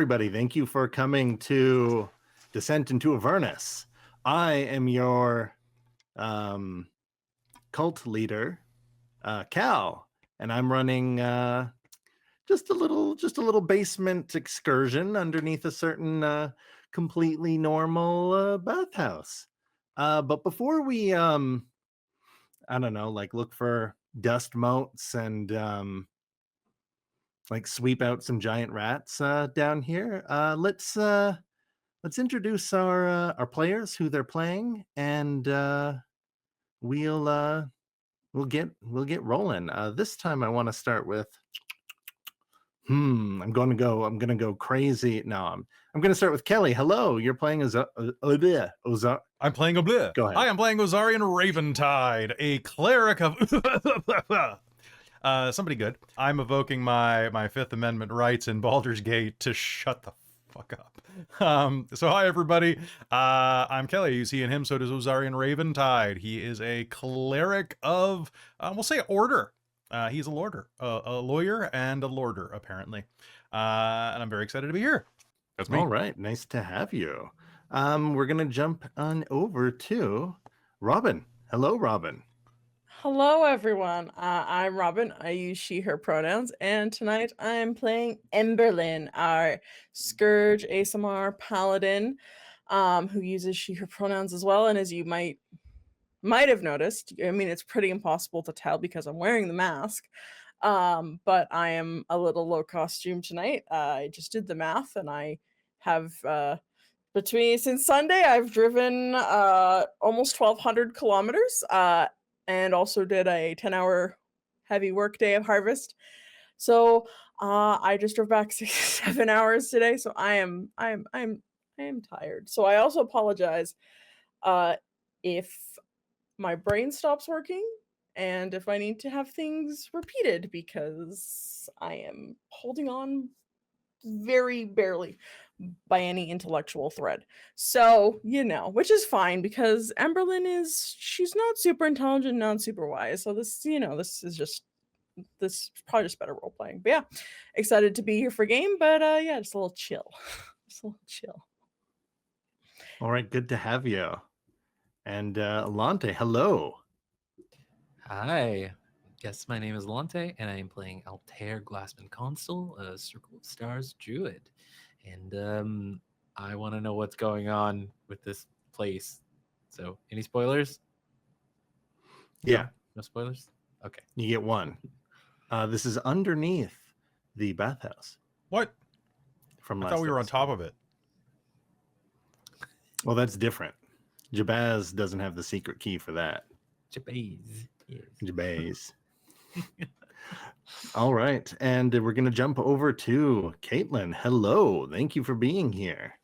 everybody. Thank you for coming to Descent into Avernus. I am your cult leader, Cal, and I'm running just a little basement excursion underneath a certain completely normal bathhouse. But before we I don't know, like look for dust motes and like sweep out some giant rats down here, let's introduce our players, who they're playing, and we'll get rolling. This time I want to start with I'm gonna go crazy. No, I'm gonna start with Kelly. Hello, you're playing as Ozar. I'm playing Obliv. Go ahead. Hi, I'm playing Ozarian Raventide, a cleric of somebody good. I'm evoking my Fifth Amendment rights in Baldur's Gate to shut the fuck up. So hi everybody. I'm Kelly. I use he and him, so does Ozarian Raventide. He is a cleric of we'll say order. He's a lorder, a lawyer and a lorder, apparently. And I'm very excited to be here. That's me. All right, nice to have you. We're gonna jump on over to Robin. Hello, Robin. Hello, everyone. I'm Robin. I use she, her pronouns, and tonight I'm playing Emberlynn, our Scourge ASMR paladin, who uses she, her pronouns as well. And as you might have noticed, I mean, it's pretty impossible to tell because I'm wearing the mask, but I am a little low costume tonight. I just did the math, and I have since Sunday I've driven almost 1,200 kilometers. And also did a 10-hour heavy work day of harvest. So I just drove back 6-7 hours today. So I am tired. So I also apologize if my brain stops working and if I need to have things repeated, because I am holding on very barely by any intellectual thread. So, which is fine because Emberlynn she's not super intelligent, not super wise. So this is probably just better role playing. But yeah, excited to be here for game, but yeah, just a little chill. Just a little chill. All right, good to have you. And Allonté, hello. Hi. Yes, my name is Allonté, and I am playing Altair Glassmon-Constel, a Circle of Stars druid. And I want to know what's going on with this place. So, any spoilers? Yeah. No spoilers? Okay. You get one. This is underneath the bathhouse. What? From I thought we were on top of it. Well, that's different. Jabaz doesn't have the secret key for that. Jabaz. Yes. Jabaz. All right, and we're going to jump over to Caitlan. Hello, thank you for being here.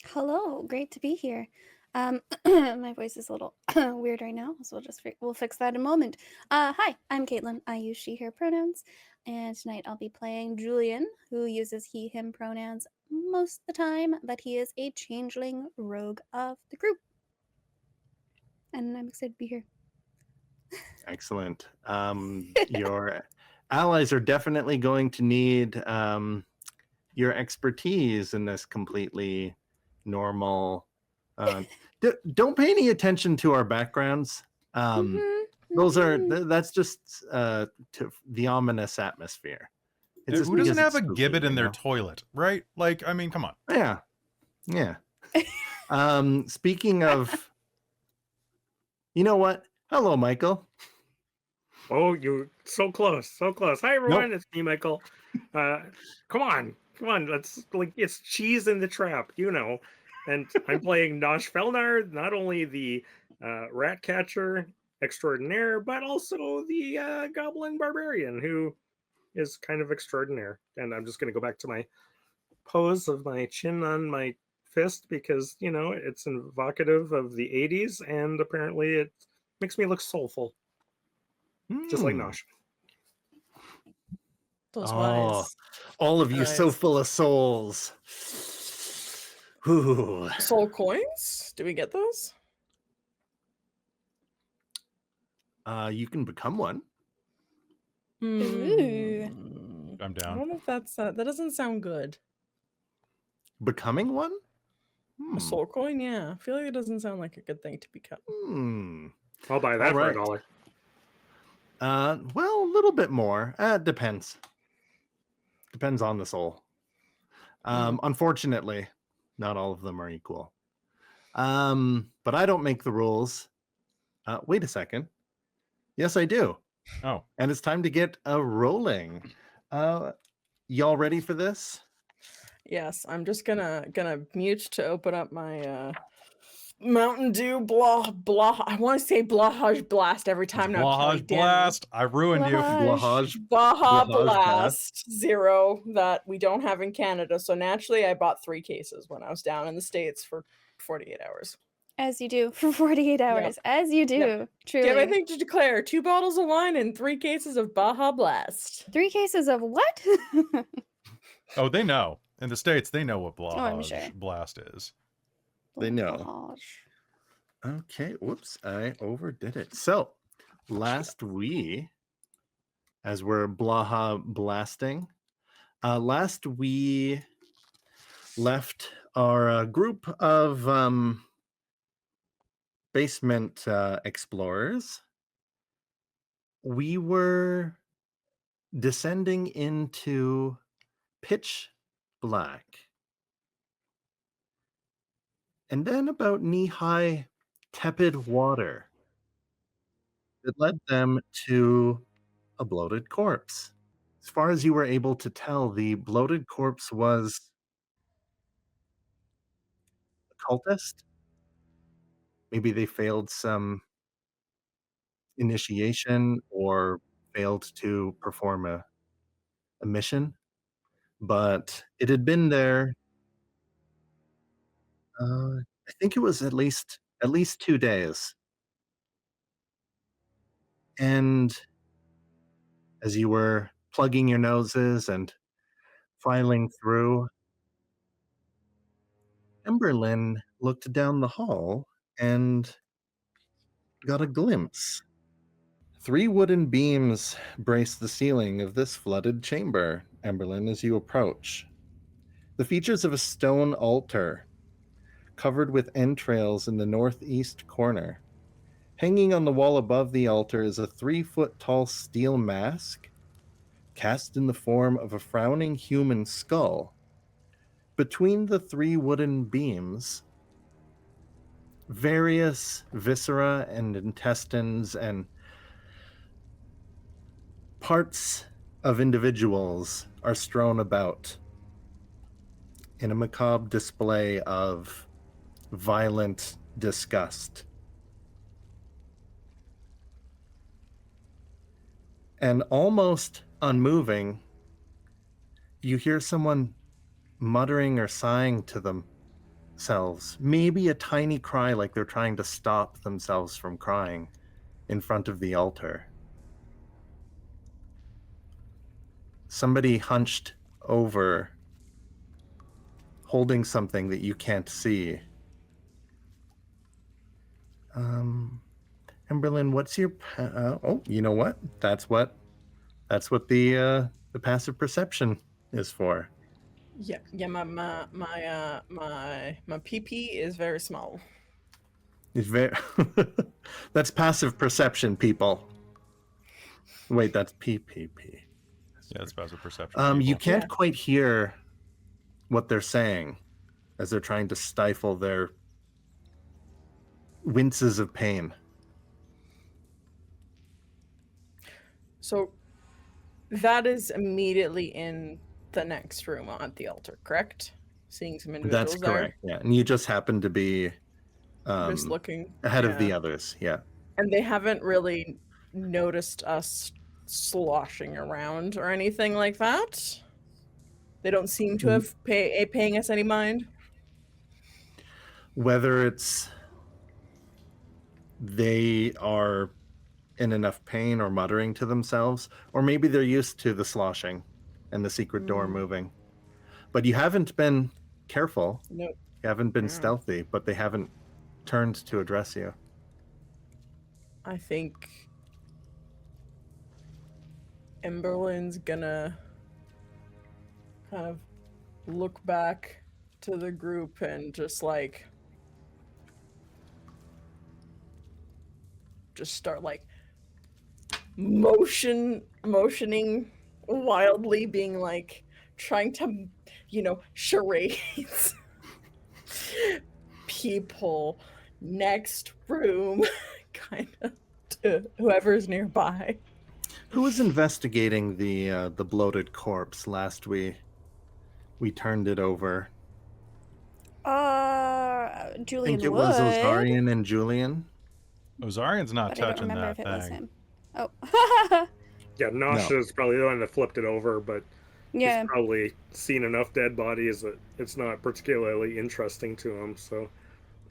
Hello, great to be here. My voice is a little weird right now, so we'll fix that in a moment. Hi, I'm Caitlan. I use she, her pronouns, and tonight I'll be playing Julian, who uses he, him pronouns most of the time, but he is a changeling rogue of the group. And I'm excited to be here. Excellent. Your allies are definitely going to need your expertise in this completely normal. Don't pay any attention to our backgrounds. That's just the ominous atmosphere. Dude, who doesn't have a gibbet in their toilet, right? Like, I mean, come on. Yeah. Speaking of, you know what? Hello, Michael. Oh, you're so close. Hi, everyone. Nope. It's me, Michael. Come on. It's cheese in the trap, And I'm playing Nosh Felnar, not only the rat catcher extraordinaire, but also the goblin barbarian, who is kind of extraordinaire. And I'm just going to go back to my pose of my chin on my fist because, it's evocative of the 80s, and apparently it makes me look soulful. Just like Nosh. Those wise. All of you so full of souls. Ooh. Soul coins? Do we get those? You can become one. Ooh. I'm down. I don't know if that doesn't sound good. Becoming one? A soul coin? Yeah. I feel like it doesn't sound like a good thing to become. I'll buy that for Alright. $1. Well, a little bit more. Depends. Depends on the soul. Unfortunately, not all of them are equal. But I don't make the rules. Wait a second. Yes, I do. Oh, And it's time to get rolling. Y'all ready for this? Yes, I'm just gonna mute to open up my Mountain Dew blah blah. I want to say Blahaj Blast every time. Now, Kelly, Blahaj damn Blast. I ruined you. Blahaj. Baja Blahaj Blast 0 that we don't have in Canada. So naturally, I bought 3 cases when I was down in the States for 48 hours. As you do for 48 hours. As you do. Yep. Truly. Do you have anything to declare? 2 bottles of wine and 3 cases of Baja Blast. 3 cases of what? Oh, they know. In the States, they know what I'm Blahaj sure. Blast is. They know. Blahaj. Okay, whoops, I overdid it. So, last as we're Blaha blasting, last we left our group of basement explorers. We were descending into pitch black. And then about knee-high tepid water. It led them to a bloated corpse. As far as you were able to tell, the bloated corpse was a cultist. Maybe they failed some initiation or failed to perform a mission. But it had been there, I think it was at least 2 days. And as you were plugging your noses and filing through, Emberlynn looked down the hall and got a glimpse. 3 wooden beams brace the ceiling of this flooded chamber, Emberlynn, as you approach. The features of a stone altar, covered with entrails in the northeast corner. Hanging on the wall above the altar is a 3-foot-tall steel mask, cast in the form of a frowning human skull. Between the 3 wooden beams, various viscera and intestines and parts of individuals are strewn about in a macabre display of violent disgust. And almost unmoving, you hear someone muttering or sighing to themselves, maybe a tiny cry like they're trying to stop themselves from crying in front of the altar. Somebody hunched over, holding something that you can't see. Emberlynn, what's your oh, you know what? That's what the passive perception is for. Yeah, my PP is very small. It's very that's passive perception, people. Wait, that's PPP. Yeah, it's passive perception. You can't Yeah. quite hear what they're saying as they're trying to stifle their winces of pain. So that is immediately in the next room at the altar, correct? Seeing some individuals That's correct. Yeah, and you just happen to be there, just looking ahead of the yeah. others. Yeah. And they haven't really noticed us sloshing around or anything like that. They don't seem to have paying us any mind. Whether it's they are in enough pain or muttering to themselves, or maybe they're used to the sloshing and the secret door moving. But you haven't been careful. Nope. You haven't been stealthy, but they haven't turned to address you. I think Emberlynn's gonna kind of look back to the group and just like start like motioning wildly, being like trying to, charades. People, next room, kind of, to whoever's nearby. Who was investigating the bloated corpse last we turned it over? Julian I think it would, was Ozarian and Julian. Ozarian's not but I don't touching remember that if it was thing. him. Oh. Yeah, Nosh is probably the one that flipped it over, but Yeah. he's probably seen enough dead bodies that it's not particularly interesting to him. So,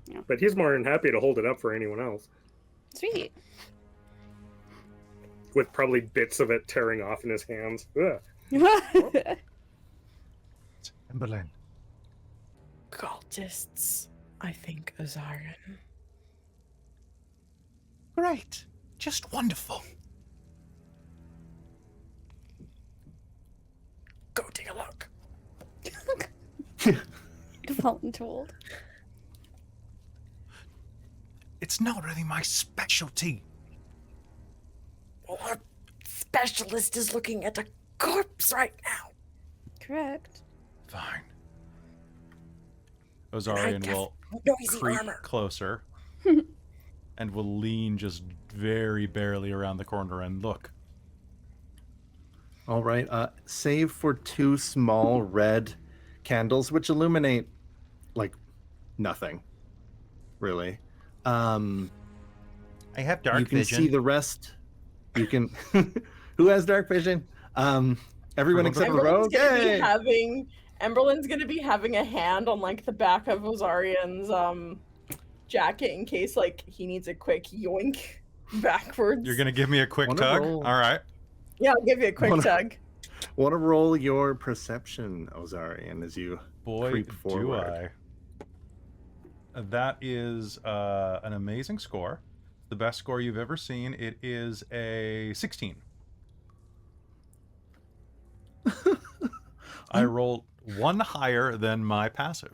Yeah. but he's more than happy to hold it up for anyone else, Sweet. with probably bits of it tearing off in his hands. Ugh. Emberlynn. Cultists, I think, Ozarian. Great. Just wonderful. Go take a look. Voluntold. It's not really my specialty. Well, our specialist is looking at a corpse right now. Correct. Fine. Ozarian will Noisy creep armor. closer and will lean just very barely around the corner and look. All right. Save for 2 small red candles, which illuminate like nothing, really. I have dark you can vision. see the rest. You can. Who has dark vision? Everyone except for Rogue. Yay! Emberlynn's gonna be having a hand on like the back of Ozarian's jacket in case like he needs a quick yoink backwards. You're gonna give me a quick tug? roll. All right. Yeah, I'll give you a quick tug. Want to roll your perception, Ozarian, as you creep forward. Do I. That is an amazing score. The best score you've ever seen. It is a 16. I rolled 1 higher than my passive.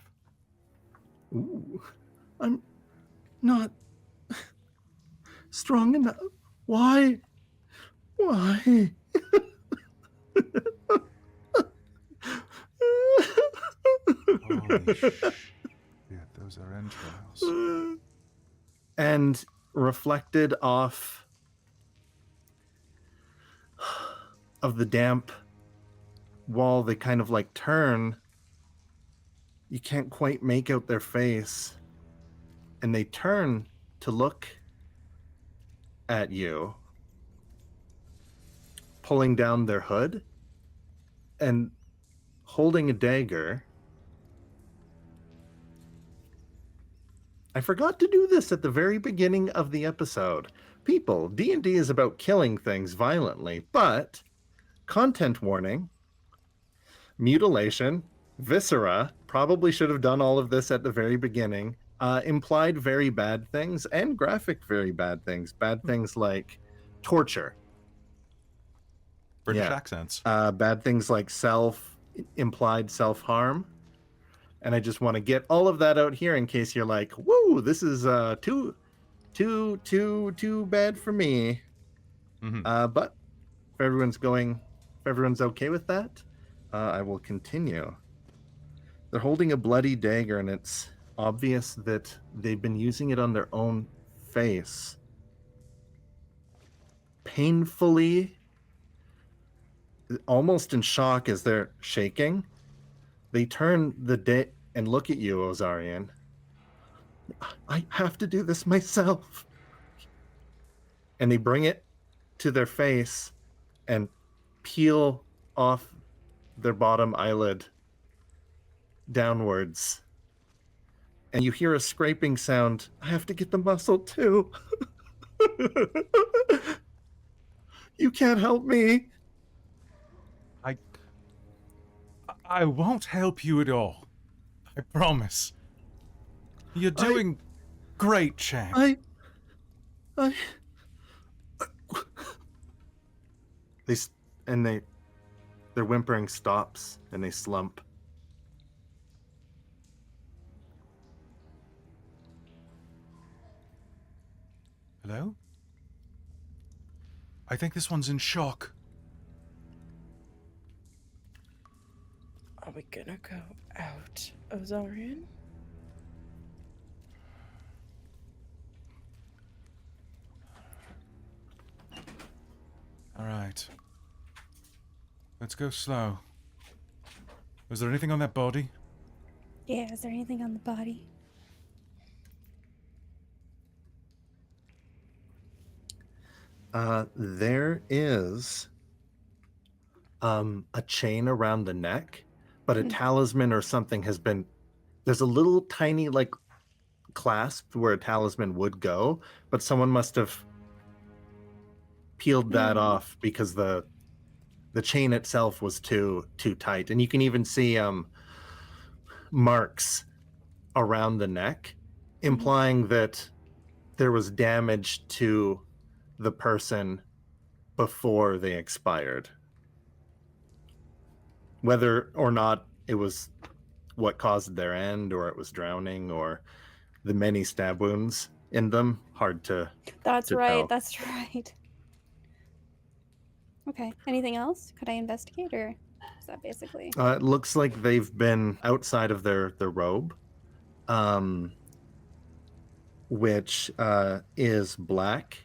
Ooh, I'm not strong enough. Why? Why? Holy shit, those are entrails. And reflected off of the damp wall, they kind of like turn. You can't quite make out their face. And they turn to look at you, pulling down their hood and holding a dagger. I forgot to do this at the very beginning of the episode. People, D&D is about killing things violently, but content warning, mutilation, viscera, probably should have done all of this at the very beginning, implied very bad things and graphic very bad things. Bad things like torture. British accents. Bad things like implied self-harm. And I just want to get all of that out here in case you're like, whoa, this is too bad for me. Mm-hmm. But if everyone's okay with that, I will continue. They're holding a bloody dagger, and it's obvious that they've been using it on their own face. Painfully, almost in shock as they're shaking, they turn and look at you, Ozarian. I have to do this myself. And they bring it to their face and peel off their bottom eyelid downwards. And you hear a scraping sound. I have to get the muscle too. You can't help me. I won't help you at all. I promise. You're doing great, champ. Their whimpering stops and they slump. Hello? I think this one's in shock. Are we gonna go out, Ozarian? All right. Let's go slow. Was there anything on that body? Yeah, is there anything on the body? There is a chain around the neck, but a talisman or something has been. There's a little tiny like clasp where a talisman would go, but someone must have peeled that off because the chain itself was too tight, and you can even see marks around the neck, implying that there was damage to the person before they expired. Whether or not it was what caused their end, or it was drowning, or the many stab wounds in them, hard to That's to right. tell. That's right. Okay. Anything else? Could I investigate, or is that basically? It looks like they've been outside of their robe, which is black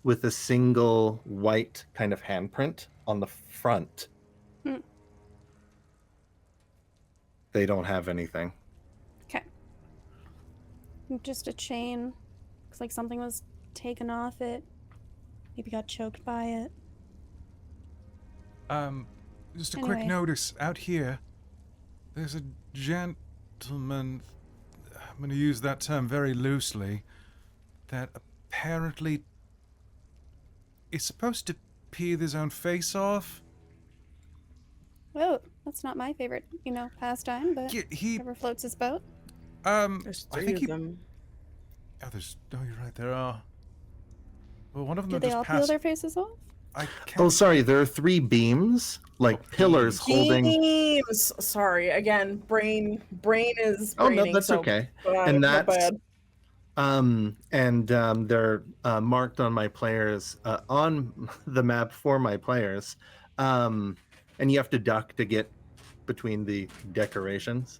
with a single white kind of handprint on the front. Hmm. They don't have anything. Okay. Just a chain. Looks like something was taken off it. Maybe got choked by it. Just a quick Anyway. notice out here. There's a gentleman, I'm going to use that term very loosely, that apparently is supposed to peel his own face off. Oh, that's not my favorite, pastime, but He, whoever floats his boat. There's I three think of he. them. Oh, you're right. There are. Well, one of them Did they just all peel passed. their faces off? I Oh, can't. sorry. There are 3 beams, like pillars holding. Beams! Sorry, again, brain is Oh no, braining, that's so okay. bad, And not that's bad. they're marked on my players on the map for my players, and you have to duck to get between the decorations.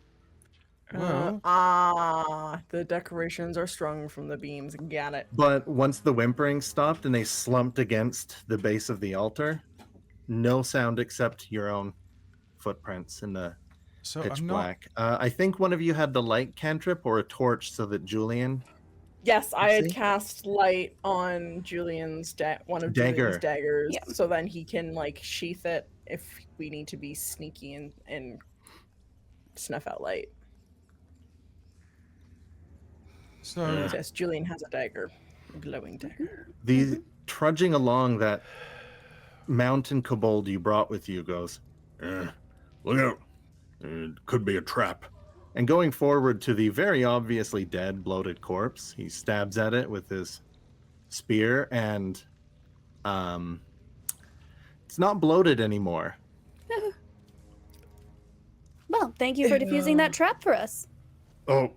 Well. The decorations are strung from the beams. Got it. But once the whimpering stopped and they slumped against the base of the altar, no sound except your own footprints in the So pitch I'm not. black. I think one of you had the light cantrip or a torch so that Julian. Yes, I had See? cast light on Julian's one of Dagger. Julian's daggers, Yeah. so then he can sheath it if we need to be sneaky and snuff out light. So Yes, Julian has a dagger, a glowing dagger. The trudging along that mountain kobold you brought with you goes, look out, it could be a trap. And going forward to the very obviously dead, bloated corpse, he stabs at it with his spear, and it's not bloated anymore. Well, thank you for defusing that trap for us. Oh,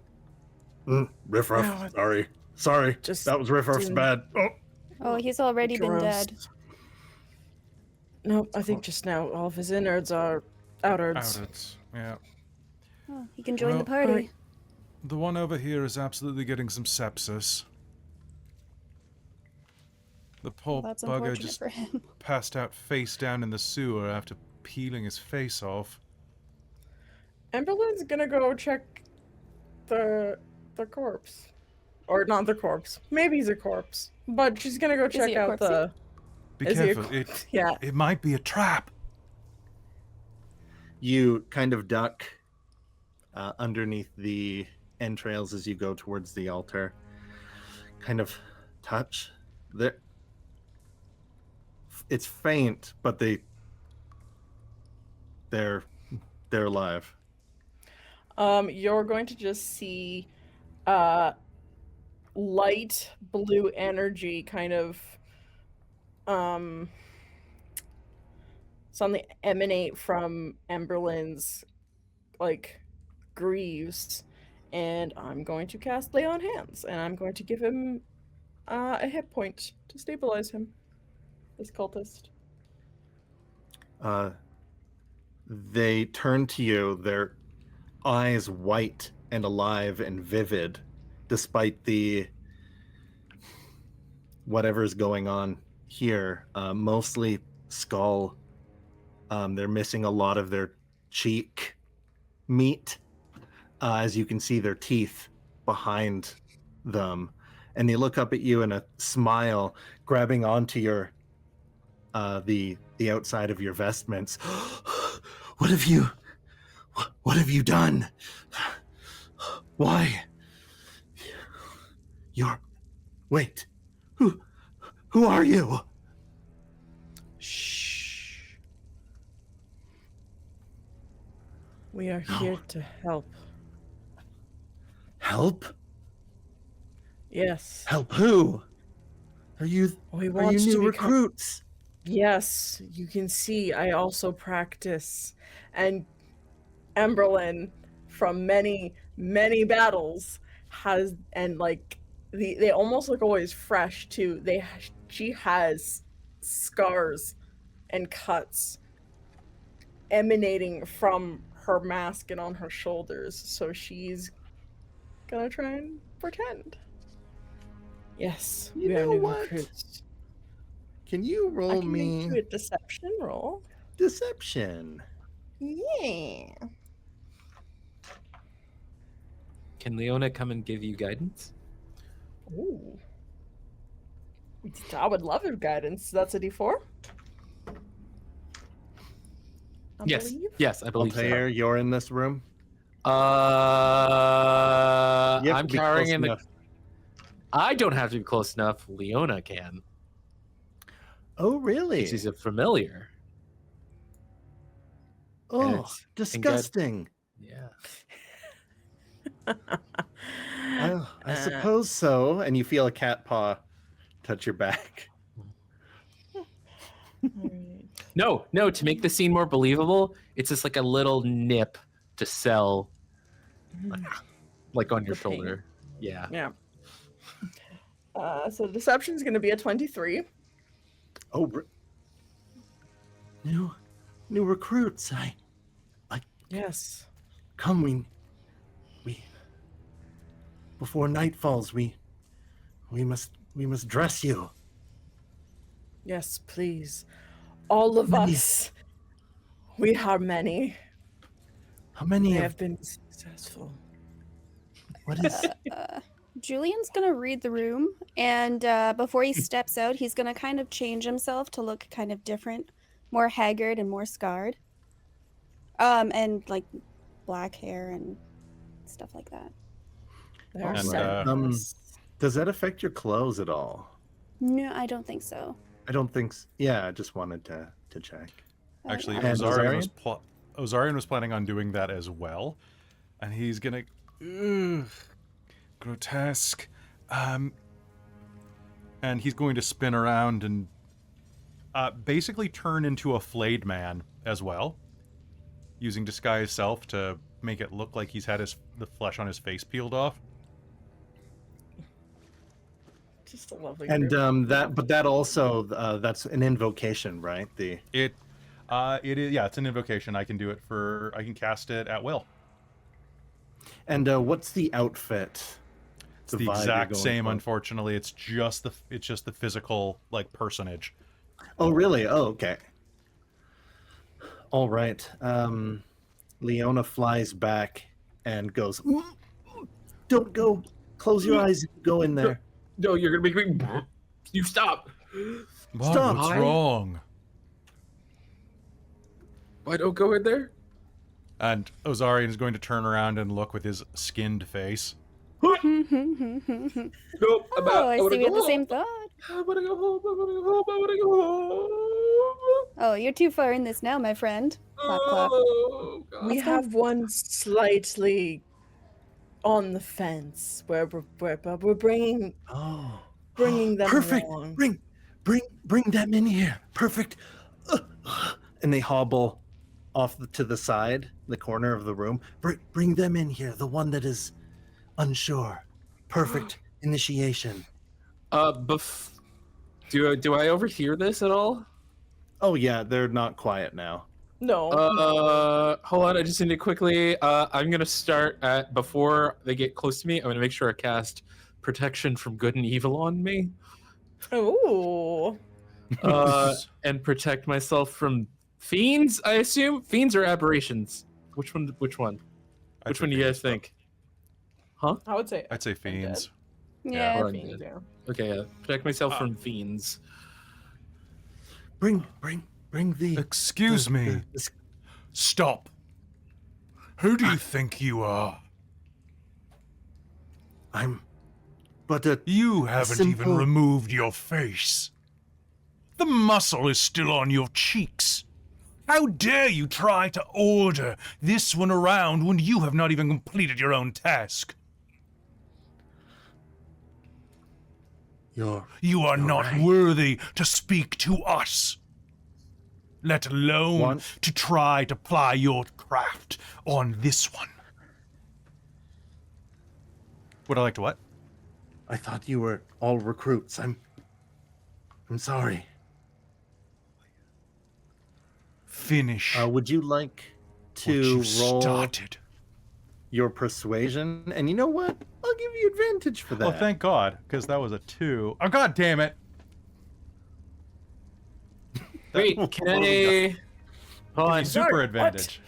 riffraff, No, sorry, just that was riffraff's didn't- bad. Oh, Oh, he's already been Gross. dead. Nope, I think just now all of his innards are outards. Outwards. Yeah. Oh, he can join Well, the party. alright. The one over here is absolutely getting some sepsis. The poor That's bugger unfortunate just for him. passed out face down in the sewer after peeling his face off. Emberlynn's gonna go check the corpse. Or not the corpse. Maybe he's a corpse. But she's gonna go check he a out corpsey? the... Be Is he a careful. corpse? Yeah. It might be a trap. You kind of duck underneath the entrails as you go towards the altar. Kind of touch. It's faint, but they're alive. You're going to just see light blue energy kind of something emanate from Emberlynn's greaves, and I'm going to cast Lay on Hands, and I'm going to give him a hit point to stabilize him. This cultist. They turn to you, their eyes white and alive and vivid, despite the whatever's going on here. Mostly skull. They're missing a lot of their cheek meat. As you can see, their teeth behind them. And they look up at you in a smile, grabbing onto your the outside of your vestments. What have you done? Why? Wait. Who are you? Shh. We are here to help. Help? Yes. Help who? Are you We Are want you to new become- recruits? Yes, you can see I also practice. And Emberlynn, from many, many battles, has, and like, they almost look always fresh too. She has scars and cuts emanating from her mask and on her shoulders. So she's gonna try and pretend. Yes, You we are know new what? recruits. Can you I roll can make me you a deception roll. deception? Yeah. Can Leona come and give you guidance? Ooh. I would love your guidance. That's a D4? I Yes. believe. Yes, I believe Altair, you're in this room. so. You have I'm to be carrying close in the. enough. I don't have to be close enough. Leona can. Oh, really? She's a familiar. Oh, it's- disgusting. Yeah. Well, I Uh, suppose so. And you feel a cat paw touch your back. alright. No, to make the scene more believable, it's just like a little nip to sell, like on your The pain. shoulder. Yeah. Yeah. So deception is going to be a 23. Oh, new recruits. Yes. Come. We before night falls. We must dress you. Yes, please. All of Many- us. We are many. How We many have of been successful. what is? Julian's gonna read the room, and before he steps out, he's gonna kind of change himself to look kind of different, more haggard and more scarred. And like black hair and stuff like that. There are And, sadness. Does that affect your clothes at all? No, I don't think so. I don't think. Yeah, I just wanted to check. Actually, yeah. And Ozarian was planning on doing that as well, and he's gonna, grotesque, and he's going to spin around and basically turn into a flayed man as well, using disguise self to make it look like he's had the flesh on his face peeled off. Just a lovely And group. that also that's an invocation, right? It is, yeah, it's an invocation. I can cast it at will. And what's the outfit? It's the vibe you're exact going same. for? Unfortunately, it's just the physical like personage. Oh, really? Oh, okay. All right. Leona flies back and goes, "Don't go. Close your eyes and go in there." No, you're gonna make me. You stop. What? Stop. What's Why? wrong? Why don't go in there? And Ozarian is going to turn around and look with his skinned face. Nope. Oh, I see we have the same thought. I wanna go home. I wanna go home. I wanna go home. Oh, you're too far in this now, my friend. Clap, clap. Oh, God. We have one slightly on the fence where we're bringing Oh, them perfect. along. Bring them in here. Perfect. And they hobble off to the side, the corner of the room. Bring them in here. The one that is unsure. Perfect initiation. Do I overhear this at all? Oh yeah, they're not quiet now. No. Hold on. I just need to quickly. I'm gonna start at before they get close to me. I'm gonna make sure I cast protection from good and evil on me. Ooh. And protect myself from fiends. I assume fiends or aberrations. Which one? Which one? I'd Which say one do you guys fiends, though. think? Huh? I would say. I'd say fiends. Yeah. Or Fiends, undead. yeah. Okay. Protect myself from fiends. Bring the. Excuse me. Stop. Who do you think you are? I'm. But a. You haven't even simple- removed your face. The muscle is still on your cheeks. How dare you try to order this one around when you have not even completed your own task? You are not right. worthy to speak to us, let alone One- to try to ply your craft on this one. Would I like to what? I thought you were all recruits. I'm sorry. Finish Would you like what to you roll started. your persuasion? And you know what? I'll give you advantage for that. Oh, thank God, because that was a 2. Oh, God damn it. Wait, can I? Hold on. Super What? advantage.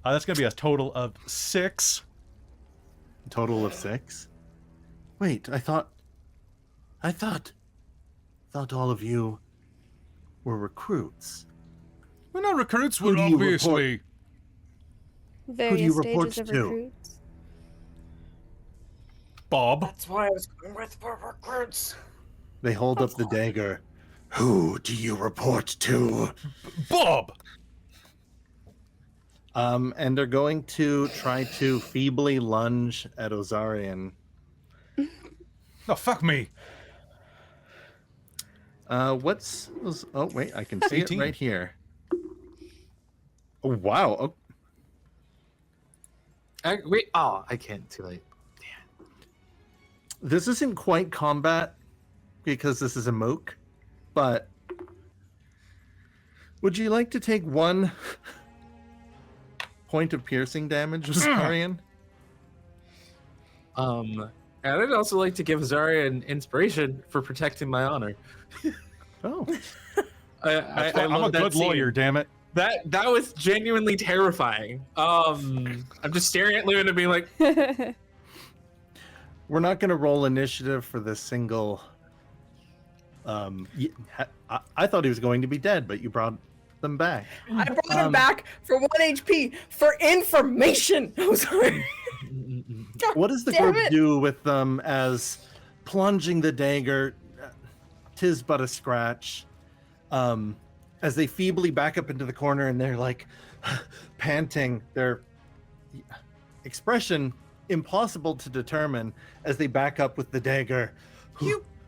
That's going to be a total of 6. Total of 6. Wait, I thought all of you were recruits. We're not recruits, Who we're do you obviously... Various report stages of to? recruits. Bob. That's why I was going with for recruits. They hold up the dagger. Who do you report to? Bob! And they're going to try to feebly lunge at Ozarian. Oh, fuck me. Oh wait, I can see 18. it right here. Oh wow. Oh, Wait. Oh, I can't. Too late. this isn't quite combat because this is a mook, but would you like to take 1 point of piercing damage, Ozarian? And I'd also like to give Ozarian inspiration for protecting my honor. Oh. I I'm love a that good scene. lawyer, damn it. That was genuinely terrifying. I'm just staring at Luna and being like, We're not going to roll initiative for this single. I thought he was going to be dead, but you brought them back. I brought him back for 1 HP for information. I'm sorry. What does the Damn group it. do with them as plunging the dagger? 'Tis but a scratch. As they feebly back up into the corner and they're like panting, their expression impossible to determine as they back up with the dagger.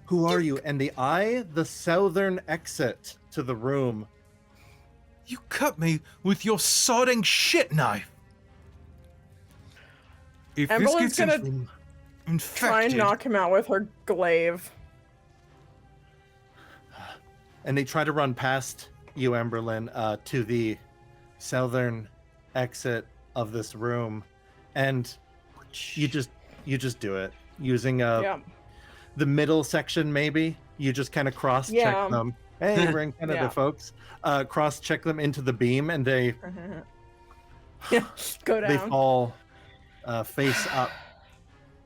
Who are you? And they eye the southern exit to the room. You cut me with your sodding shit knife. If this Emberlynn's gets gonna infected, try and knock him out with her glaive. And they try to run past you, Emberlynn, to the southern exit of this room, and you just do it using Yeah. the middle section. Maybe you just kind of cross check Yeah. them. Hey, we're in Canada, Yeah. folks. Cross check them into the beam, and they Yeah. Go down. they fall face up.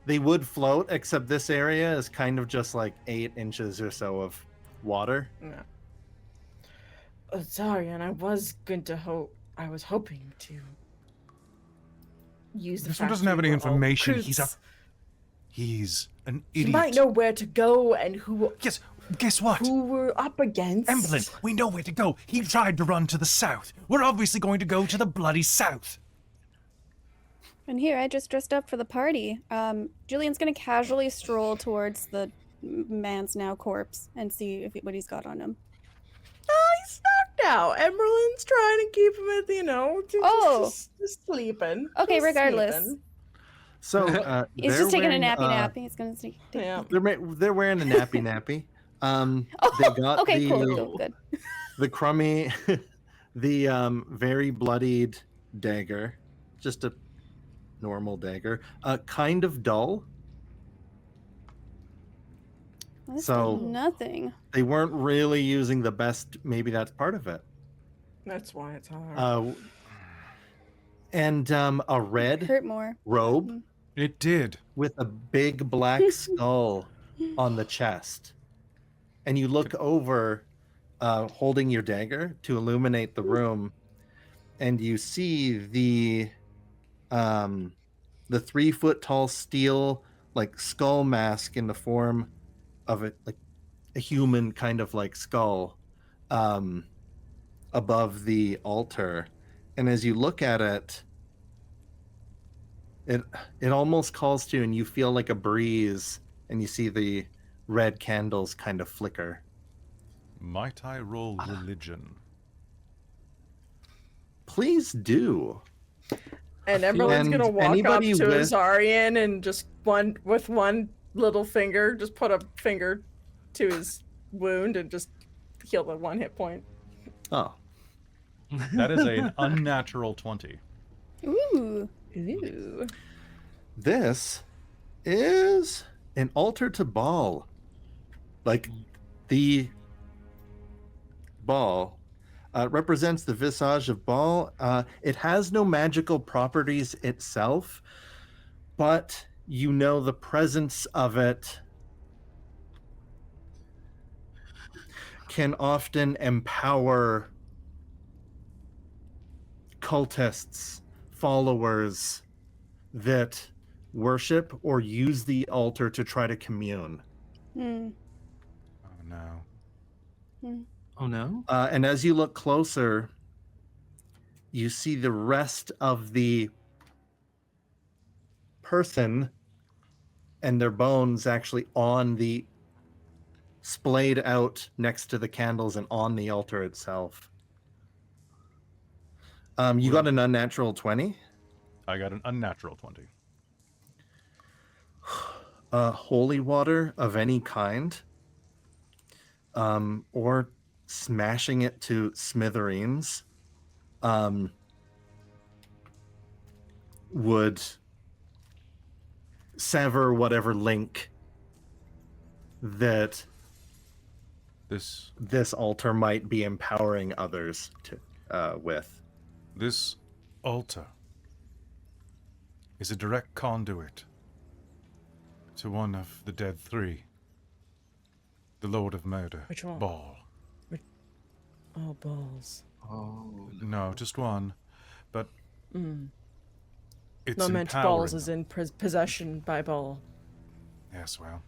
They would float, except this area is kind of just like 8 inches or so of water. No. Oh, sorry, and I was hoping to use the this one fact doesn't have we any were all information. recruits. He's an He idiot. might know where to go and who Yes, guess what? we're up against. Emberlynn, we know where to go. He tried to run to the south. We're obviously going to go to the bloody south. And here, I just dressed up for the party. Julian's gonna casually stroll towards the man's now corpse and see what he's got on him. Oh, he's knocked out. Emberlynn's trying to keep him at, just Oh. sleeping. Okay, Just regardless. sleeping. So He's they're just taking a wearing, nappy nap. He's gonna sneak. Yeah. They're wearing a nappy nappy. Oh, They got okay, the cool, good. the crummy, the very bloodied dagger, just a normal dagger, kind of dull. Well, this So- did nothing. They weren't really using the best. Maybe that's part of it. That's why it's hard. And a red Hurt more. robe It did. with a big black skull on the chest. And you look over, holding your dagger to illuminate the room, and you see the 3-foot tall steel like skull mask in the form of like a human kind of like skull above the altar. And as you look at it, it almost calls to you, and you feel like a breeze, and you see the red candles kind of flicker. Might I roll religion? Please do. And Emberlynn's And gonna walk up anybody to with- Ozarian and just with one little finger, just put a finger to his wound and just heal the 1 hit point. Oh, That is an unnatural 20. Ooh. Ooh. this is an altar to Baal. Like the ball represents the visage of Baal. It has no magical properties itself, but you know the presence of it can often empower cultists, followers that worship or use the altar to try to commune. Hmm. Oh no. Oh no. And as you look closer, you see the rest of the person and their bones actually on the splayed out next to the candles and on the altar itself. You got an unnatural 20. I got an unnatural 20. Holy water of any kind, or smashing it to smithereens, would sever whatever link that this altar might be empowering others to with. This altar is a direct conduit to one of the dead three. The Lord of Murder. Which one? Baal. Oh, balls. Oh. No, just one. But it's No, meant empowering balls is them. in possession by Ball. Yes, well.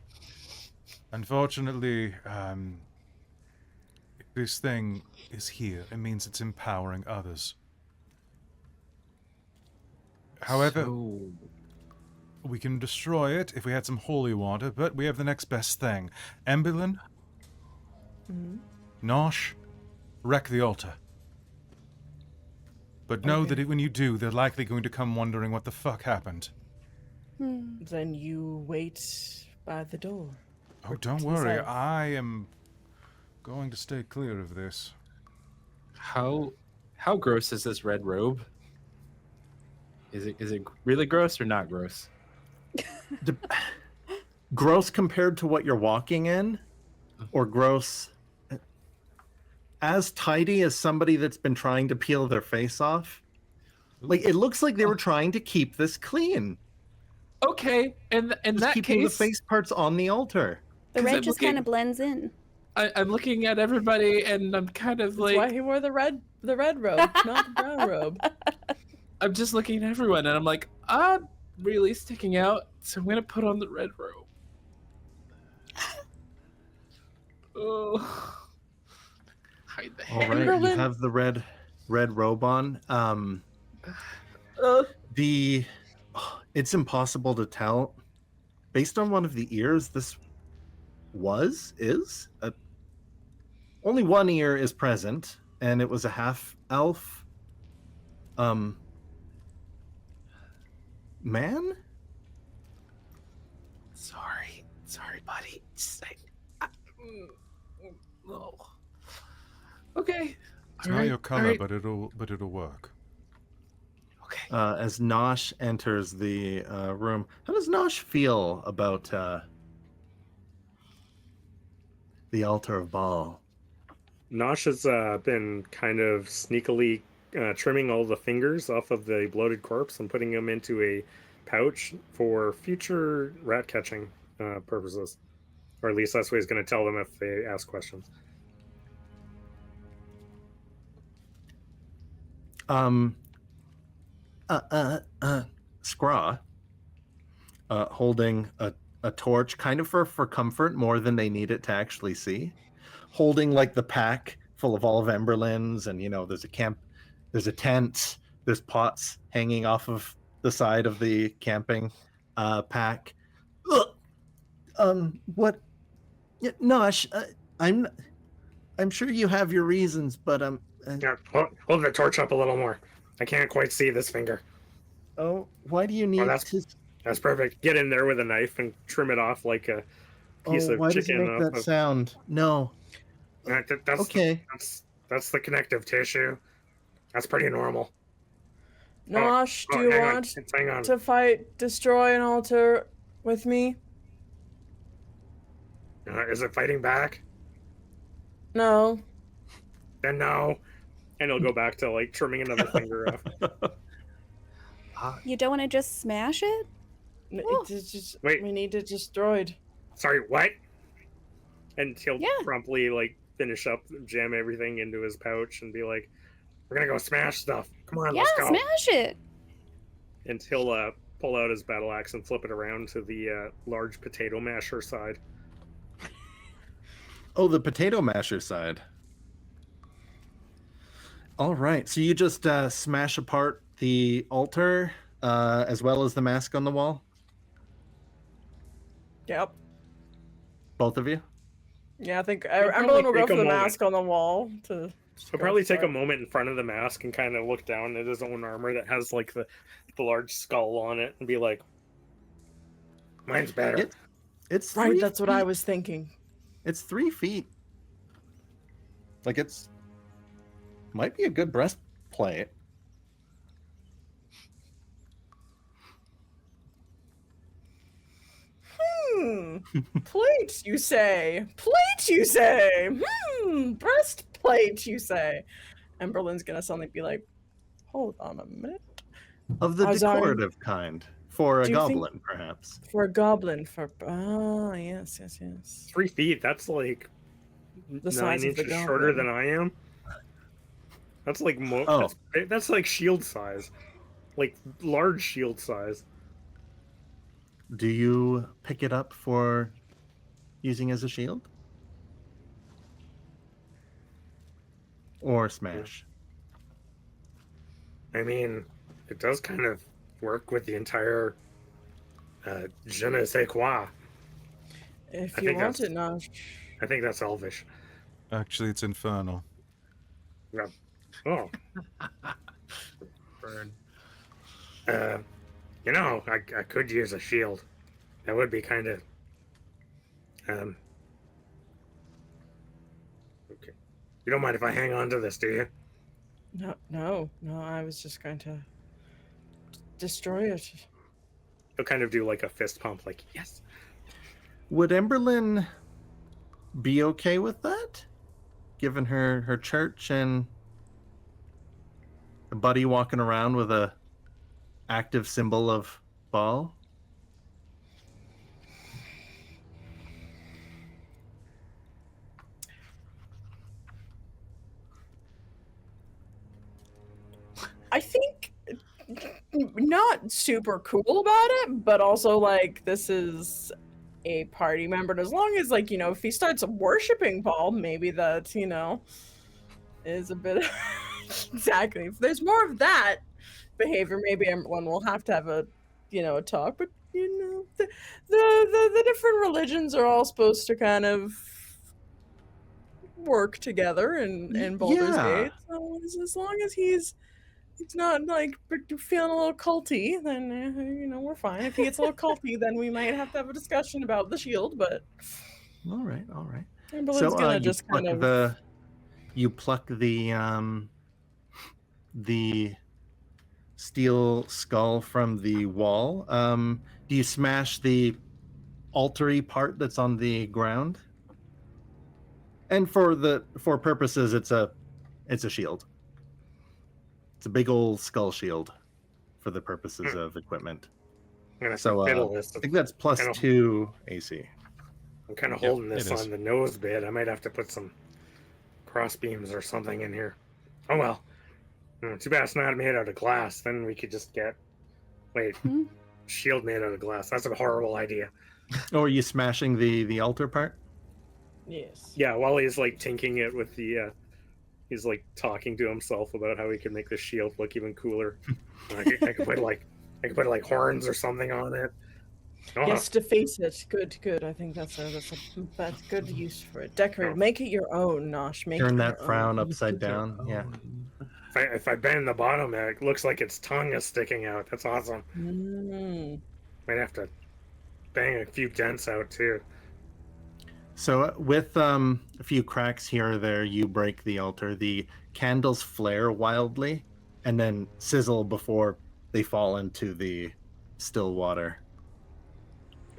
Unfortunately, if this thing is here, it means it's empowering others. However, So, we can destroy it if we had some holy water, but we have the next best thing. Emberlynn, Nosh, wreck the altar. But know that when you do, they're likely going to come wondering what the fuck happened. Then you wait by the door. Oh, don't to the worry. south. I am going to stay clear of this. how gross is this red robe? Is it really gross or not gross? Gross compared to what you're walking in, or gross as tidy as somebody that's been trying to peel their face off? Like, it looks like they were trying to keep this clean. Okay, in Just that keeping case, the face parts on the altar. The 'Cause red I'm just kind of looking- blends in. I'm looking at everybody and I'm kind of That's like, why he wore the red robe, not the brown robe. I'm just looking at everyone and I'm like, I'm really sticking out, so I'm gonna put on the red robe. Oh, hide the All hair. right, you Emberlynn. have the red robe on. It's impossible to tell. Based on one of the ears, this is only one ear is present, and it was a half elf man. Sorry, buddy. Oh. Okay. It's All not right, your all color, right. but it'll work. Okay. As Nosh enters the room, how does Nosh feel about the altar of Baal? Nosh has been kind of sneakily trimming all the fingers off of the bloated corpse and putting them into a pouch for future rat catching purposes. Or at least that's what he's going to tell them if they ask questions. Scraw, holding a torch, kind of for comfort more than they need it to actually see, holding like the pack full of all of Emberlynn's, and there's a tent, there's pots hanging off of the side of the camping pack. What? Yeah, Nosh, I'm sure you have your reasons, but Yeah, hold the torch up a little more. I can't quite see this finger. oh, why do you need to? That's perfect. Get in there with a knife and trim it off like a piece of Why does it chicken. make that sound? No. That's Okay. That's the connective tissue. That's pretty normal. Nosh, do you hang want Hang on. to fight, destroy an altar with me? Is it fighting back? No. Then no. And he'll go back to like trimming another finger off. You don't want to just smash it? It is just, Wait. we need it destroyed. Sorry, what? And he'll Yeah. promptly like finish up, jam everything into his pouch, and be like, "We're gonna go smash stuff. Come on, Yeah, let's go." smash it. And he'll pull out his battle axe and flip it around to the large potato masher side. Oh, the potato masher side. All right. So you just smash apart the altar as well as the mask on the wall? Yep. Both of you? Yeah, I think probably Emberlynn will go take for a the moment. mask on the wall to. He'll probably take a moment in front of the mask and kind of look down at his own armor that has like the large skull on it and be like, "Mine's better." It's Right, 3 that's what I feet. was thinking. It's 3 feet. Like might be a good breastplate. Plate, you say? Plate, you say? Breastplate, you say? Emberlynn's gonna suddenly be like, hold on a minute. Of the Ozarian, decorative kind. For a do you think- goblin, perhaps. For a goblin, yes. 3 feet. That's like The size 9 of the inches shorter goblin. than I am. That's like Oh. that's like shield size, like large shield size. Do you pick it up for using as a shield? Or smash? I mean, it does kind of work with the entire je ne sais quoi. If I you think want that's- it, Nosh. I think that's Elvish. Actually, it's infernal. Oh, Burn. I could use a shield. That would be kind of. Okay. You don't mind if I hang on to this, do you? No, I was just going to destroy it. He'll kind of do like a fist pump, like yes. Would Emberlynn be okay with that? Given her church and a buddy walking around with a active symbol of Baal? I think not super cool about it, but also like this is a party member. And as long as like, if he starts worshiping Paul, maybe that, is a bit exactly. If there's more of that behavior, maybe everyone will have to have a talk. But the different religions are all supposed to kind of work together in Baldur's Yeah. Gate. So as long as he's he's not like feeling a little culty, then we're fine. If he gets a little culty, then we might have to have a discussion about the shield. But All right. Emberlynn's gonna just kind of you pluck the steel skull from the wall. Do you smash the altar-y part that's on the ground? And for purposes, it's a shield. It's a big old skull shield for the purposes of equipment. I'm gonna So fiddle this. I think that's +2 AC. I'm kind of Yep, holding this it is. on the nose bit. I might have to put some cross beams or something in here. Oh well. Too bad it's not made out of glass. Then we could just get shield made out of glass. That's a horrible idea. Oh, are you smashing the altar part? yes. Yeah, while he's like tinking it with the he's like talking to himself about how he can make the shield look even cooler. I could put like horns or something on it. Oh, Yes, deface it. Good. I think that's good use for it. Decorate. Make it your own, Nosh. Make Turn it that your frown own. upside down. Yeah. if I bend the bottom, it looks like its tongue is sticking out. That's awesome. Might have to bang a few dents out too. So with a few cracks here or there, you break the altar. The candles flare wildly and then sizzle before they fall into the still water.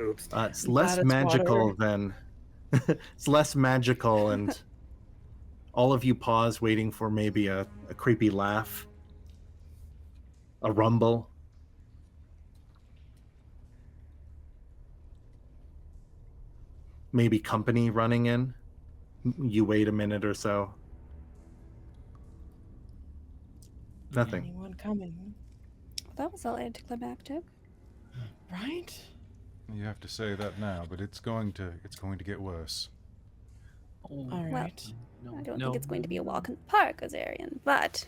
Oops. It's less it's magical water. than it's less magical, and all of you pause, waiting for maybe a creepy laugh, a rumble. Maybe company running in. You wait a minute or so. Nothing. Anyone coming? That was all anticlimactic. Right? You have to say that now, but it's going to get worse. All right. No, I don't no. think it's going to be a walk in the park, Ozarian, but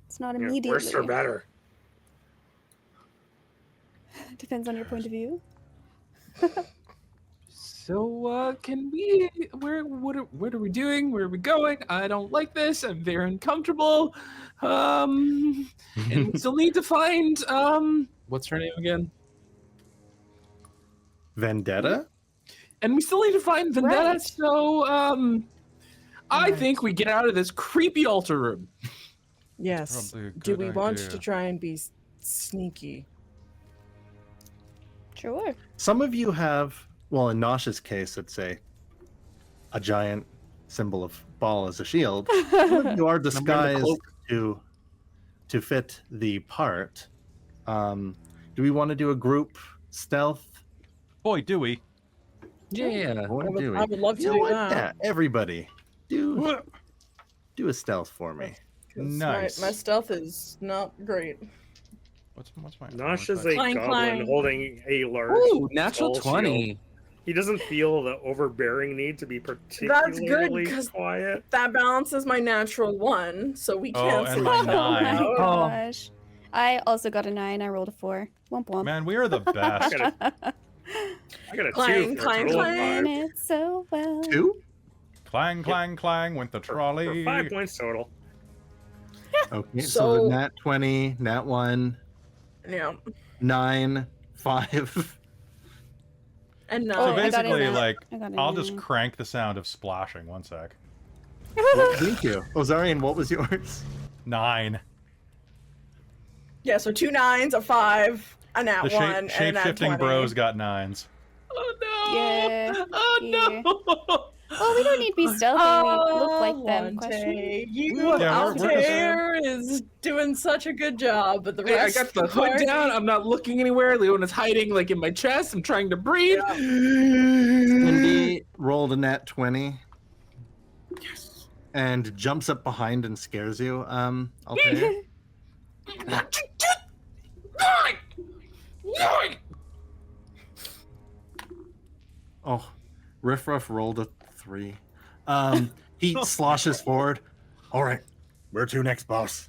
it's not Yeah, immediately. worse or better. Depends on your point of view. So, can we? What are we doing? Where are we going? I don't like this. I'm very uncomfortable. And we still need to find. What's her name again? Vendetta? And we still need to find Vendetta. Right. So, I Right. think we get out of this creepy altar room. Yes. Probably a Do good we want idea. to try and be sneaky? Sure. Some of you have, well, in Nosh's case, it's a giant symbol of ball as a shield. Some of you are disguised cloak. to fit the part. Do we want to do a group stealth? Boy, do we. Yeah. Or do we? I would love to You know do what? that. Yeah, everybody, do a stealth for me. 'Cause Nice. My stealth is not great. What's my? Nosh what's is my- a Clang, goblin clang. holding a large. Ooh, natural skull 20. shield. He doesn't feel the overbearing need to be particularly 'cause- quiet. That balances my natural 1, so we Oh, cancel and my each other nine. Oh my out. gosh. I also got a 9. I rolled a 4. Womp womp. Man, we are the best. I got a Clang, 2 for clang, a total of clang. 5. And it's so well. 2? Clang, clang, clang went the For trolley. 5 points total. Okay, so So- the nat 20, nat 1, Yeah. 9, 5. And So no. I got a basically, nat. like, I got a I'll just 9. crank the sound of splashing. One sec. Well, thank you. Ozarian, what was yours? 9. Yeah, so 2 9s, a 5, a nat The 1, and a shape nat shifting 20. bros got 9s. Oh no! Yeah, Oh yeah. no! Well, we don't need to be stealthy. We look like them. Allonté, Question. You, Yeah, we're just- Altair, is doing such a good job, but the Hey, I rest got the of hood party- down. I'm not looking anywhere. Leona's hiding like in my chest. I'm trying to breathe. Cindy rolled a nat 20. Yes. And jumps up behind and scares you. Altair. Oh, Riff Ruff rolled a 3. He sloshes forward. All right, where to next, boss?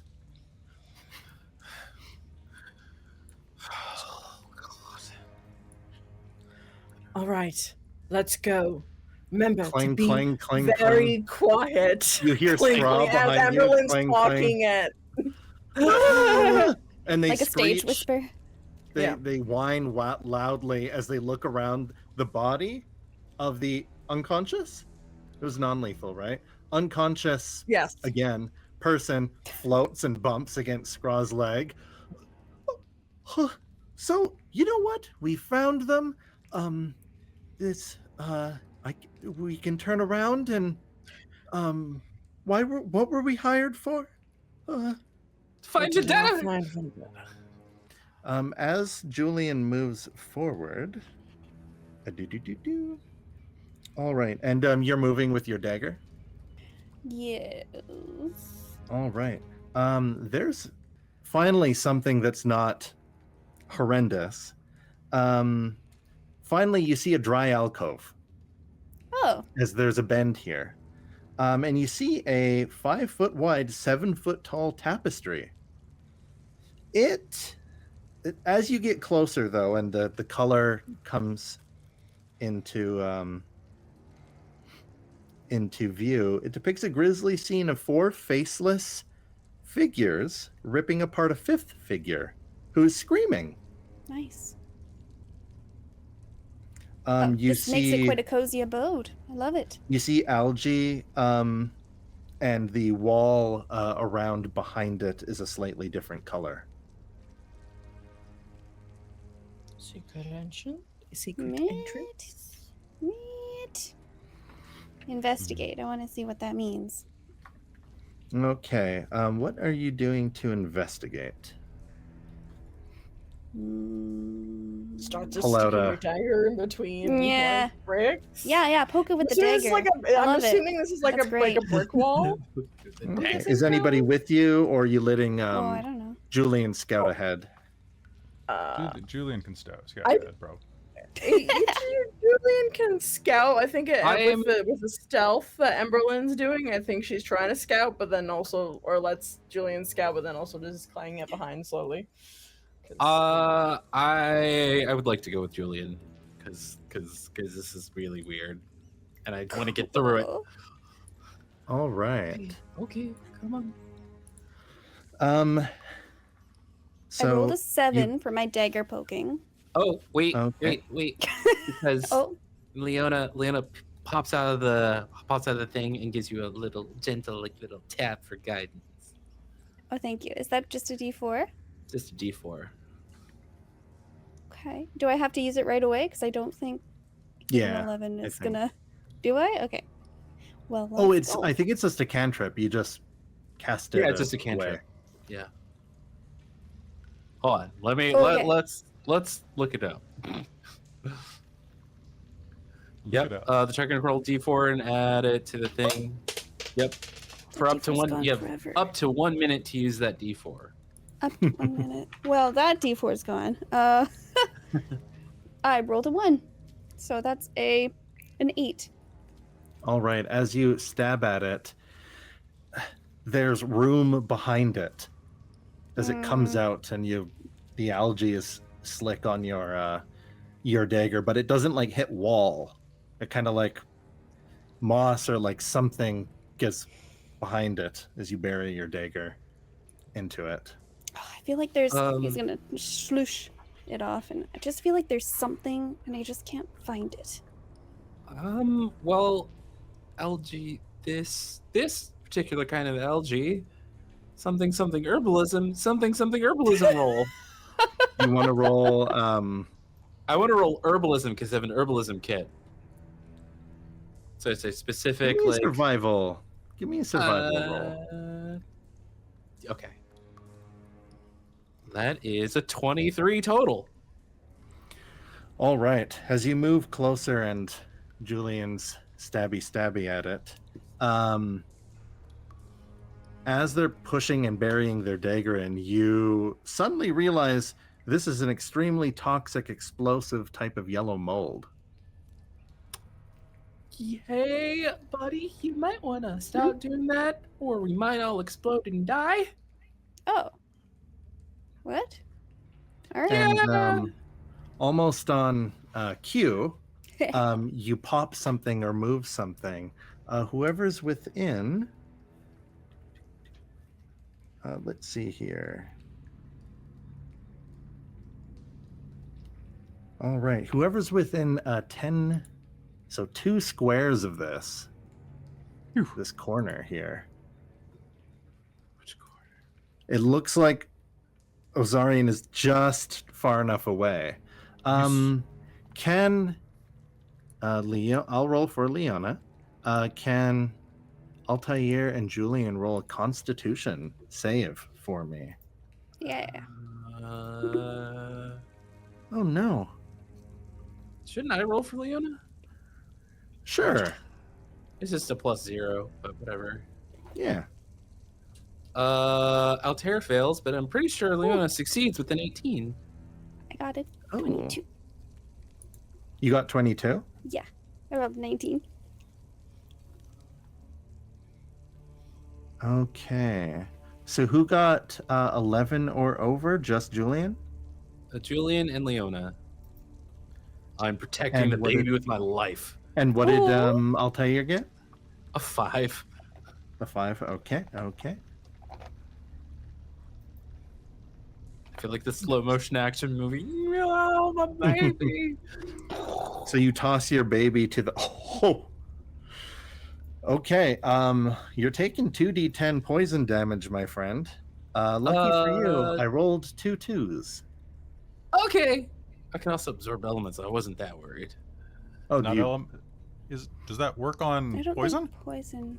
All right, let's go. Remember Clang, to be clang, clang, very quiet. You hear Cling, straw cling, as behind you. Emberlynn's Clang, talking at. And they Like a stage screech. whisper. They whine loudly as they look around the body of the unconscious. It was non-lethal, right? Unconscious, Yes. again, person floats and bumps against Scraw's leg. So, you know what? We found them. We can turn around and what were we hired for? Find the data. As Julian moves forward, all right, and you're moving with your dagger. Yes. All right. There's finally something that's not horrendous. Finally, you see a dry alcove. Oh. As there's a bend here. And you see a 5 foot wide, 7 foot tall tapestry. As you get closer, though, and the color comes into view, it depicts a grisly scene of 4 faceless figures ripping apart a 5th figure who is screaming. Nice. This makes it quite a cozy abode. I love it. You see algae, and the wall around behind it is a slightly different color. Secret entrance? Secret Meet. entrance? Meet. Investigate. I want to see what that means. Okay. What are you doing to investigate? Start just Pull out sticking a- your dagger in between Yeah. like, bricks. Yeah, poke it with the So this is dagger. like I I'm love it. assuming this is like That's a great. brick wall. Okay. Is anybody with you, or are you letting Oh, I don't know. Julian scout ahead? Julian can scout I- ahead, bro. Julian can scout. I think I'm- with the stealth that Emberlynn's doing, I think she's trying to scout, but then also, or lets Julian scout, but then also just clanging it behind slowly. 'Cause- I would like to go with Julian because this is really weird, and I want to get through it. Oh, All right. Okay, come on. I rolled So a 7 for my dagger poking. Oh wait, Okay. wait, because Oh, Leona pops out of the thing and gives you a little gentle little tap for guidance. oh, thank you. Is that just a D4? Just a D4. Okay. Do I have to use it right away? Because I don't think an yeah. 11 is think. gonna. Do I? Okay. Well. Oh, let's it's. go. I think it's just a cantrip. You just cast it. Yeah, it's just a away. cantrip. Yeah. Hold on. Okay. Let's look it up. Look Yep. it up. The check and roll D4 and add it to the thing. Yep. For up to D4's one. gone You have forever. up to 1 minute to use that D4. Up to 1 minute. Well, that D4 is gone. I rolled a 1, so that's an 8. All right. As you stab at it, there's room behind it. As it comes out, and the algae is slick on your dagger, but it doesn't like hit wall. It kind of like moss or like something gets behind it as you bury your dagger into it. Oh, I feel like he's gonna sloosh it off, and I just feel like there's something, and I just can't find it. Well, algae. This particular kind of algae. Something herbalism. Something herbalism roll. You want to roll? I want to roll herbalism because I have an herbalism kit. So it's a specific Give me a like survival. Give me a survival roll. Okay. That is a 23 total. All right. As you move closer, and Julian's stabby at it, as they're pushing and burying their dagger in, you suddenly realize this is an extremely toxic, explosive type of yellow mold. Hey, buddy, you might want to stop doing that, or we might all explode and die. Oh. What? All right. And almost on cue, you pop something or move something. Whoever's within, Let's see here. All right, whoever's within 10, so 2 squares of this, this corner here. Which corner? It looks like Ozarian is just far enough away. Can Leo? I'll roll for Leona. Can Altair and Julian roll a Constitution save for me? Yeah. Oh no. Shouldn't I roll for Leona? Sure. It's just a +0, but whatever. Yeah. Altair fails, but I'm pretty sure Leona succeeds with an 18. I got it. Oh. 22. You got 22? Yeah. I rolled 19. Okay. So who got 11 or over? Just Julian? Julian and Leona. I'm protecting And the what baby did- with my life. And what did Altair get? A 5. A 5. Okay. Okay. I feel like the slow motion action movie. Oh, my baby. So you toss your baby to the. Oh. Okay. You're taking 2d10 poison damage, my friend. Lucky for you, I rolled 2 2s. Okay. I can also absorb elements. So I wasn't that worried. Oh, Not do you, does that work I on don't poison? think poison.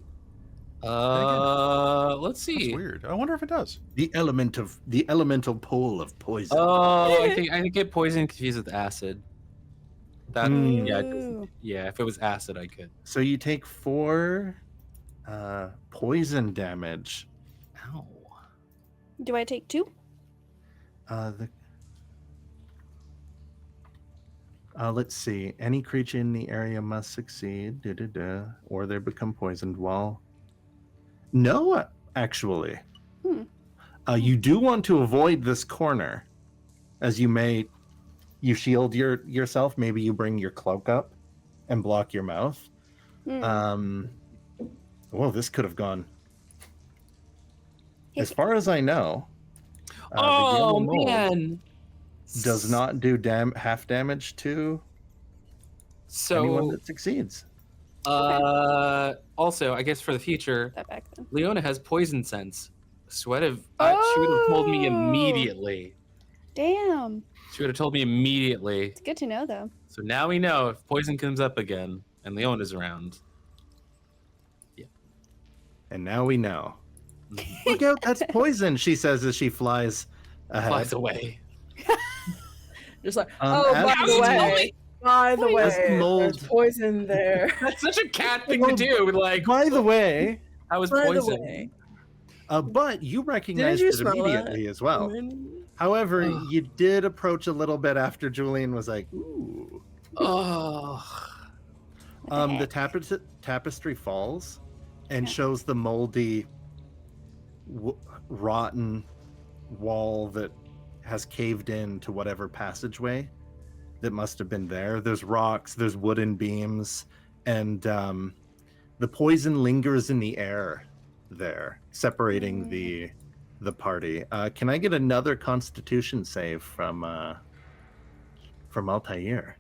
Let's That's see. weird. I wonder if it does. the elemental pole of poison. Oh, I think get poison confused with acid. That yeah, Ooh. yeah. If it was acid, I could. So you take 4 poison damage. Ow. Do I take 2? Let's see. Any creature in the area must succeed, or they become poisoned while. No, actually. You do want to avoid this corner, as you shield yourself. Maybe you bring your cloak up and block your mouth. Well, this could have gone. As far as I know, the yellow Oh mold man. does not do half damage to anyone So that succeeds. also, I guess for the future, That back then. Leona has poison sense. She would have told me immediately. Damn. She would have told me immediately. It's good to know, though. So now we know if poison comes up again and Leona's around. And now we know. Look out, that's poison, she says as she flies ahead. Flies away. Just like, as by the the- way, by the As the way, mold- there's poison there. That's such a cat thing to do. Like, By the way, I was By the poisoned. way, but you recognized you it smell immediately as well. However, you did approach a little bit after Julian was like, ooh. Oh. The tapestry falls and shows the moldy, rotten wall that has caved in to whatever passageway that must have been there. There's rocks, there's wooden beams, and the poison lingers in the air there, separating the party. Can I get another Constitution save from Altair?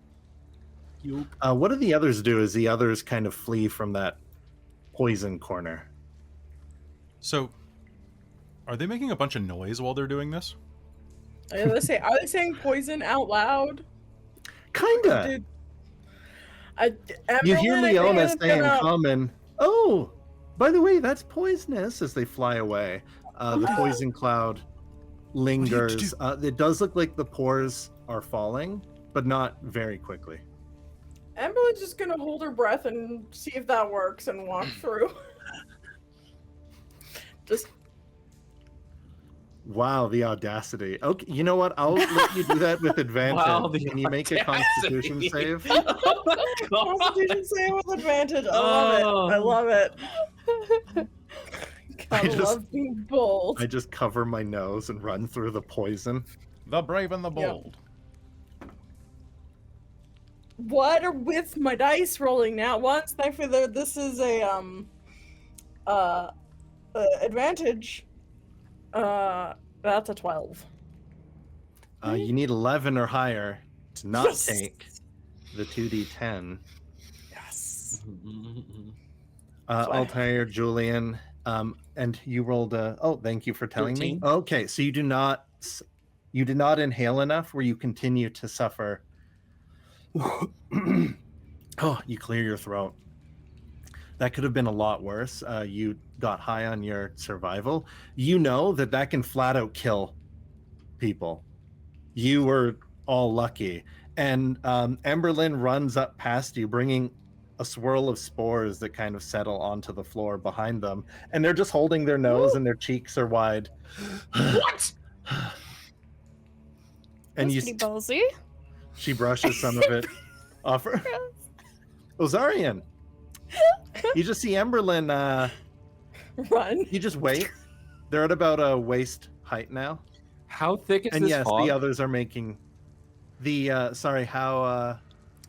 What do the others do as the others kind of flee from that poison corner? So, are they making a bunch of noise while they're doing this? are they saying poison out loud? Kinda. You hear Emberlynn, I think, Leona is say in gonna- common, "Oh, by the way, that's poisonous," as they fly away. The poison cloud lingers. It does look like the pores are falling, but not very quickly. Emberlynn's just gonna hold her breath and see if that works and walk through. Just Wow, the audacity. Okay, you know what? I'll let you do that with advantage. Wow, the Can you make a Constitution audacity. save? Oh my God. Constitution save with advantage. I love it. I love it. I Gotta just- love being bold. I just cover my nose and run through the poison. The brave and the Yep. bold. What are with my dice rolling now? Once, thankfully, this is a advantage. That's a 12. You need 11 or higher to not Yes! take the 2d10. Yes. Altair, Julian, and you rolled a. Oh, thank you for telling 13. me. Okay, so you did not inhale enough where you continue to suffer. Oh, you clear your throat. That could have been a lot worse. You got high on your survival. You know that can flat out kill people. You were all lucky. And Emberlynn runs up past you, bringing a swirl of spores that kind of settle onto the floor behind them. And they're just holding their nose and their cheeks are wide. What? That's And pretty ballsy. she brushes some of it off her. Ozarian. You just see Emberlynn, Run. you just wait. They're at about a waist height now. How thick is And this yes, fog? the others are making the sorry, how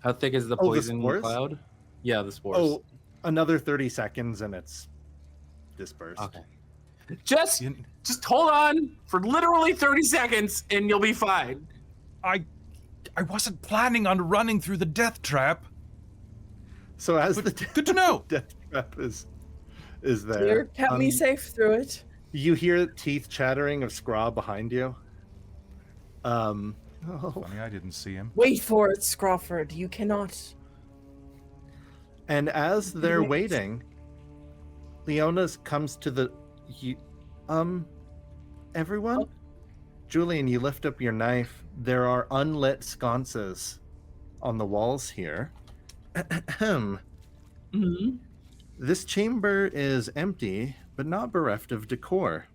How thick is the Oh, the poison spores? cloud? Yeah, the spores. oh, another 30 seconds and it's dispersed. Okay. Just hold on for literally 30 seconds and you'll be fine. I wasn't planning on running through the death trap. So as the Good to know. death trap is Dear there, kept me safe through it. you hear teeth chattering of Scraw behind you. Oh, Funny, I didn't see him. Wait for it, Scrawford. You cannot. and as they're Wait. waiting, Leona's comes to the everyone? Julian, you lift up your knife. There are unlit sconces on the walls here. Mm-hmm. This chamber is empty, but not bereft of decor.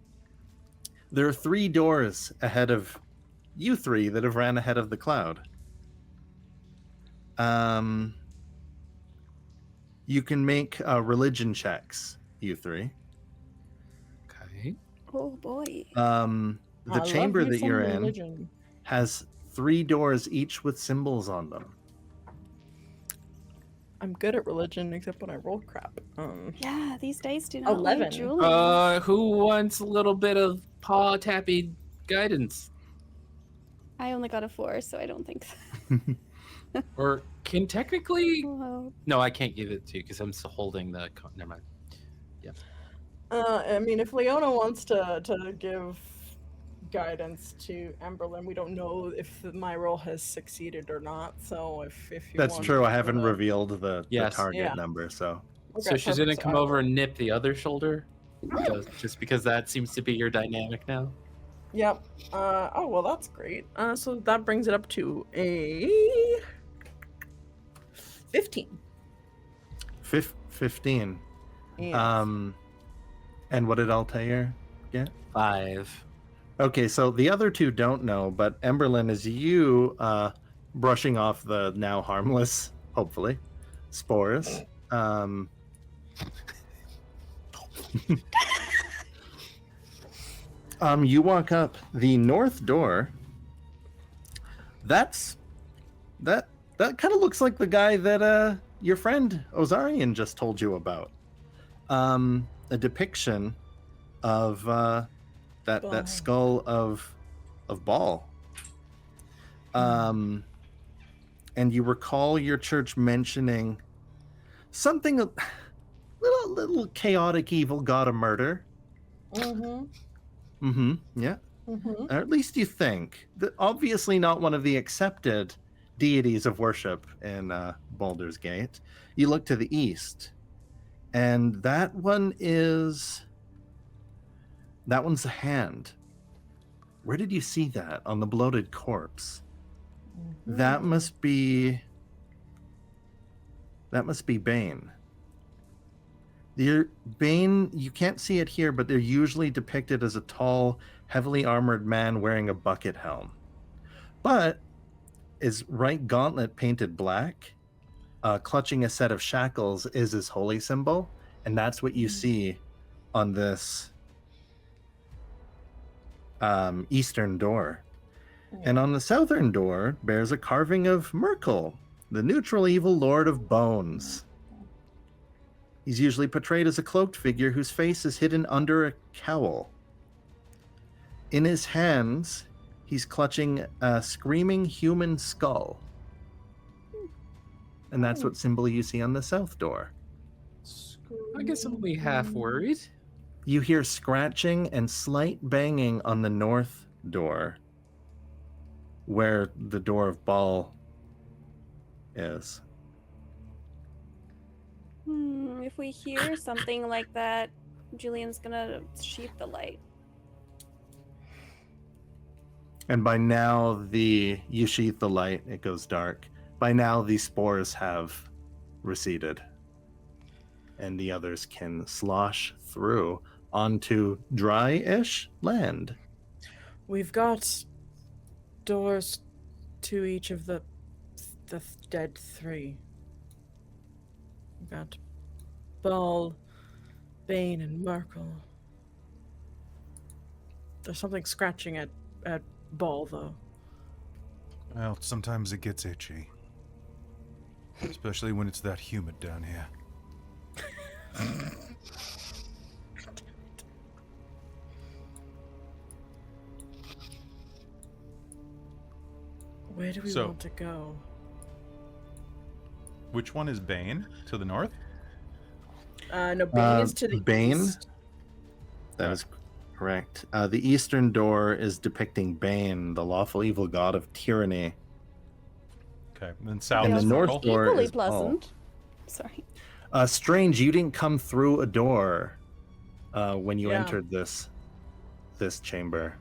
There are 3 doors ahead of you 3 that have ran ahead of the cloud. You can make religion checks, you 3. Okay. Oh boy. The I chamber love me that some you're in religion. has 3 doors, each with symbols on them. I'm good at religion, except when I roll crap. Yeah, these dice do not 11. like Julian. Who wants a little bit of paw tappy guidance? I only got a 4, so I don't think so. Or can technically... Whoa. No, I can't give it to you because I'm still holding the... Never mind. I mean, if Leona wants to give guidance to Emberlynn, we don't know if my role has succeeded or not. So if you That's want true. I to, haven't revealed the Yes. target Yeah. number, so. So Okay, she's going to perfect. come So I- over and nip the other shoulder? Just because that seems to be your dynamic now? Yep. Oh well, that's great. So that brings it up to a 15. 15. Yes. And what did Altair get? 5. Okay, so the other 2 don't know, but Emberlynn, is you brushing off the now harmless, hopefully, spores. You walk up the north door. That kind of looks like the guy that your friend Ozarian just told you about. A depiction of Ball. that skull of Ball. And you recall your church mentioning something a little chaotic evil god of murder. Yeah. Or at least you think. Obviously not one of the accepted deities of worship in Baldur's Gate. You look to the east, and that one's a hand. Where did you see that? On the bloated corpse. That must be Bane. Bane, you can't see it here, but they're usually depicted as a tall, heavily armored man wearing a bucket helm. But his right gauntlet painted black, clutching a set of shackles, is his holy symbol, and that's what you see on this eastern door. And on the southern door bears a carving of Merkel, the neutral evil lord of bones. He's usually portrayed as a cloaked figure whose face is hidden under a cowl. In his hands, he's clutching a screaming human skull. And that's what symbol you see on the south door. I guess I'm only half worried. You hear scratching and slight banging on the north door, where the door of Ball is. If we hear something like that, Julian's gonna sheath the light. And by now, you sheath the light, it goes dark. By now, the spores have receded. And the others can slosh through onto dry-ish land. We've got doors to each of the dead three. We've got Ball, Bane, and Merkel. There's something scratching at Ball, though. Well, sometimes it gets itchy. Especially when it's that humid down here. Where do we So- want to go? Which one is Bane? To the north? No, Bane is to the Bane? east. That is correct. The eastern door is depicting Bane, the lawful evil god of tyranny. Okay, and then south And the is north Merkel? door Equally is Ball. pleasant. Sorry. Strange, you didn't come through a door when you Yeah. entered this chamber.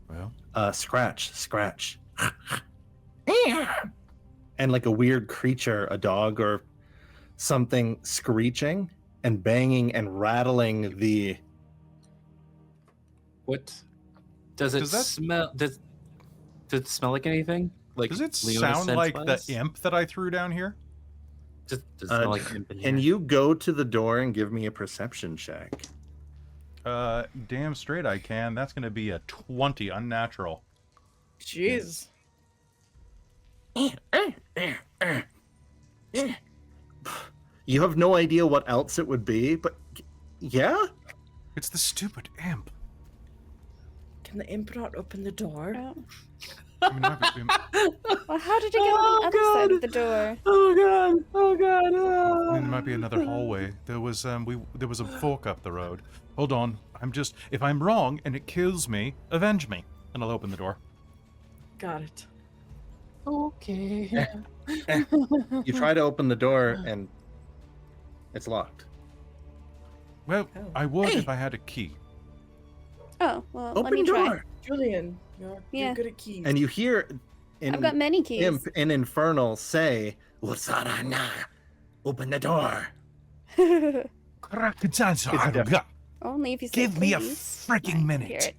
Well, Scratch. And like a weird creature, a dog or something screeching and banging and rattling the... What? Does it Does that- smell? Does it smell like anything? Like does it Leona sound like the scent-wise? imp that I threw down here? Does it smell like imp in Can here? you go to the door and give me a perception check? Damn straight I can. That's going to be a 20, unnatural. Jeez. You have no idea what else it would be, but yeah? It's the stupid imp. Can the imp not open the door? Oh. I mean, it might be- Well, how did you get on the other side of the door? Oh god! Oh god! I mean, there might be another hallway. There was a fork up the road. Hold on. If I'm wrong and it kills me, avenge me. And I'll open the door. Got it. Okay. You try to open the door and it's locked. Well, Oh. I would Hey! if I had a key. Oh, well, let Open me door. try. Julian, you're Yeah. good at keys. And you hear I've got many keys. Imp in Infernal say, "Ozarian, open the door." Only if you say Give me a please. freaking I hear minute. it.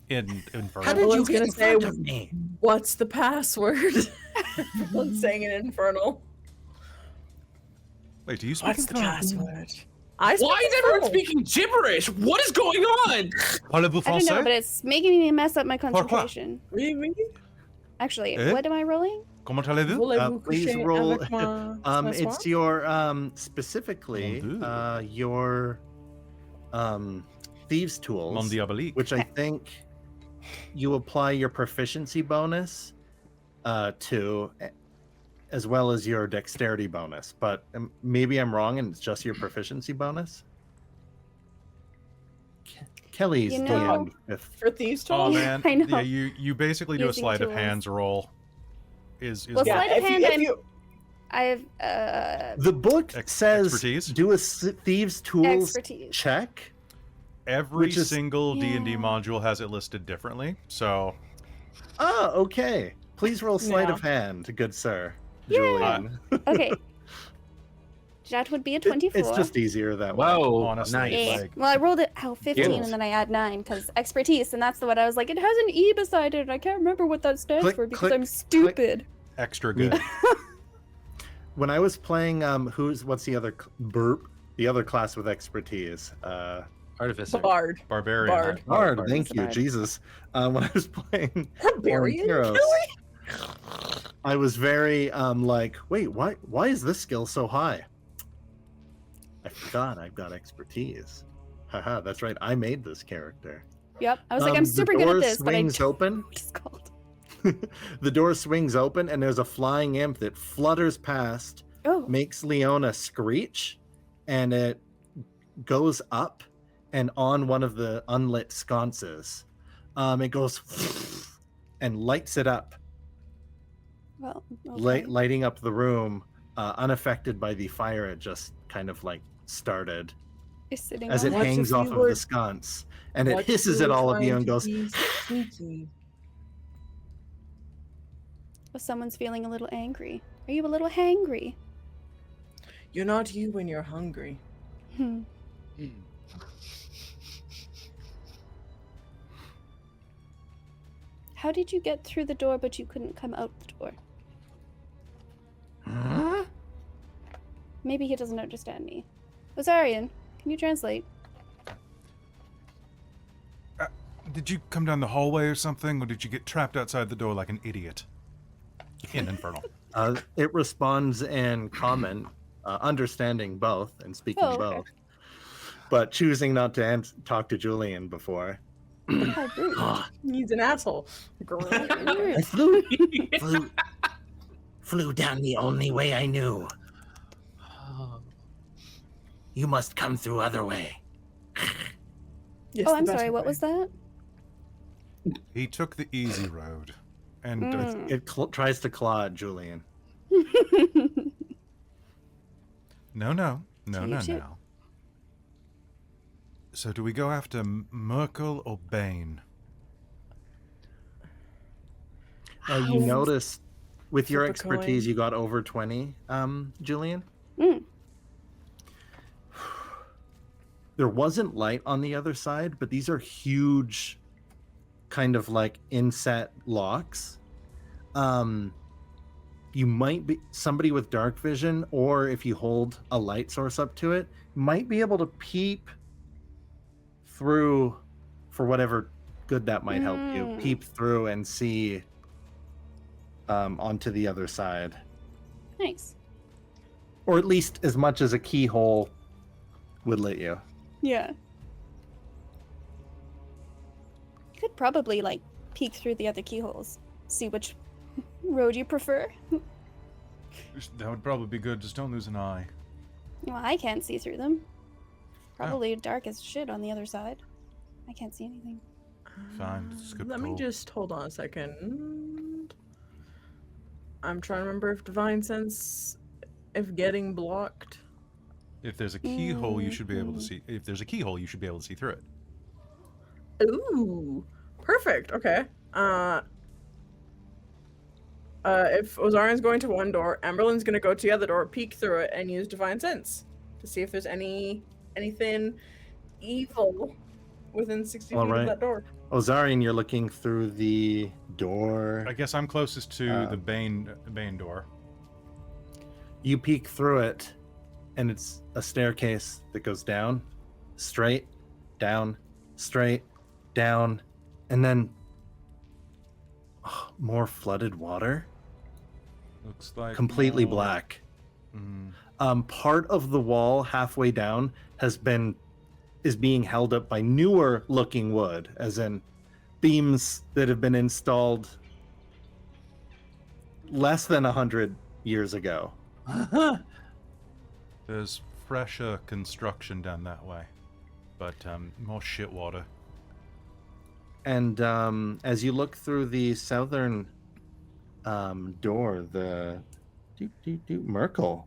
In How Infernal. did you Everyone's get gonna in say- front of me? What's the password? Everyone's saying an infernal. Wait, do you speak What's the Infernal? password? I speak Why is everyone infernal. speaking gibberish? What is going on? Parlez-vous I don't know, français? but it's making me mess up my Pourquoi? concentration. Really? Actually, Eh? what am I rolling? Comment allez-vous? Voulez-vous Please coucher roll. avec moi ce It's soir? your specifically Mon Dieu. your thieves tools, Mon diabolique. which I think you apply your proficiency bonus to, as well as your dexterity bonus. But maybe I'm wrong, and it's just your proficiency bonus. Kelly's You know- DM with For thieves Oh tools? man, I know. yeah, you basically do a Using sleight of tools. hands roll. Is Well, what- Yeah, sleight of if hand, you, if I'm- you, I've the book says expertise? do a thieves tools expertise. check. every which is- single D&D Yeah. module has it listed differently. So Ah, okay. Please roll sleight Yeah. of hand, good sir. Yeah. Julian. Okay. That would be a 24. It's just easier that way. Whoa, honestly, nice. Eh, like well, I rolled it 15 Skills. and then I add 9 because expertise, and that's the one I was like, it has an E beside it, and I can't remember what that stands Click, for because click, I'm stupid. extra Me- good. When I was playing, what's the other the other class with expertise? Artificer. Bard. Barbarian. Bard. Bard. Bard. Thank you, Bard. Jesus. When I was playing Barbarian? Heroes, I was very like, wait, why is this skill so high? I forgot I've got expertise. Haha, that's right. I made this character. Yep. I was like, I'm super good at this, but I swings don't open. know what it's called. The door swings open, and there's a flying imp that flutters past, Oh. makes Leona screech, and it goes up and on one of the unlit sconces. It goes and lights it up, Well, okay. lighting up the room, unaffected by the fire it just kind of like started, You're sitting as on it What hangs if off you of were- the sconce, and it What if hisses you at were all of you trying and to goes, be sneaky? If someone's feeling a little angry. Are you a little hangry? You're not you when you're hungry. Hmm. How did you get through the door but you couldn't come out the door? huh? Maybe he doesn't understand me. Ozarian, can you translate? Did you come down the hallway or something, or did you get trapped outside the door like an idiot? In Infernal. It responds in common, understanding both and speaking Oh, okay. both, but choosing not to talk to Julian before. How rude. Ah, He's an asshole. I flew down the only way I knew. Oh, You must come through other way. Yes, Oh, the I'm better sorry, what way. was that? He took the easy road. And Mm. It tries to claw at Julian. no. Shoot. So do we go after Merkel or Bane? You notice with your Flip a coin. expertise, you got over 20, Julian. Mm. There wasn't light on the other side, but these are huge, kind of like inset locks. You might be somebody with dark vision, or if you hold a light source up to it, might be able to peep through, for whatever good that might help you, Mm. peep through and see onto the other side, Nice. or at least as much as a keyhole would let you. Yeah. You could probably, like, peek through the other keyholes. See which road you prefer. That would probably be good. Just don't lose an eye. Well, I can't see through them. Probably dark as shit on the other side. I can't see anything. Fine, it's a good Let me call. just hold on a second. I'm trying to remember if Divine Sense, if getting blocked. If there's a keyhole, you should be able to see. If there's a keyhole, you should be able to see through it. Ooh, perfect. Okay. If Ozarian's going to one door, Emberlynn's going to go to the other door, peek through it, and use Divine Sense to see if there's anything evil within 60 feet Alright. of that door. Ozarian, you're looking through the door. I guess I'm closest to the Bane door. You peek through it, and it's a staircase that goes down, straight, down, and then more flooded water, Looks like completely more- black. Mm. Part of the wall halfway down is being held up by newer looking wood, as in beams that have been installed less than 100 years ago. There's fresher construction down that way, but more shit water. And as you look through the southern door, the Merkel,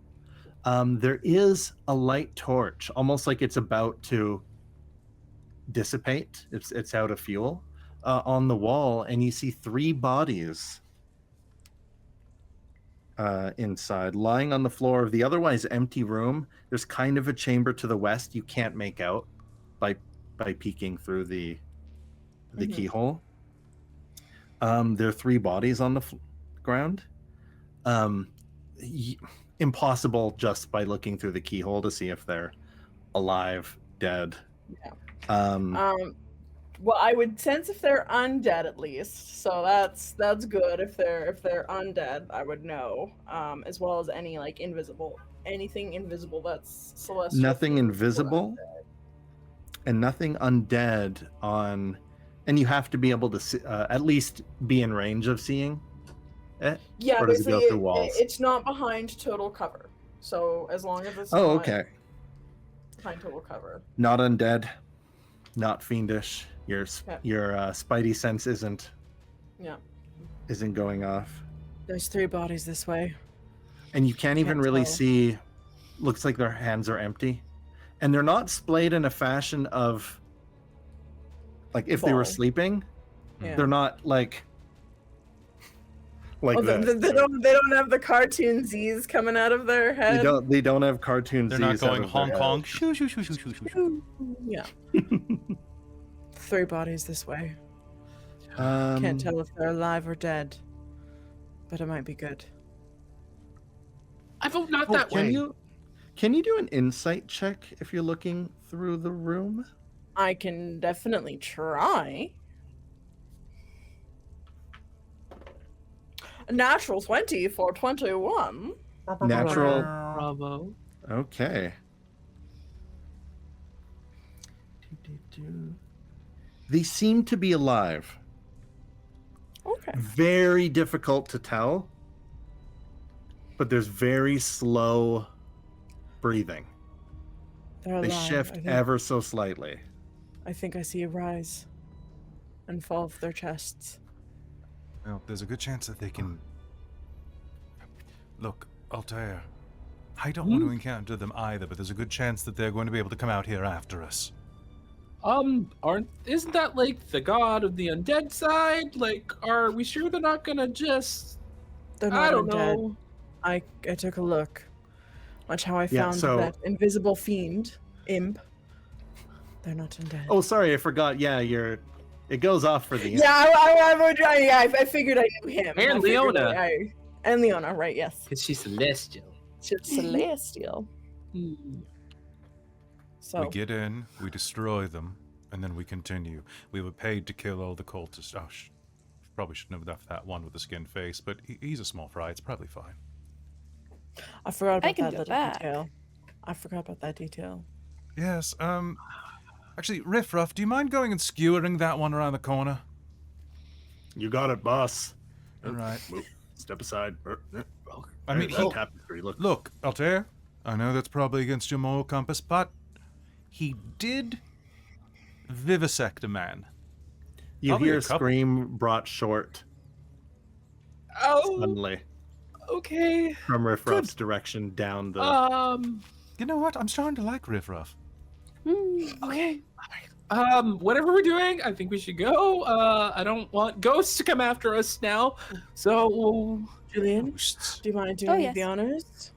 there is a light torch, almost like it's about to dissipate. It's out of fuel on the wall, and you see 3 bodies inside, lying on the floor of the otherwise empty room. There's kind of a chamber to the west you can't make out by peeking through the Mhm. keyhole. There are 3 bodies on the ground. Impossible just by looking through the keyhole to see if they're alive, dead. Yeah. Um, Well, I would sense if they're undead at least, so that's good. If they're undead, I would know. As well as any anything invisible that's celestial. nothing invisible. and nothing undead on, and you have to be able to see, at least be in range of seeing it. Yeah, Or does it go basically, through walls? it's not behind total cover. So as long as it's Oh, not okay. behind total cover. Not undead, not fiendish. Your Yeah. spidey sense isn't Yeah. going off, There's 3 bodies this way. and you can't even really tell. see. Looks like their hands are empty, and they're not splayed in a fashion of like if they were Ball. sleeping. Yeah. They're not like Oh, this. they don't have the cartoon Z's coming out of their head. They don't have cartoons. They're not going honk honk. Shoo shoo shoo shoo shoo shoo. Yeah. 3 bodies this way. Um, Can't tell if they're alive or dead, but it might be good. I vote not that way. Can you do an insight check if you're looking through the room? I can definitely try. A natural 20 for 21. Natural. Bravo. Okay. They seem to be alive. Okay. Very difficult to tell, but there's very slow breathing. They're They alive. shift ever so slightly. I think I see a rise and fall of their chests. Well, there's a good chance that they can. Look, Altair, I don't want to encounter them either, but there's a good chance that they're going to be able to come out here after us. Isn't that like the god of the undead side? Like, are we sure they're not gonna just? They're not I don't undead. know. I took a look. Watch how I Yeah, found so- that invisible fiend, imp. They're not undead. Oh, sorry, I forgot. Yeah, it goes off for the. Yeah, I figured I knew him. And I figured Leona. And Leona, right, yes. Because she's celestial. She's celestial. So, We get in, we destroy them, and then we continue. We were paid to kill all the cultists. Oh, probably shouldn't have left that one with the skinned face, but he's a small fry. It's probably fine. I forgot about can that go little back. detail. I forgot about that detail. Yes, actually, Riffraff, do you mind going and skewering that one around the corner? You got it, boss. All right. Move. Step aside. I mean, look, Altair, I know that's probably against your moral compass, but he did vivisect a man. You Probably hear a a couple. scream brought short Oh, suddenly okay. from Riffraff's direction down the. You know what? I'm starting to like Riffraff. Okay. Whatever we're doing, I think we should go. I don't want ghosts to come after us now. So, Julian, Ghosts. do you mind doing yes. the honors?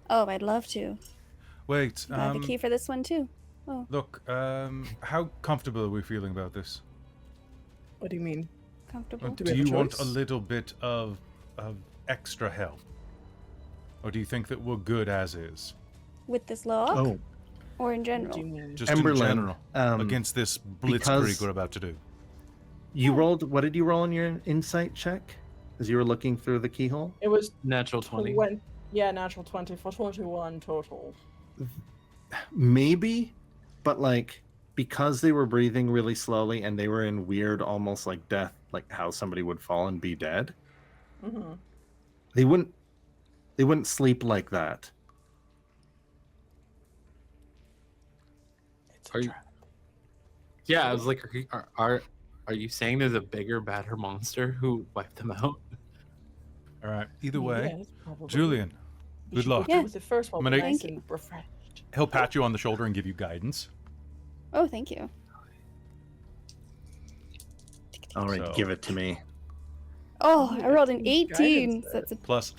Oh, I'd love to. Wait, I have the key for this one too. look, how comfortable are we feeling about this? What do you mean? Comfortable. Do we Do have a you want a choice? little bit of extra help? Or do you think that we're good as is? With this log? Oh, Or in What do general? you mean? Just in Emberlynn, general, um, against this because- blitzkrieg we're about to do. you rolled. What did you roll in your insight check as you were looking through the keyhole? It was Natural 20. Yeah, natural 20 for 21 total. Maybe, but like because they were breathing really slowly and they were in weird, almost like death, like how somebody would fall and be dead. Mm-hmm. They wouldn't sleep like that. Are you? Yeah, I was like, are you saying there's a bigger, badder monster who wiped them out? All right. Either way, Yes, probably. Julian, We good should luck. go with the first one. I'm gonna- Nice Thank and refreshed. He'll pat you on the shoulder and give you guidance. Oh, thank you. All right, So- give it to me. Oh, I rolled an Guidance 18. So there. that's a Plus,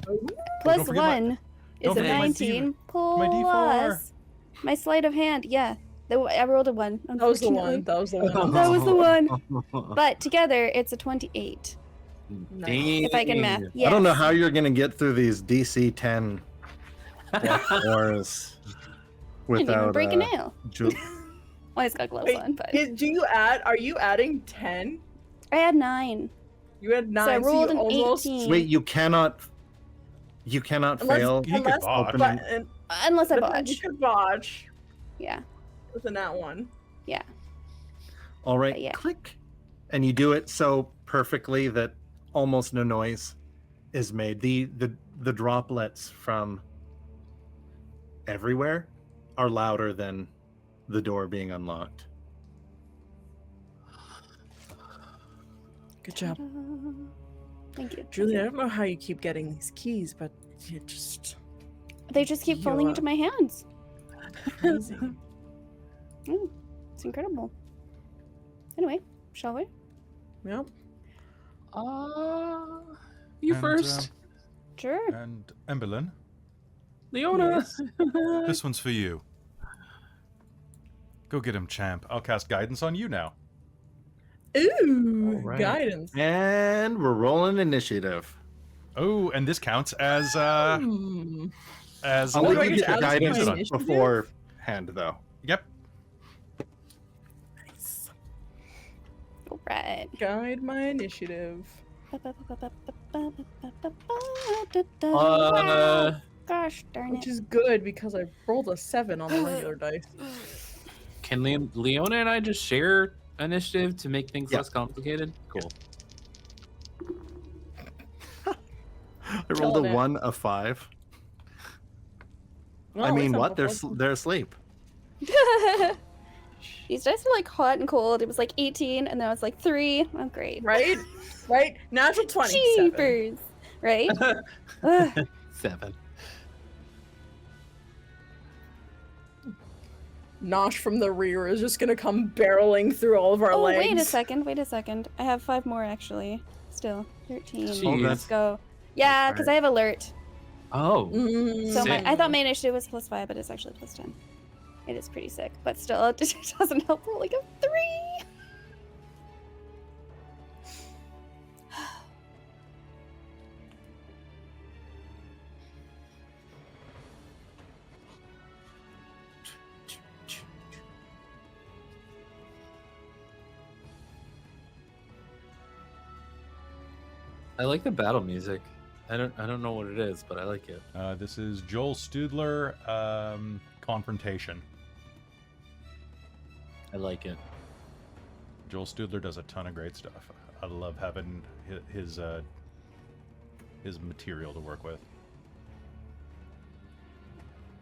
plus don't forget my- 1 is don't a forget my 19. my D4. Plus my sleight of hand. Yeah. I rolled a 1. That was the unfortunately. one. That was the one. That was the one. But together, it's a 28. If I can math. Yes. I don't know how you're gonna get through these DC 10 death wars I didn't even without break a nail. Ju- Well, he's got gloves Wait, on, but do you add? Are you adding 10? I had 9. You had 9. So I rolled you an almost, 18. Wait, you cannot Unless- fail. You could unless- botch. Open but, it. and, Unless I but then you botch. could botch Yeah. with a nat one. Yeah. All right, yeah. click. And you do it so perfectly that almost no noise is made. The droplets from everywhere are louder than the door being unlocked. Good job. Ta-da. Thank you. Julian, I don't know how you keep getting these keys, but you just They just keep falling into my hands. crazy. It's incredible. Anyway, shall we? Yep. You And, first, Sure. And Emberlynn, Leona. this one's for you. Go get him, champ. I'll cast guidance on you now. Ooh, All right. guidance. And we're rolling initiative. Oh, and this counts as Hmm. as I'll Oh, let wait, you get your add to my guidance initiative? beforehand, though. Yep. Nice. All right. Guide my initiative. Gosh darn Which it. is good because I rolled a 7 on the regular dice. Can Leona and I just share initiative to make things Yeah. less complicated? Cool. I rolled Killing a it. 1, a 5. Well, I at least mean, I'm what? before- They're asleep. These dice are like hot and cold. It was like 18, and now it's like 3. Oh, great. Right? Right? Natural 20. 7. Cheapers. Right? Ugh. 7. Nosh from the rear is just gonna come barreling through all of our Oh, legs. wait a second. I have 5 more actually. Still. 13. Jeez. Let's go. Yeah, because I have alert. Oh. Mm. So Sick. I thought my initiative was +5, but it's actually +10. It is pretty sick, but still, it doesn't help rolling a 3. I like the battle music. I don't know what it is, but I like it. This is Joel Studler, Confrontation. I like it. Joel Studler does a ton of great stuff. I love having his material to work with.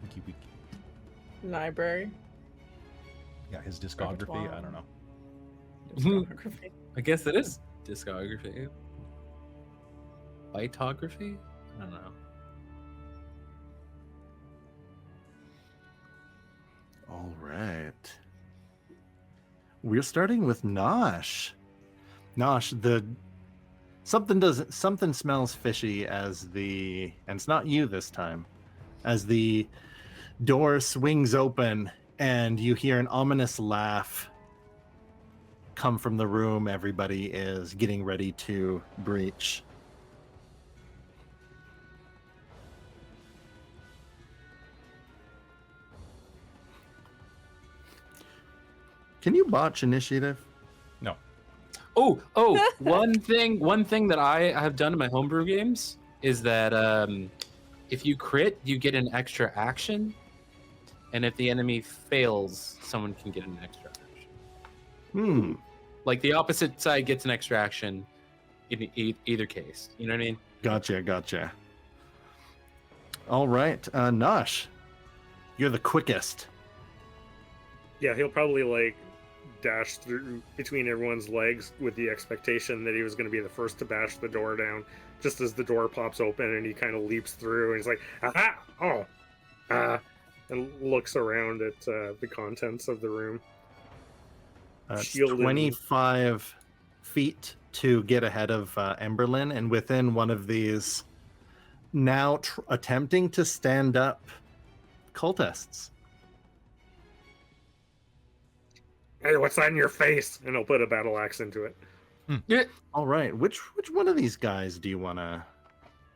Wiki wiki. Library. Yeah, his discography. I don't know. Discography. I guess it is discography. Bytography? I don't know. All right. We're starting with Nosh. Nosh, something smells fishy as and it's not you this time, as the door swings open and you hear an ominous laugh come from the room everybody is getting ready to breach. Can you botch initiative? No. Oh, one thing that I have done in my homebrew games is that if you crit, you get an extra action, and if the enemy fails, someone can get an extra action. Like the opposite side gets an extra action in either case. You know what I mean? Gotcha. All right, Nosh, you're the quickest. Yeah, he'll probably like dash through between everyone's legs with the expectation that he was going to be the first to bash the door down just as the door pops open, and he kind of leaps through and he's like, aha, and looks around at the contents of the room. It's Shielded. 25 feet to get ahead of Emberlynn, and within one of these now attempting to stand up cultists. Hey, what's on your face? And he'll put a battle axe into it. All right, which one of these guys do you want to?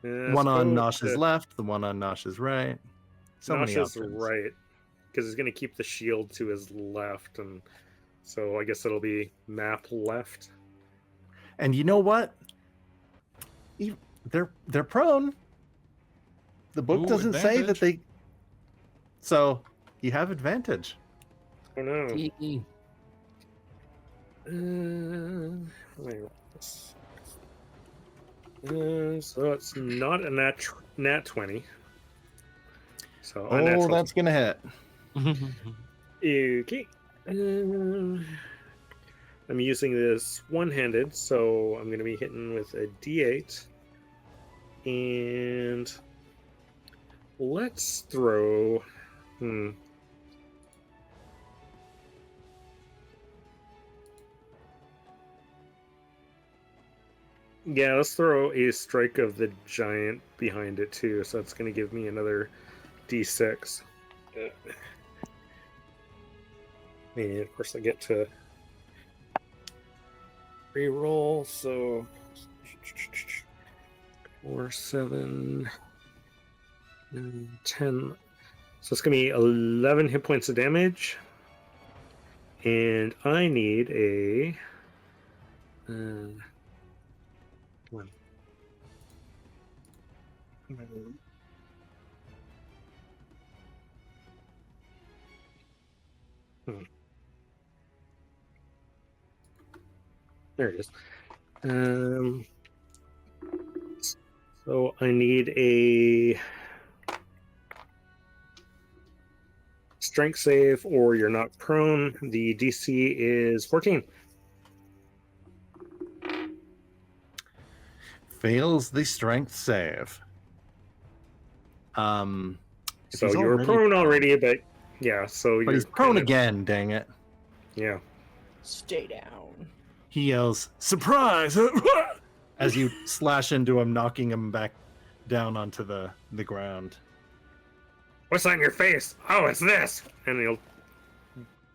Yeah, One on suppose Nosh's left, the one on Nosh's right. So many Nosh's options. right, because he's going to keep the shield to his left, and so I guess it'll be map left. And you know what? They're prone. The book Ooh, doesn't say that advantage. they. So you have advantage. Oh no! So it's not a nat 20. So a Oh, natural that's gonna hit. Okay. I'm using this one-handed, so I'm going to be hitting with a D8. And let's throw... Yeah, let's throw a strike of the giant behind it too, so it's going to give me another D6. And of course I get to reroll, so 4, 7, 10. So it's going to be 11 hit points of damage. And I need a... one. There it is. So I need a strength save, or you're not prone. The DC is 14. Fails the strength save. If So he's you were already prone already, but yeah, so But you're he's prone kind of- again, dang it. Yeah. Stay down. He yells, "Surprise!" as you slash into him, knocking him back down onto the ground. What's on your face? Oh, it's this! And he'll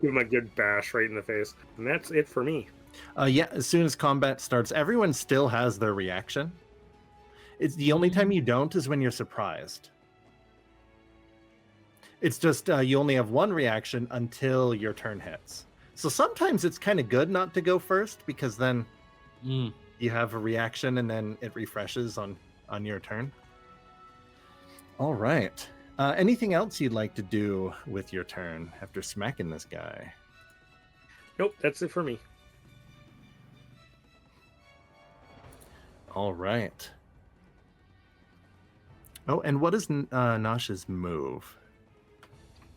give him a good bash right in the face. And that's it for me. Yeah, as soon as combat starts, everyone still has their reaction. It's the only time you don't is when you're surprised. It's just you only have one reaction until your turn hits. So sometimes it's kind of good not to go first, because then you have a reaction and then it refreshes on your turn. All right. Anything else you'd like to do with your turn after smacking this guy? Nope, that's it for me. All right. Oh, and what is Nosh's move?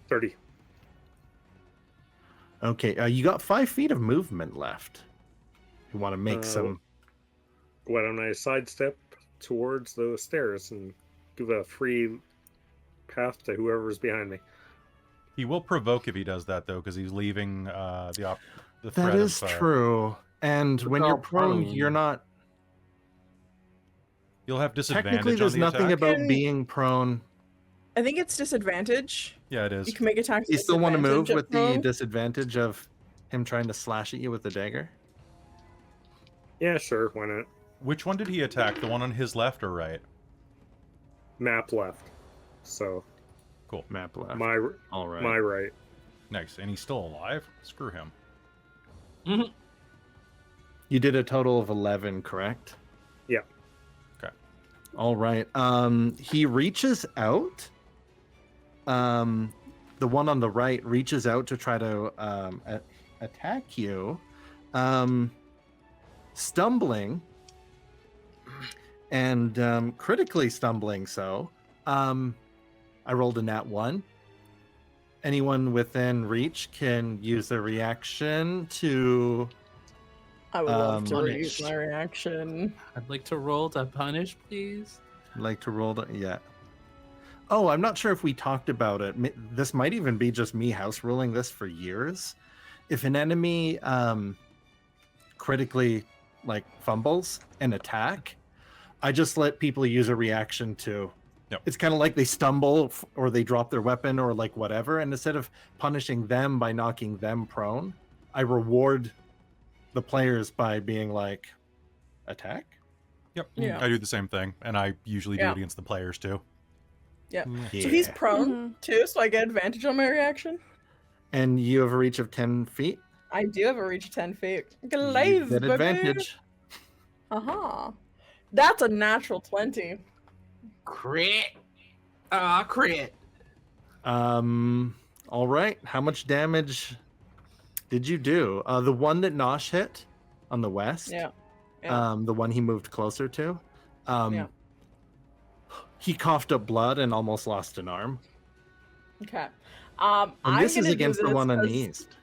30. Okay, you got 5 feet of movement left. You want to make some... Why don't I sidestep towards those stairs and give a free path to whoever's behind me? He will provoke if he does that, though, because he's leaving the threat That is of, true. And when all you're prone, prone. you're not... You'll have disadvantage Technically, there's on the nothing attack. about Can- being prone. I think it's disadvantage. Yeah, it is. You can make attacks. You still want to move disadvantage with at the prone. disadvantage of him trying to slash at you with the dagger? Yeah, sure, why not? Which one did he attack? The one on his left or right? Map left. So, Cool. Map left. All right. my right. Nice. And he's still alive? Screw him. You did a total of 11, correct? Yeah. Okay. All right. He reaches out. The one on the right reaches out to try to attack you, stumbling and critically stumbling. So, I rolled a nat 1. Anyone within reach can use their reaction to. I would love to Punish. reuse my reaction. I'd like to roll to punish, please. Like to roll yeah. Oh, I'm not sure if we talked about it. This might even be just me house ruling this for years. If an enemy critically fumbles an attack, I just let people use a reaction to. Yep. It's kind of like they stumble or they drop their weapon or whatever, and instead of punishing them by knocking them prone, I reward the players by being like, attack. Yep. Yeah. I do the same thing, and I usually do Yeah. it against the players too. Yeah. Yeah. So he's prone too, so I get advantage on my reaction. And you have a reach of 10 feet. I do have a reach of 10 feet. You Glaive, get baby. advantage. That's a natural 20. Crit. Crit. All right. How much damage Did you do the one that Nosh hit on the west? Yeah. The one he moved closer to. Yeah. He coughed up blood and almost lost an arm. Okay. And I'm this is gonna do against the this one on the 'cause- east.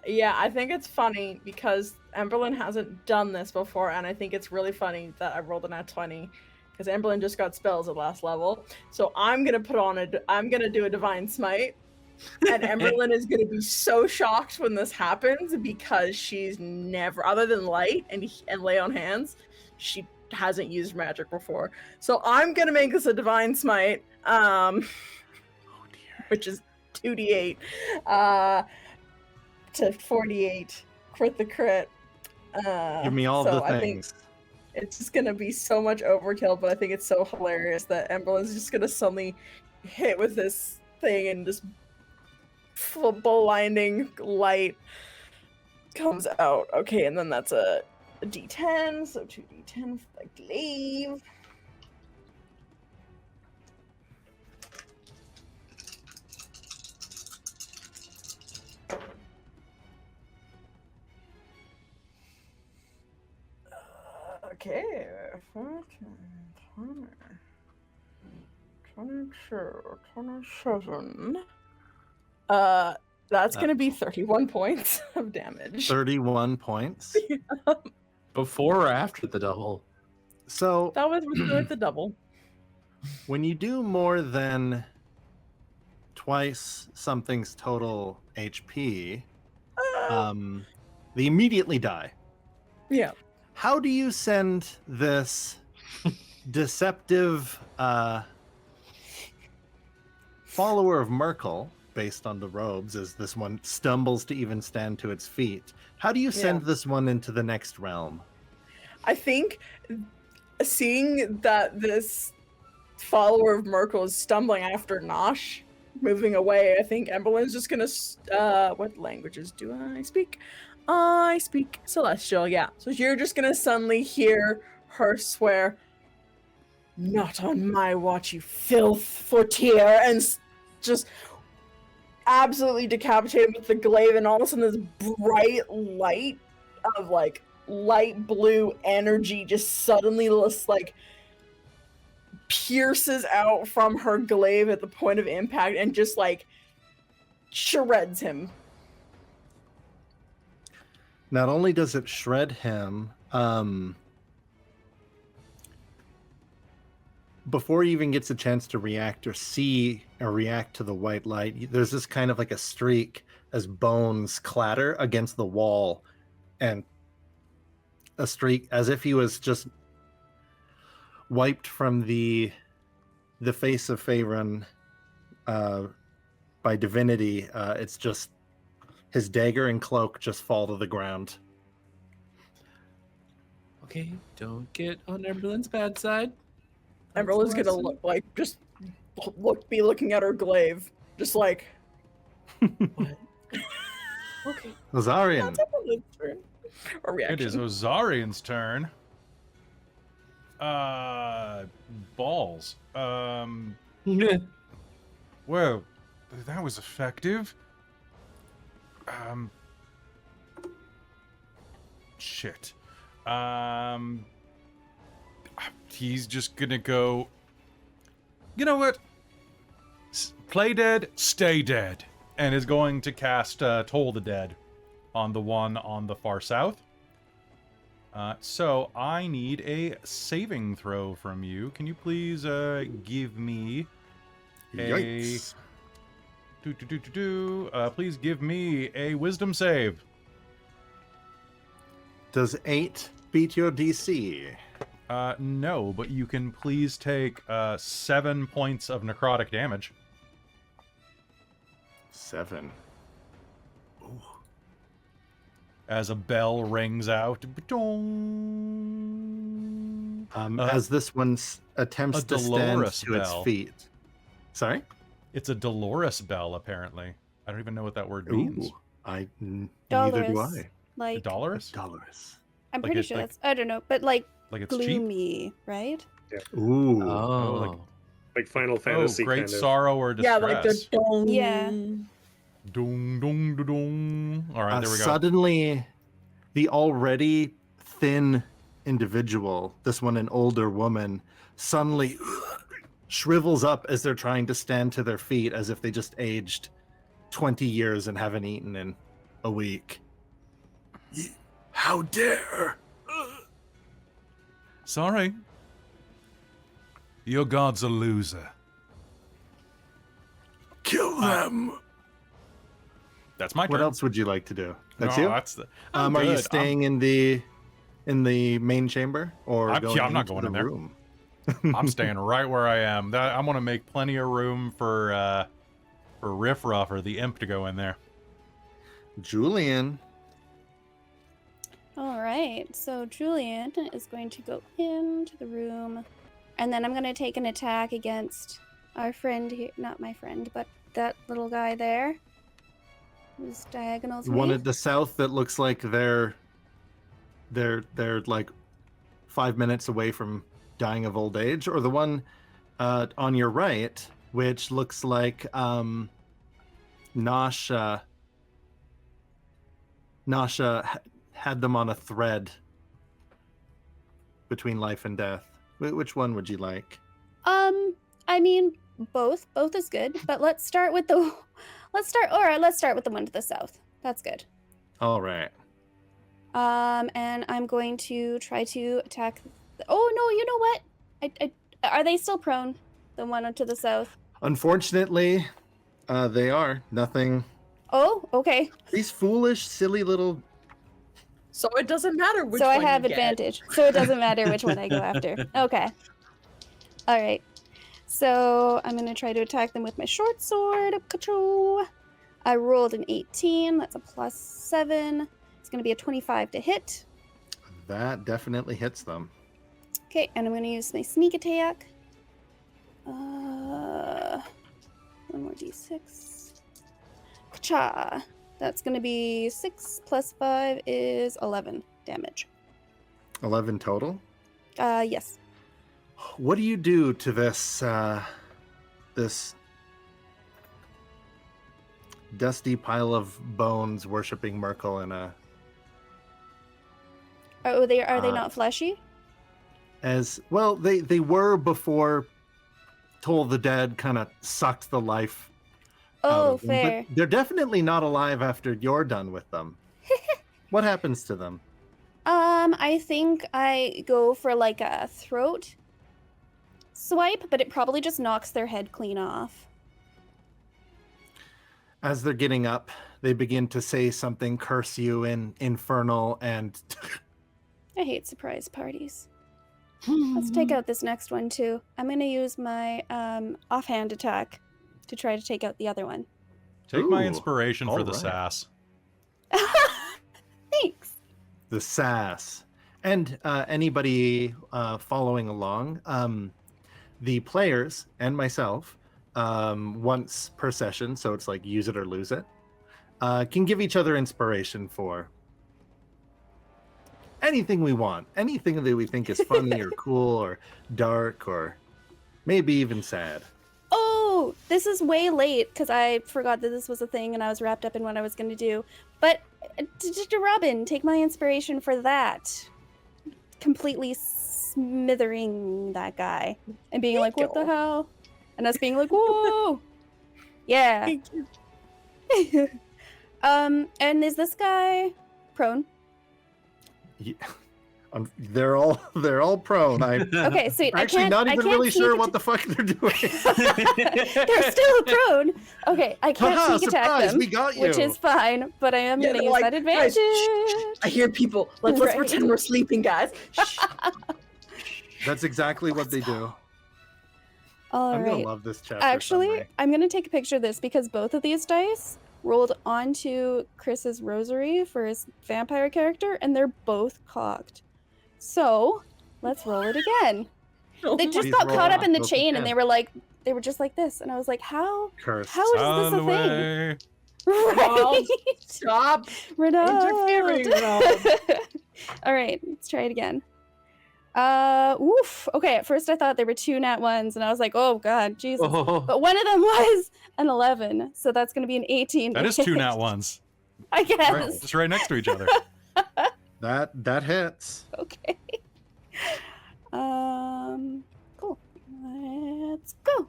Yeah, I think it's funny because Emberlynn hasn't done this before, and I think it's really funny that I rolled a nat 20 because Emberlynn just got spells at last level. So I'm gonna I'm gonna do a divine smite, and Emberlynn is gonna be so shocked when this happens because she's never, other than light and lay on hands, she hasn't used magic before. So I'm gonna make this a divine smite, which is 2d8. To 48 crit the crit. Give me all so the I think things. it's just gonna be so much overkill, but I think it's so hilarious that Emberlynn's just gonna suddenly hit with this thing and just blinding light comes out. Okay, and then that's a d10, so 2d10 for the glaive. Okay, 27. That's gonna be 31 points of damage. 31 points. Before or after the double? So That was with the double. when you do more than twice something's total HP, they immediately die. Yeah. How do you send this deceptive follower of Merkel, based on the robes, as this one stumbles to even stand to its feet? How do you send this one into the next realm? I think seeing that this follower of Merkel is stumbling after Nosh, moving away, I think Emberlynn's just gonna. What languages do I speak? I speak Celestial, yeah. So you're just gonna suddenly hear her swear, "Not on my watch, you filth, Fortier," and just absolutely decapitated with the glaive, and all of a sudden this bright light of like light blue energy just suddenly just like pierces out from her glaive at the point of impact and just like shreds him. Not only does it shred him, before he even gets a chance to react or see or react to the white light, there's this kind of like a streak as bones clatter against the wall, and a streak as if he was just wiped from the face of Faerun by divinity. It's just his dagger and cloak just fall to the ground. Okay, don't get on Emberlynn's bad side. Emberlynn's gonna look like be looking at her glaive, just like what? Okay, Ozarian. that's Emberlynn's turn. Or reaction. It is Ozarian's turn. Balls. Whoa, that was effective. Shit. He's just gonna go. You know what? Play dead, stay dead, and is going to cast Toll the Dead on the one on the far south. So I need a saving throw from you. Can you please give me Yikes. please give me a wisdom save. Does 8 beat your DC? No, but you can please take 7 points of necrotic damage. 7. As a bell rings out. As this one attempts a to stand Dolores to its bell. feet. Sorry? It's a Dolores bell, apparently. I don't even know what that word means. Neither do Dolorous. I. Like, Dolores? Dolores. I'm like pretty it- sure like- that's, I don't know, but like Like it's cheap? gloomy, right? Ooh. Oh, like- Like Final Oh, Fantasy great kind of. sorrow or Yeah, distress. like the dong. Yeah. Dung, dung, dung, dung. All right, there we go. Suddenly, the already thin individual, this one an older woman, suddenly shrivels up as they're trying to stand to their feet as if they just aged 20 years and haven't eaten in a week. How dare! Sorry. Your god's a loser. Kill them! That's my turn. What else would you like to do? That's No, you? That's the, Are you good. staying in the main chamber or I'm not into going the in there. room? I'm staying right where I am. I want to make plenty of room for Riffraff or the imp to go in there. Julian. All right, so Julian is going to go into the room, and then I'm going to take an attack against our friend here. Not my friend, but that little guy there. Who's diagonal to One me. at the south that looks like they're like 5 minutes away from dying of old age, or the one on your right, which looks like Nosh had them on a thread between life and death. Which one would you like? I mean, both is good, but let's start with the one to the south. That's good. All right. And I'm going to try to attack. Oh no! You know what? Are they still prone? The one to the south. Unfortunately, they are. Nothing. Oh, okay. These foolish, silly little. So it doesn't matter which So I one have you get. advantage. So it doesn't matter which one I go after. Okay. All right. So I'm going to try to attack them with my short sword. Ka-choo. I rolled an 18. That's a +7. It's going to be a 25 to hit. That definitely hits them. Okay, and I'm going to use my sneak attack. One more d6. Ka-cha. That's going to be 6 + 5 is 11 damage. 11 total. Yes. What do you do to this this dusty pile of bones worshiping Merkel in a? Are they not fleshy? As well, they were before Toll the Dead kind of sucked the life. out Oh, of them, fair. but they're definitely not alive after you're done with them. What happens to them? I think I go for like a throat swipe, but it probably just knocks their head clean off. As they're getting up, they begin to say something, curse you in Infernal, and I hate surprise parties. Let's take out this next one too. I'm gonna use my offhand attack to try to take out the other one. Take my Ooh, inspiration for the alright. sass. Thanks. the sass. And anybody following along, the players and myself, once per session, so it's like use it or lose it, can give each other inspiration for anything we want, anything that we think is funny or cool or dark or maybe even sad. Oh, this is way late because I forgot that this was a thing and I was wrapped up in what I was going to do. But Robin, take my inspiration for that. Completely smithering that guy and being like, what the hell? And us being like, whoa. Yeah. Thank you. And is this guy prone? Yeah. They're all prone. I'm Okay, sweet. actually not even really sure what the fuck they're doing. They're still prone. Okay, I can't Haha, sneak attack surprise, them, we got which you. is fine. But I am Yeah, going to they're use like, that advantage. "Guys, I hear people. Let's Right. pretend we're sleeping, guys. That's exactly what they do. All I'm right. gonna love this chapter. Actually, summary. I'm going to take a picture of this because both of these dice rolled onto Chris's rosary for his vampire character, and they're both cocked. So let's roll it again. Oh They my- just Please got roll caught up on in the both chain, and again. they were just like this, and I was like, how Cursed. how is On this the a thing? way. Right? Stop Renald. interfering, Rob. All right, let's try it again. Oof. Okay, at first I thought there were 2 nat 1s, and I was like, oh god, Jesus. Oh, But one of them was an 11, so that's going to be an 18. That is 2 nat 1s. I guess. Right, just right next to each other. That hits. Okay. Cool. Let's go.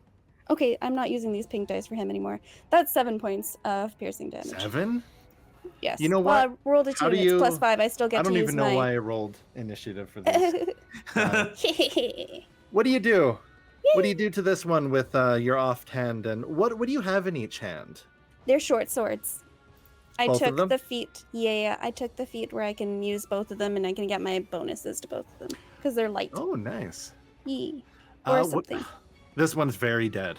Okay, I'm not using these pink dice for him anymore. That's 7 points of piercing damage. 7? Yes. You know Well, what? I rolled a 2 How and do it's you- plus 5. I still get I to don't use even know my... why I rolled initiative for this. What do you do? What do you do to this one with your offhand? And what do you have in each hand? They're short swords. I Both of took them? the feat. Yeah, I took the feat where I can use both of them and I can get my bonuses to both of them because they're light. Oh, nice. Yee. Or What- something. This one's very dead.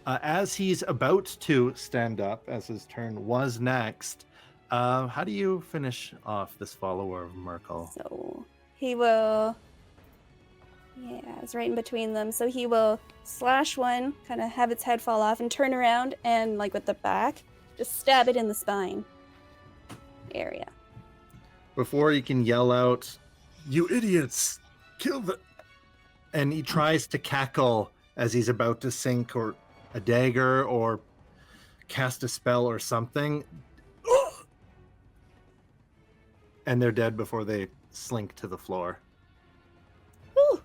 As he's about to stand up, as his turn was next, how do you finish off this follower of Merkel? So he will. Yeah, it's right in between them. So he will slash one, kind of have its head fall off, and turn around and, like with the back, just stab it in the spine area. Before he can yell out, "You idiots! Kill the..." And he tries to cackle as he's about to sink or a dagger or cast a spell or something. And they're dead before they slink to the floor. Whew.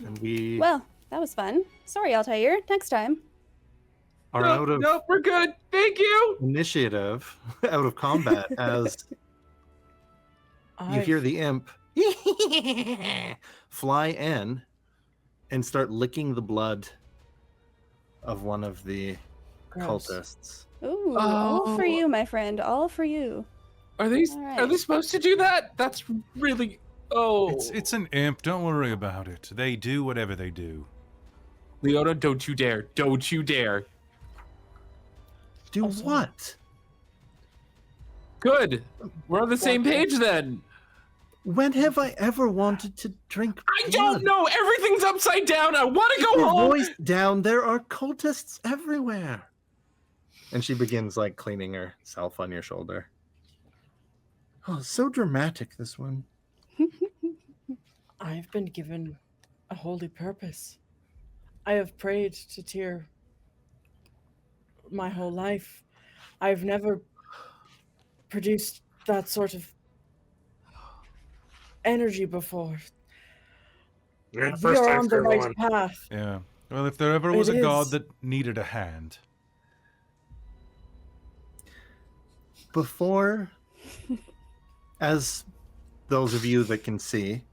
And we Well, that was fun. Sorry, Altair. Next time. are out of no, we're good. Thank you. initiative, out of combat, as you hear the imp fly in and start licking the blood of one of the Gross. cultists. Ooh, all for Oh. you, my friend. All for you. Are they Alright. supposed to do that? That's really It's an imp. Don't worry about it. They do whatever they do. Leona, don't you dare. Don't you dare. Do Also- what? Good. We're on the same page then. When have I ever wanted to drink I don't blood? know. Everything's upside down. I want to go Your home. voice down. There are cultists everywhere. And she begins like cleaning herself on your shoulder. Oh, so dramatic, this one. I've been given a holy purpose. I have prayed to Tyr my whole life. I've never produced that sort of energy before. And We first are time on for the right everyone. path. Yeah. Well, if there ever was It a god is. that needed a hand. Before, as those of you that can see,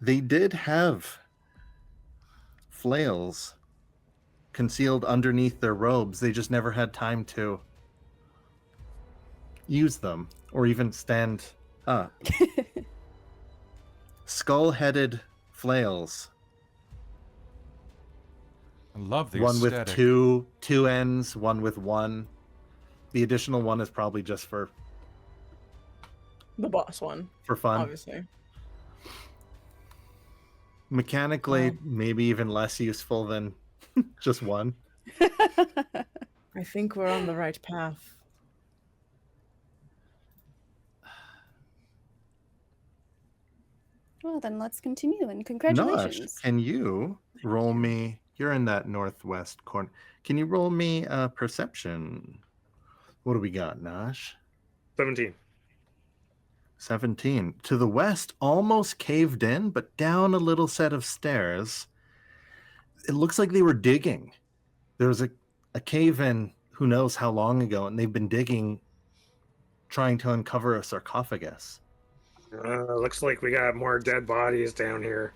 they did have flails concealed underneath their robes. They just never had time to use them or even stand up. Skull-headed flails. I love the One with aesthetic. two ends, one with one. The additional one is probably just for The boss one, fun. obviously. Mechanically, Wow. maybe even less useful than just one. I think we're on the right path. Well, then let's continue, and congratulations. Nosh, can you roll me? You're in that northwest corner. Can you roll me perception? What do we got, Nosh? 17. 17. To the west, almost caved in, but down a little set of stairs. It looks like they were digging. There was a cave in who knows how long ago, and they've been digging, trying to uncover a sarcophagus. Looks like we got more dead bodies down here.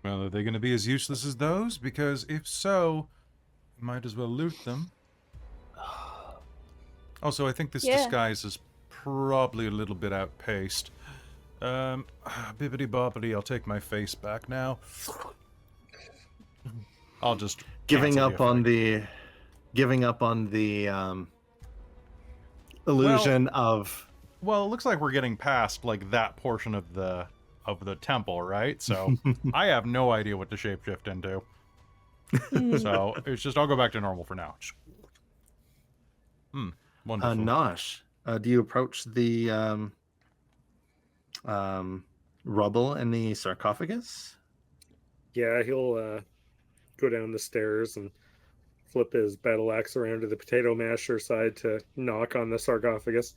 Well, are they going to be as useless as those? Because if so, we might as well loot them. Also, I think this Yeah. disguise is probably a little bit outpaced. Bibbity bobbity, I'll take my face back now. I'll just Giving cancel up on effect. the illusion of Well, it looks like we're getting past like that portion of the temple, right? So I have no idea what to shapeshift into. So it's just I'll go back to normal for now. Wonderful. Nosh, do you approach the rubble in the sarcophagus? Yeah, he'll go down the stairs and flip his battle axe around to the potato masher side to knock on the sarcophagus.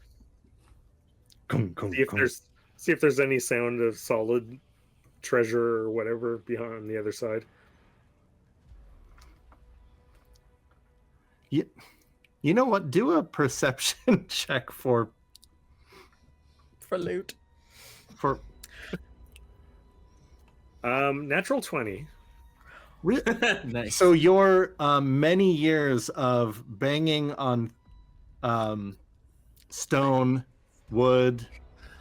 See if there's any sound of solid treasure or whatever behind the other side. You know what? Do a perception check for loot. Natural 20. Nice. So your many years of banging on stone, wood,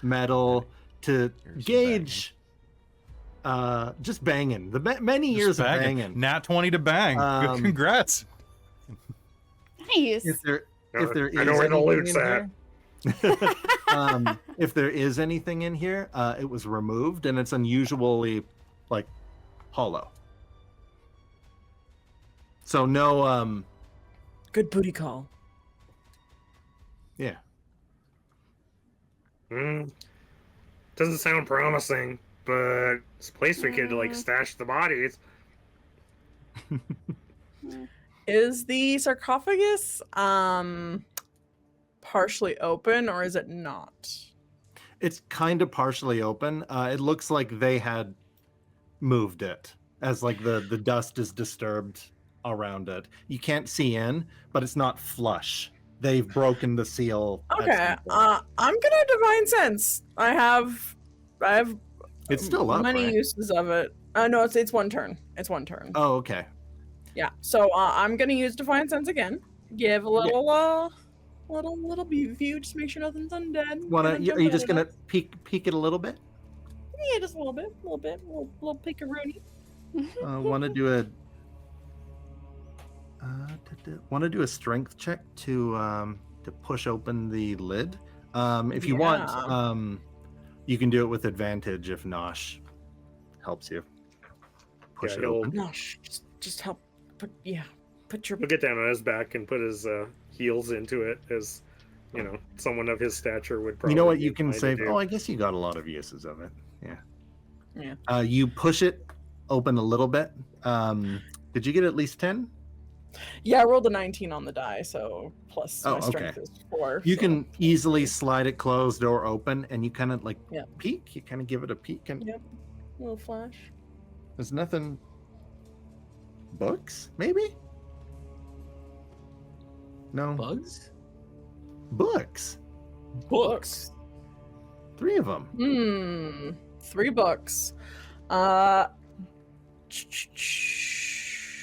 metal to Here's gauge just banging. Many Just years banging. of banging. Nat 20 to bang. Good, congrats. Nice. If there is I know where the loot's anything in at. here, if there is anything in here, it was removed and it's unusually like hollow. So no Good booty call. yeah. Doesn't sound promising, but it's a place we could like stash the bodies. Is the sarcophagus partially open or is it not? It's kind of partially open. It looks like they had moved it as like the dust is disturbed around it. You can't see in, but it's not flush. They've broken the seal. at Okay. some point. I'm gonna divine sense. I have It's still up, many right? uses of it. No, it's one turn. It's one turn. Oh, okay. Yeah. So I'm gonna use divine sense again. Give a little little view, just make sure nothing's undead. Are you just gonna peek it a little bit? Yeah, just a little bit, little peek-a-rooney. Want to do a strength check to push open the lid. If you want, you can do it with advantage if Nosh helps you push it open. No, just help. Put your. He'll get down on his back and put his heels into it, as you know, someone of his stature would probably. You know what? be You can inclined to say, do. oh, I guess you got a lot of uses of it. Yeah. Yeah. You push it open a little bit. Did you get at least 10? Yeah, I rolled a 19 on the die, so plus Oh, my strength okay. is 4. You so- can easily slide it closed or open, and you kind of like Yeah. peek. You kind of give it a peek, and Yep. Little flash. there's nothing. Books, maybe? No. Bugs? Books. Books. 3 of them. 3 books.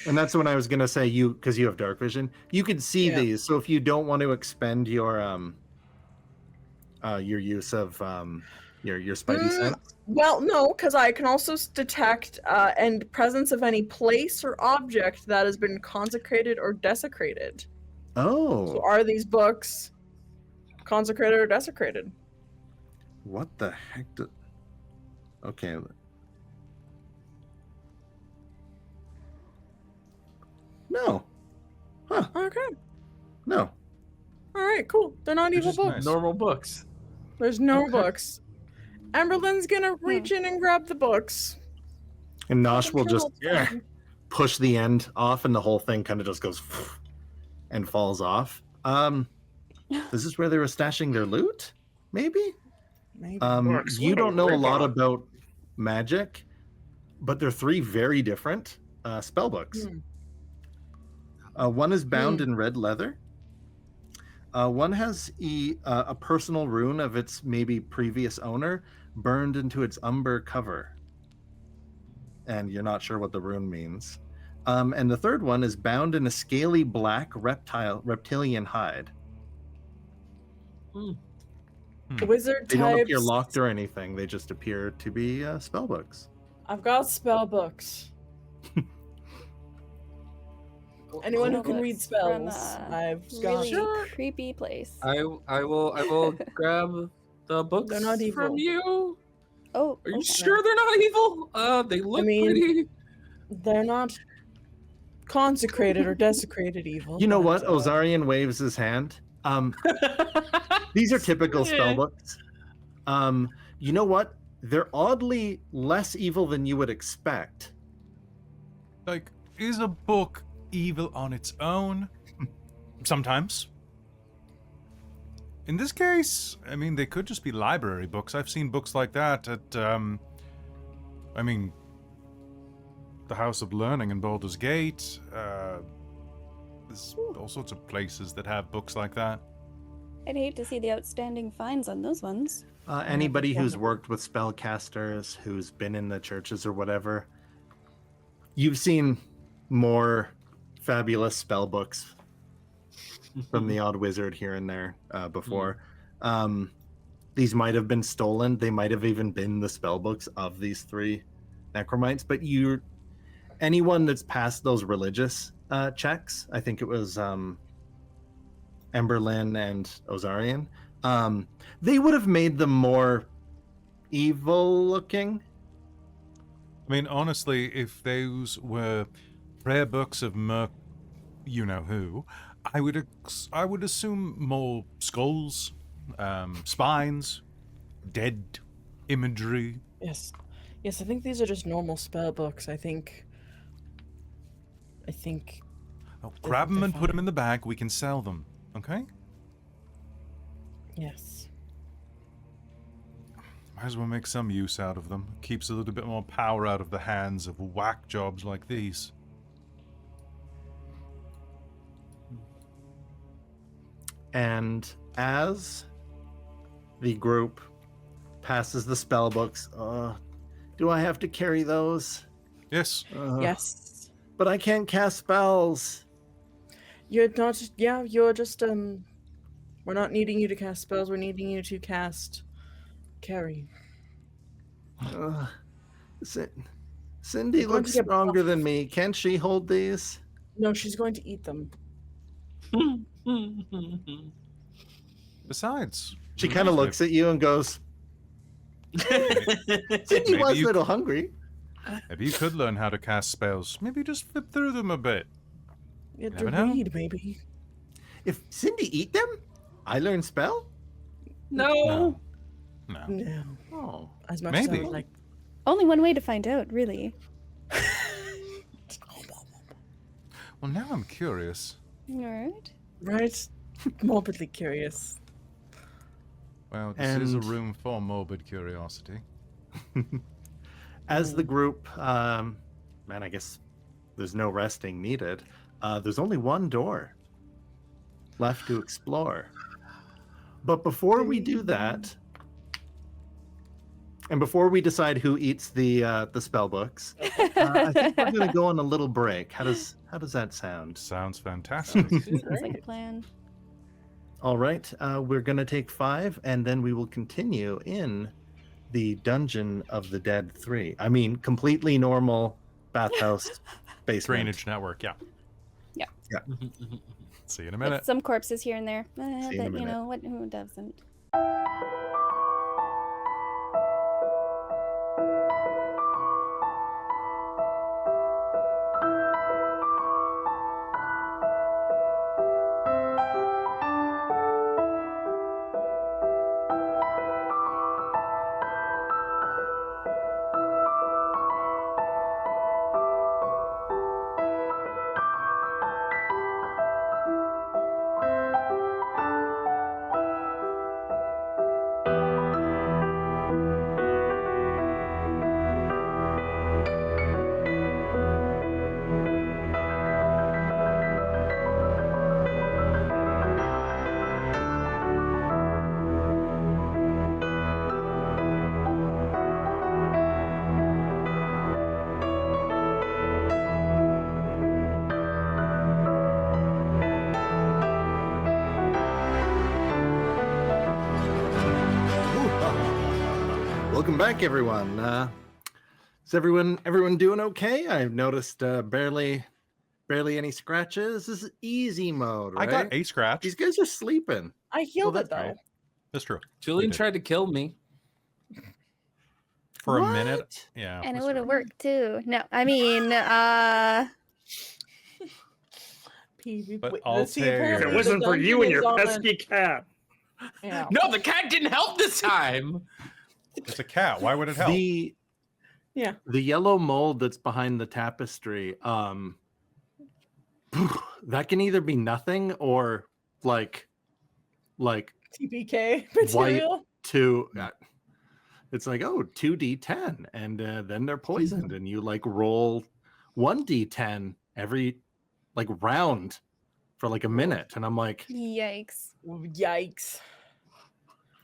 And that's when I was gonna say because you have dark vision, you could see Yeah. these. So if you don't want to expend your use of your spidey sense, Well, no, because I can also detect and presence of any place or object that has been consecrated or desecrated. oh, So are these books consecrated or desecrated? what the heck? Okay. No. Huh? Okay. No. All right, cool. They're not They're evil just books. nice. Normal books. There's no Okay. books. Emberlynn's gonna reach in and grab the books. And Nosh will just Yeah. push the end off, and the whole thing kind of just goes and falls off. Is this where they were stashing their loot? Maybe. Maybe. Dorks, You what a don't know a lot rip-off. about magic, but they're 3 very different spell books. One is bound in red leather. One has a personal rune of its maybe previous owner burned into its umber cover. And you're not sure what the rune means. And the third one is bound in a scaly black reptilian hide. Wizard They don't appear types. locked or anything. They just appear to be spell books. I've got spell books. Anyone who can read From spells, a I've really got. creepy place. I will grab the books They're not evil. from you. Oh, Are you okay. sure they're not evil? They look mean- pretty. They're not consecrated or desecrated evil. You know but, what? Ozarian waves his hand. These are typical spell books. You know what? They're oddly less evil than you would expect. Like, is a book evil on its own? Sometimes. In this case, I mean, they could just be library books. I've seen books like that at, the House of Learning in Baldur's Gate. There's all sorts of places that have books like that. I'd hate to see the outstanding fines on those ones. Anybody who's worked with spellcasters, who's been in the churches or whatever, you've seen more fabulous spell books from the odd wizard here and there before. These might have been stolen. They might have even been the spell books of these 3 necromites. But anyone that's passed those religious checks, I think it was Emberlynn and Ozarian, they would have made them more evil looking. I mean, honestly, if those were prayer books of you-know-who, I would assume more skulls, spines, dead imagery. Yes. Yes, I think these are just normal spell books. I think Oh, grab them and put them in the bag. We can sell them, okay? yes. Might as well make some use out of them. Keeps a little bit more power out of the hands of whack jobs like these. And as the group passes the spell books, do I have to carry those? Yes. Yes. But I can't cast spells. You're not. Yeah, you're just. We're not needing you to cast spells. We're needing you to cast carry. Cindy You're going looks to get stronger buffed. than me. Can't she hold these? No, she's going to eat them. Besides, She kind of looks at you and goes, Cindy was a little hungry. Maybe you could learn how to cast spells. Maybe just flip through them a bit. Yeah, Never to know. read, maybe. If Cindy eat them, I learn spell? No. No. No. Oh. As much as I Maybe. would like. Only one way to find out, really. Well, now I'm curious. Alright. Right? Morbidly curious. Well, this is a And- room for morbid curiosity. As the group, I guess there's no resting needed. There's only one door left to explore. But before we do that, and before we decide who eats the spell books, I think we're going to go on a little break. How does that sound? Sounds fantastic. Sounds like a plan. All right, we're going to take 5, and then we will continue in the Dungeon of the Dead 3. I mean, completely normal bathhouse basement. Drainage network, yeah. Yeah. Yeah. See you in a With minute. some corpses here and there. See you in a But you minute. know, who doesn't? Welcome back, everyone. Is everyone doing okay? I've noticed barely any scratches. This is easy mode, right? I got a scratch. These guys are sleeping. I healed it that's though. right. That's true. Julian did. tried to kill me. For What? a minute. Yeah. And it that's would have true. worked too. No, I mean, But Wait, Altair- see, If apparently it the wasn't for you dungeon and is your on a- pesky cat. Yeah. No, the cat didn't help this time. It's a cat. Why would it help? Yeah. The yellow mold that's behind the tapestry, that can either be nothing or like TPK white material. to it's like, oh, 2d10 and then they're poisoned and you like roll 1d10 every like round for like a minute, and I'm like, Yikes. Yikes.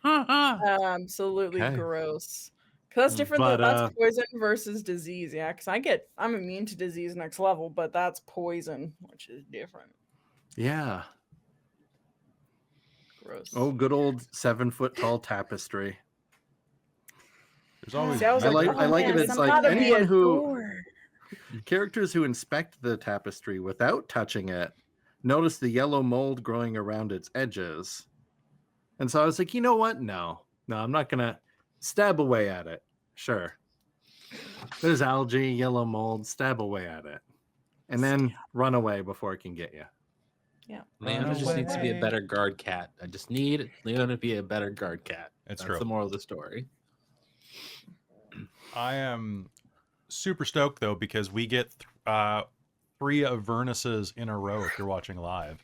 Absolutely Okay. gross. Cause that's different. But, That's poison versus disease. Yeah, because I'm immune to disease next level, but that's poison, which is different. yeah, Gross. oh, good old 7-foot tall tapestry. There's always See, I was I like, like oh, it. man, It's it's like gotta be anyone a who door. characters who inspect the tapestry without touching it notice the yellow mold growing around its edges. And so I was like, you know what? No, I'm not gonna stab away at it. Sure. There's algae, yellow mold, stab away at it. And then run away before it can get you. Yeah. Leona just needs to be a better guard cat. I just need Leona to be a better guard cat. It's That's true. the moral of the story. I am super stoked though because we get 3 Avernuses in a row if you're watching live,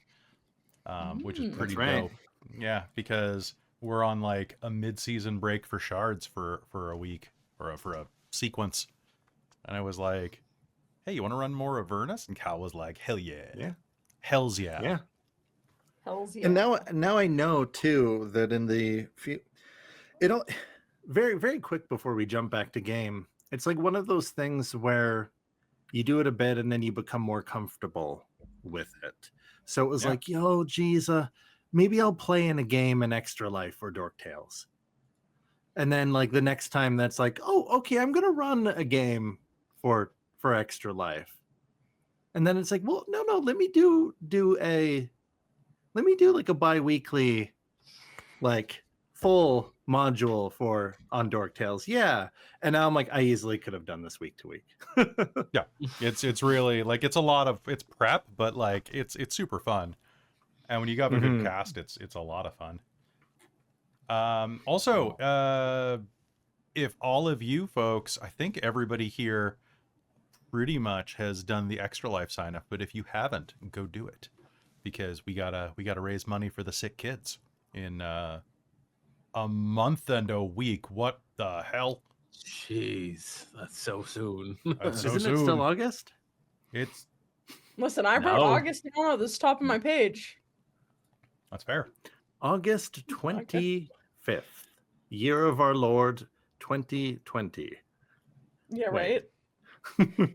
which is pretty That's right. dope. Yeah, because we're on like a mid-season break for shards for a week or for a sequence, and I was like, "Hey, you want to run more Avernus?" And Cal was like, "Hell yeah, hell's yeah, Yeah. Hell's yeah. And now I know too that in the it'll very, very quick before we jump back to game. It's like one of those things where you do it a bit and then you become more comfortable with it. So it was Yeah. like, yo, geez, maybe I'll play in a game in Extra Life or Dork Tales. And then like the next time that's like, oh, okay, I'm gonna run a game for Extra Life. And then it's like, well, no, let me do like a bi-weekly like full module on Dork Tales. Yeah. And now I'm like, I easily could have done this week to week. yeah." It's really like it's prep, but like it's super fun, and when you got a good cast, it's a lot of fun. Also, if all of you folks, I think everybody here pretty much has done the Extra Life sign up, but if you haven't, go do it, because we gotta raise money for the sick kids in a month and a week. What the hell? Jeez, that's so soon. That's so Isn't it still soon. August? It's Listen, I wrote No. August down at the top of my page. that's fair. August 25th, year of our Lord 2020. Yeah, Wait. right.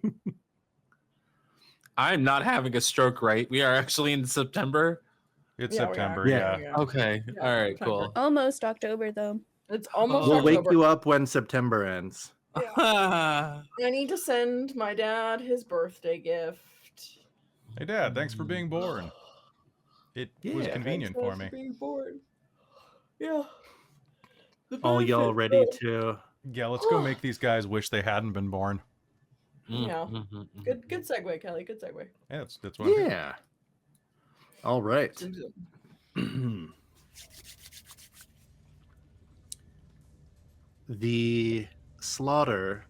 I'm not having a stroke, right? We are actually in September. It's Yeah, we are. September. Yeah. Yeah. Okay. Yeah, All right, September. cool. Almost October, though. It's almost We'll October. wake you up when September ends. I need to send my dad his birthday gift. Hey, Dad, thanks for being born. It was Yeah, convenient for me. Being born. Yeah. The All y'all benefits ready of- to Yeah, let's go make these guys wish they hadn't been born. Yeah. Good segue, Kelly. Good segue. Yeah, that's what I'm doing. Yeah. All right. The slaughter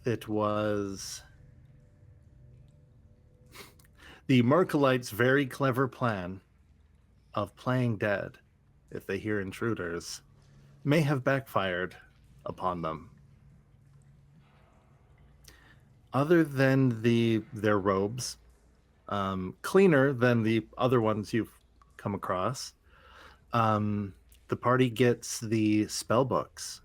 that was the Merkelites' very clever plan of playing dead if they hear intruders may have backfired upon them. Other than their robes, cleaner than the other ones you've come across, the party gets the spell books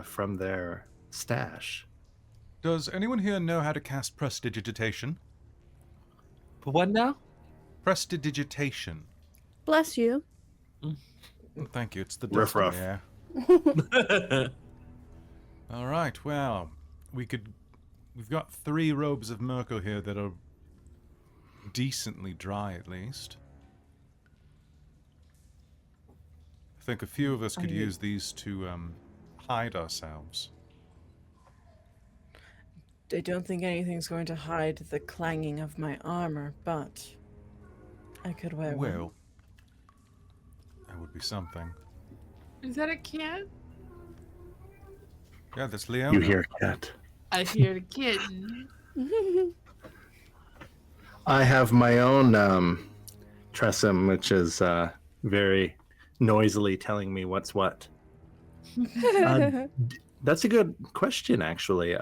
from their stash. Does anyone here know how to cast prestidigitation? What now? Prestidigitation. Bless you. Thank you. It's the Riff dust in raff. the air. All right. Well, we've got 3 robes of Merkel here that are decently dry, at least. I think a few of us could use these to hide ourselves. I don't think anything's going to hide the clanging of my armor, but I could wear one. Well, that would be something. Is that a cat? Yeah, that's Leona. You hear cat. I hear the kitten. I have my own Tressum, which is very noisily telling me what's what. That's a good question, actually.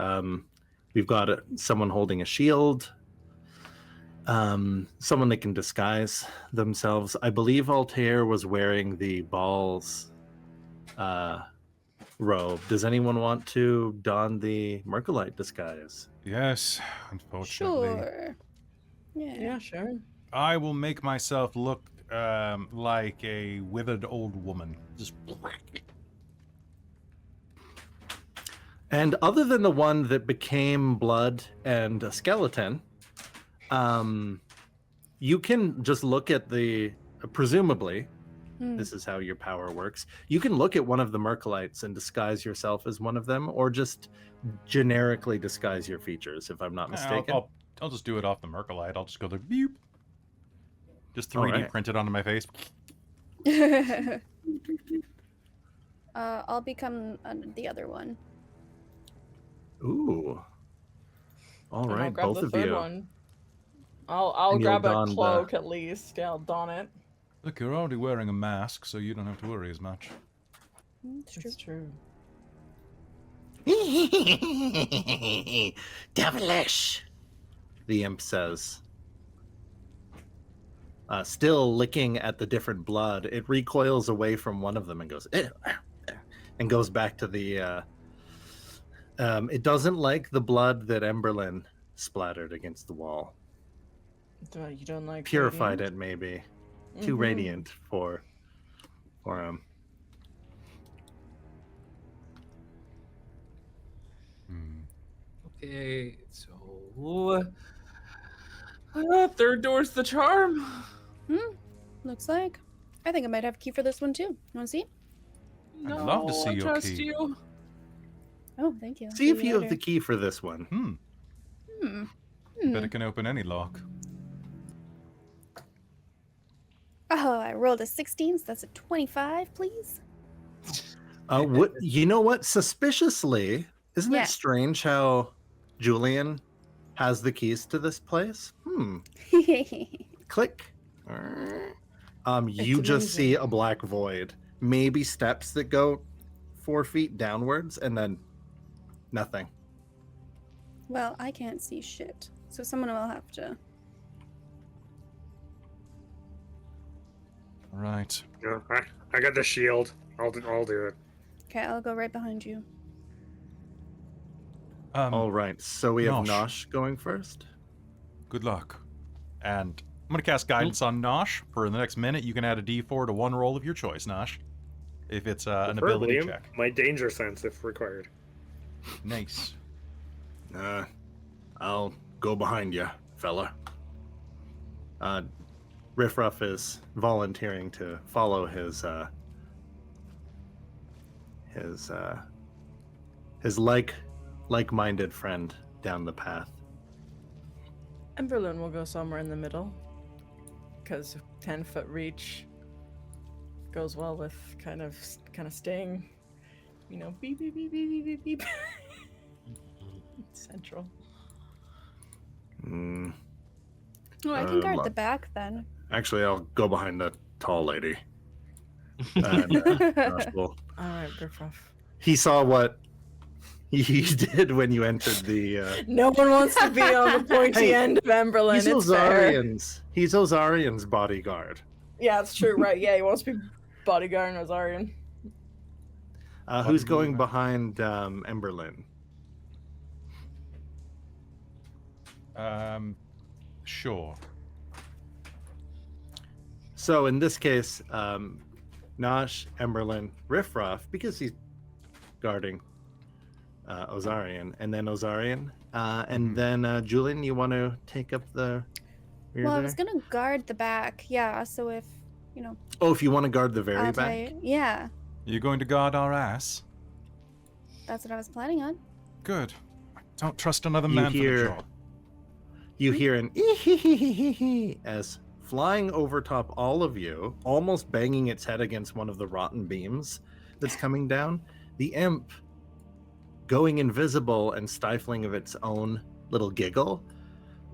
We've got someone holding a shield, someone that can disguise themselves. I believe Altair was wearing the Ball's robe. Does anyone want to don the Mercolite disguise? Yes, unfortunately. Sure. Yeah. Yeah, sure. I will make myself look like a withered old woman. Just And other than the one that became blood and a skeleton, you can just look at presumably, this is how your power works. You can look at one of the Mercolites and disguise yourself as one of them, or just generically disguise your features, if I'm not mistaken. I'll just do it off the Mercolite. I'll just go there, beep. Just All 3D right. print it onto my face. I'll become the other one. Ooh. All And I'll right, grab both the of third you. one. I'll And you'll grab a don the- cloak at least. Yeah, I'll don it. Look, you're already wearing a mask, so you don't have to worry as much. It's true. It's true. Devilish, the imp says. Still licking at the different blood, it recoils away from one of them and goes, and goes back to the. It doesn't like the blood that Emberlynn splattered against the wall. You don't like Purified radiant? it, maybe. Too Mhm. radiant for him. Okay, so third door's the charm. Looks like. I think I might have a key for this one too. You want to see? No, love to see I your trust key. you. Oh, thank you. See if you have the key for this one. Bet it can open any lock. Oh, I rolled a 16, so that's a 25, please. What you know? What suspiciously, isn't Yeah. it strange how Julian has the keys to this place? Click. You just see a black void, maybe steps that go 4 feet downwards, and then nothing. Well, I can't see shit, so someone will have to. All right. No, I got the shield. I'll do it. Okay, I'll go right behind you. All right, so we have Nosh. Nosh going first. Good luck. And I'm going to cast Guidance on Nosh. For the next minute, you can add a d4 to one roll of your choice, Nosh. If it's an ability Preferably check. my danger sense if required. Nice. I'll go behind you, fella. Riffraff is volunteering to follow his like-minded friend down the path. Emberlynn will go somewhere in the middle, because 10-foot reach goes well with kind of staying, beep beep beep beep beep beep beep. Central. Oh, I can guard look. the back then. Actually, I'll go behind the tall lady. And, Nosh will- All right, Griffruff. he saw what he did when you entered the. No one wants to be on the pointy Hey, end of Emberlynn. He's It's fair. He's Ozarian's bodyguard. Yeah, it's true, right? Yeah, he wants to be bodyguard and Ozarian. Who's going behind Emberlynn? Sure. So in this case, Nosh, Emberlynn, Riffraff, because he's guarding Ozarian, and then Ozarian, and then Julian, you want to take up the rear Well, I there? was gonna guard the back, yeah. So if Oh, if you want to guard the very I'll back. tell you, yeah, You're going to guard our ass? that's what I was planning on. Good. Don't trust another man for the job. You hear an ee-hee-hee-hee-hee as flying over top all of you, almost banging its head against one of the rotten beams that's coming down. The imp, going invisible and stifling of its own little giggle,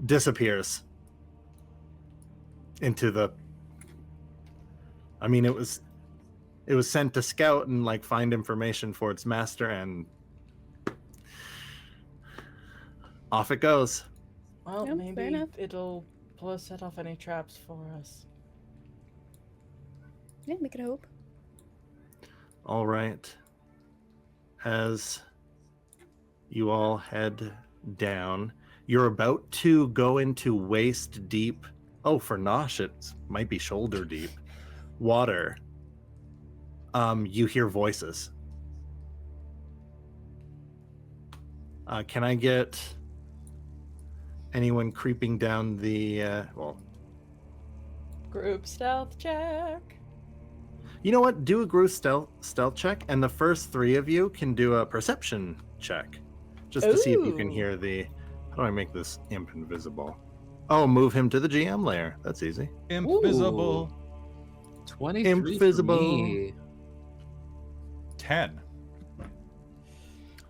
disappears into the... I mean, it was sent to scout and like find information for its master, and off it goes. Well, Yep, fair maybe enough. it'll set off any traps for us. Yeah, we could hope. All right. As you all head down, you're about to go into waist deep. Oh, for Nosh, it might be shoulder deep water. You hear voices. Can I get anyone creeping down the Group stealth check. You know what? Do a group stealth check, and the first three of you can do a perception check, just to see if you can Ooh. hear the... How do I make this imp invisible? Oh, move him to the GM layer. That's easy. Invisible. 23 Invisible. for me. 10.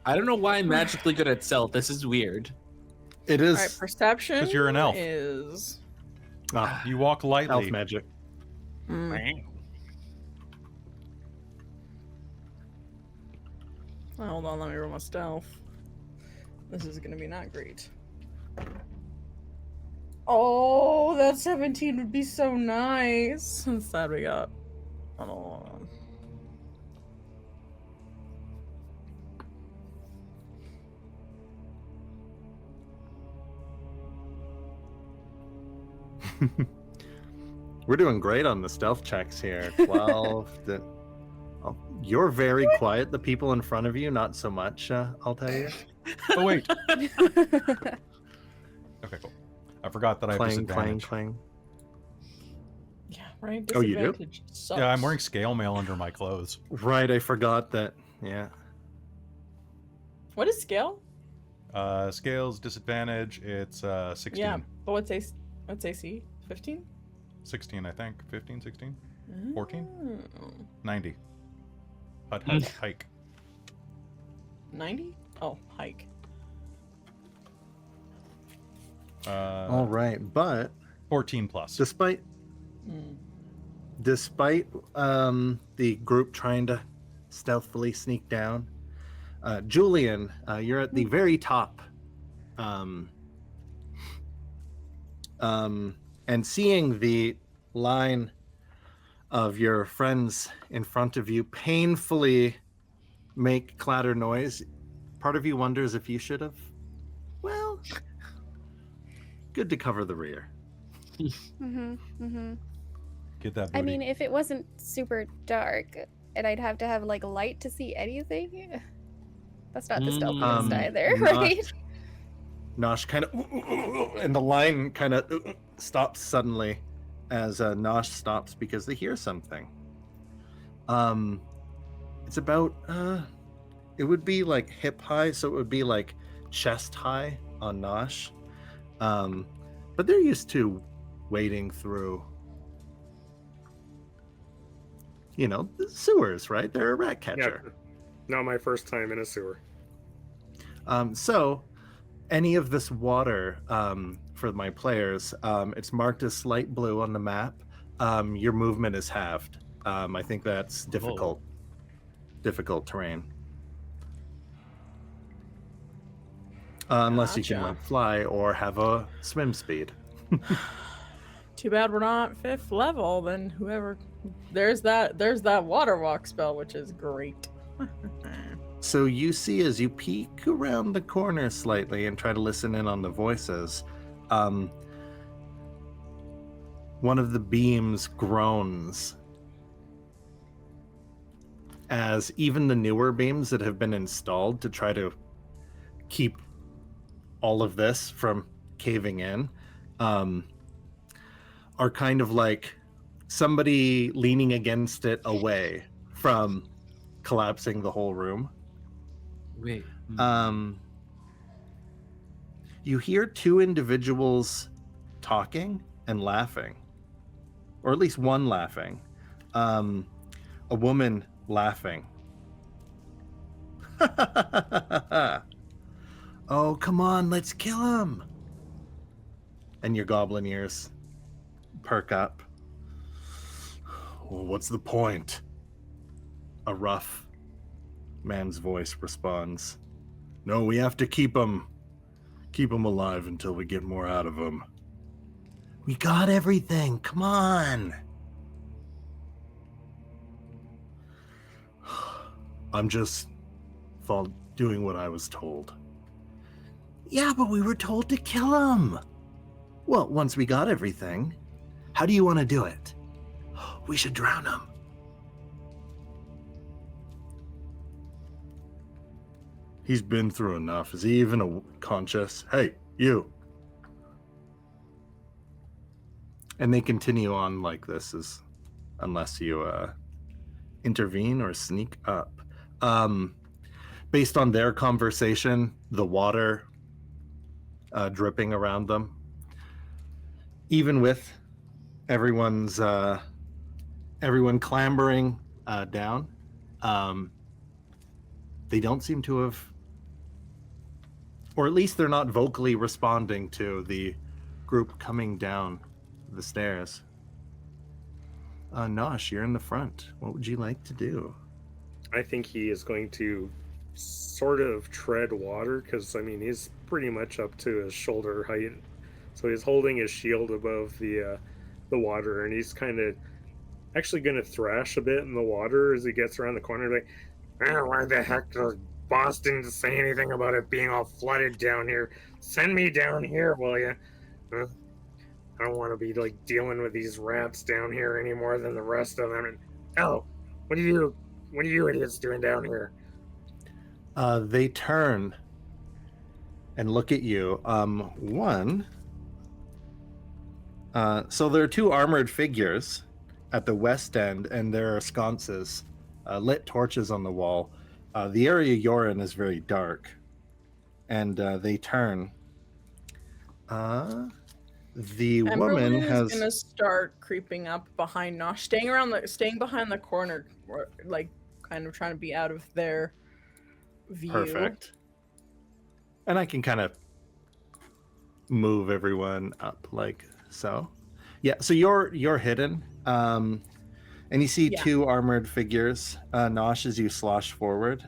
I don't know why I'm magically good at stealth. This is weird. It All is right, perception. 'Cause you're an elf. Is You walk lightly. elf magic. Oh, hold on, let me roll my stealth. This is gonna be not great. Oh, that 17 would be so nice. Instead, we got. Hold on. We're doing great on the stealth checks here. 12. Oh, you're very quiet. The people in front of you, not so much, I'll tell you. Oh, wait. Okay, cool. I forgot that I have Clang, disadvantage. clang, clang. Yeah, right. Oh, you do? Disadvantage sucks. Yeah, I'm wearing scale mail under my clothes. Right, I forgot that. Yeah. What is scale? Scales, disadvantage, it's 16. Yeah, but what's AC? 15? 16, I think. 15, 16? 14? Oh. 90. Hut, hike. 90? Oh, hike. All right, but 14 plus. despite the group trying to stealthily sneak down, Julian, you're at the very top, and seeing the line of your friends in front of you painfully make clatter noise, part of you wonders if you should have, well, good to cover the rear. Mm-hmm. Mm-hmm. Get that booty. I mean, if it wasn't super dark and I'd have to have like light to see anything, that's not the stealthiest either, not- right? Nosh kind of, and the line kind of stops suddenly as Nosh stops because they hear something. It's about, it would be like hip high, so it would be like chest high on Nosh. But they're used to wading through, the sewers, right? They're a rat catcher. Yeah, not my first time in a sewer. So any of this water, for my players, it's marked as slight blue on the map. Your movement is halved. I think that's difficult terrain. Unless you can Gotcha. like fly or have a swim speed. Too bad we're not 5th level. Then whoever, there's that water walk spell, which is great. So you see as you peek around the corner slightly and try to listen in on the voices, one of the beams groans as even the newer beams that have been installed to try to keep all of this from caving in are kind of like somebody leaning against it away from collapsing the whole room. Wait. You hear two individuals talking and laughing, or at least one laughing. A woman laughing. Oh, come on, let's kill him. And your goblin ears perk up. Well, what's the point? A rough man's voice responds. No, we have to keep him alive until we get more out of him. We got everything. Come on. I'm just doing what I was told. Yeah, but we were told to kill him. Well, once we got everything, how do you want to do it? We should drown him. He's been through enough. Is he even conscious? Hey, you. And they continue on like this, unless you intervene or sneak up. Based on their conversation, the water dripping around them, even with everyone clambering down, they don't seem to have, or at least they're not vocally responding to the group coming down the stairs. Nosh, you're in the front. What would you like to do? I think he is going to sort of tread water, because I mean he's pretty much up to his shoulder height, so he's holding his shield above the water, and he's kind of actually going to thrash a bit in the water as he gets around the corner, like, why the heck does Boston say anything about it being all flooded down here? Send me down here, will you? I don't want to be like dealing with these rats down here any more than the rest of them. And what are you idiots doing down here? They turn and look at you. So there are two armored figures at the west end, and there are sconces, lit torches on the wall. The area you're in is very dark, and they turn. The woman has gonna start creeping up behind Nosh, staying behind the corner, like kind of trying to be out of their view. Perfect. And I can kind of move everyone up like so. Yeah, so you're hidden. And you see two armored figures, Nosh, as you slosh forward.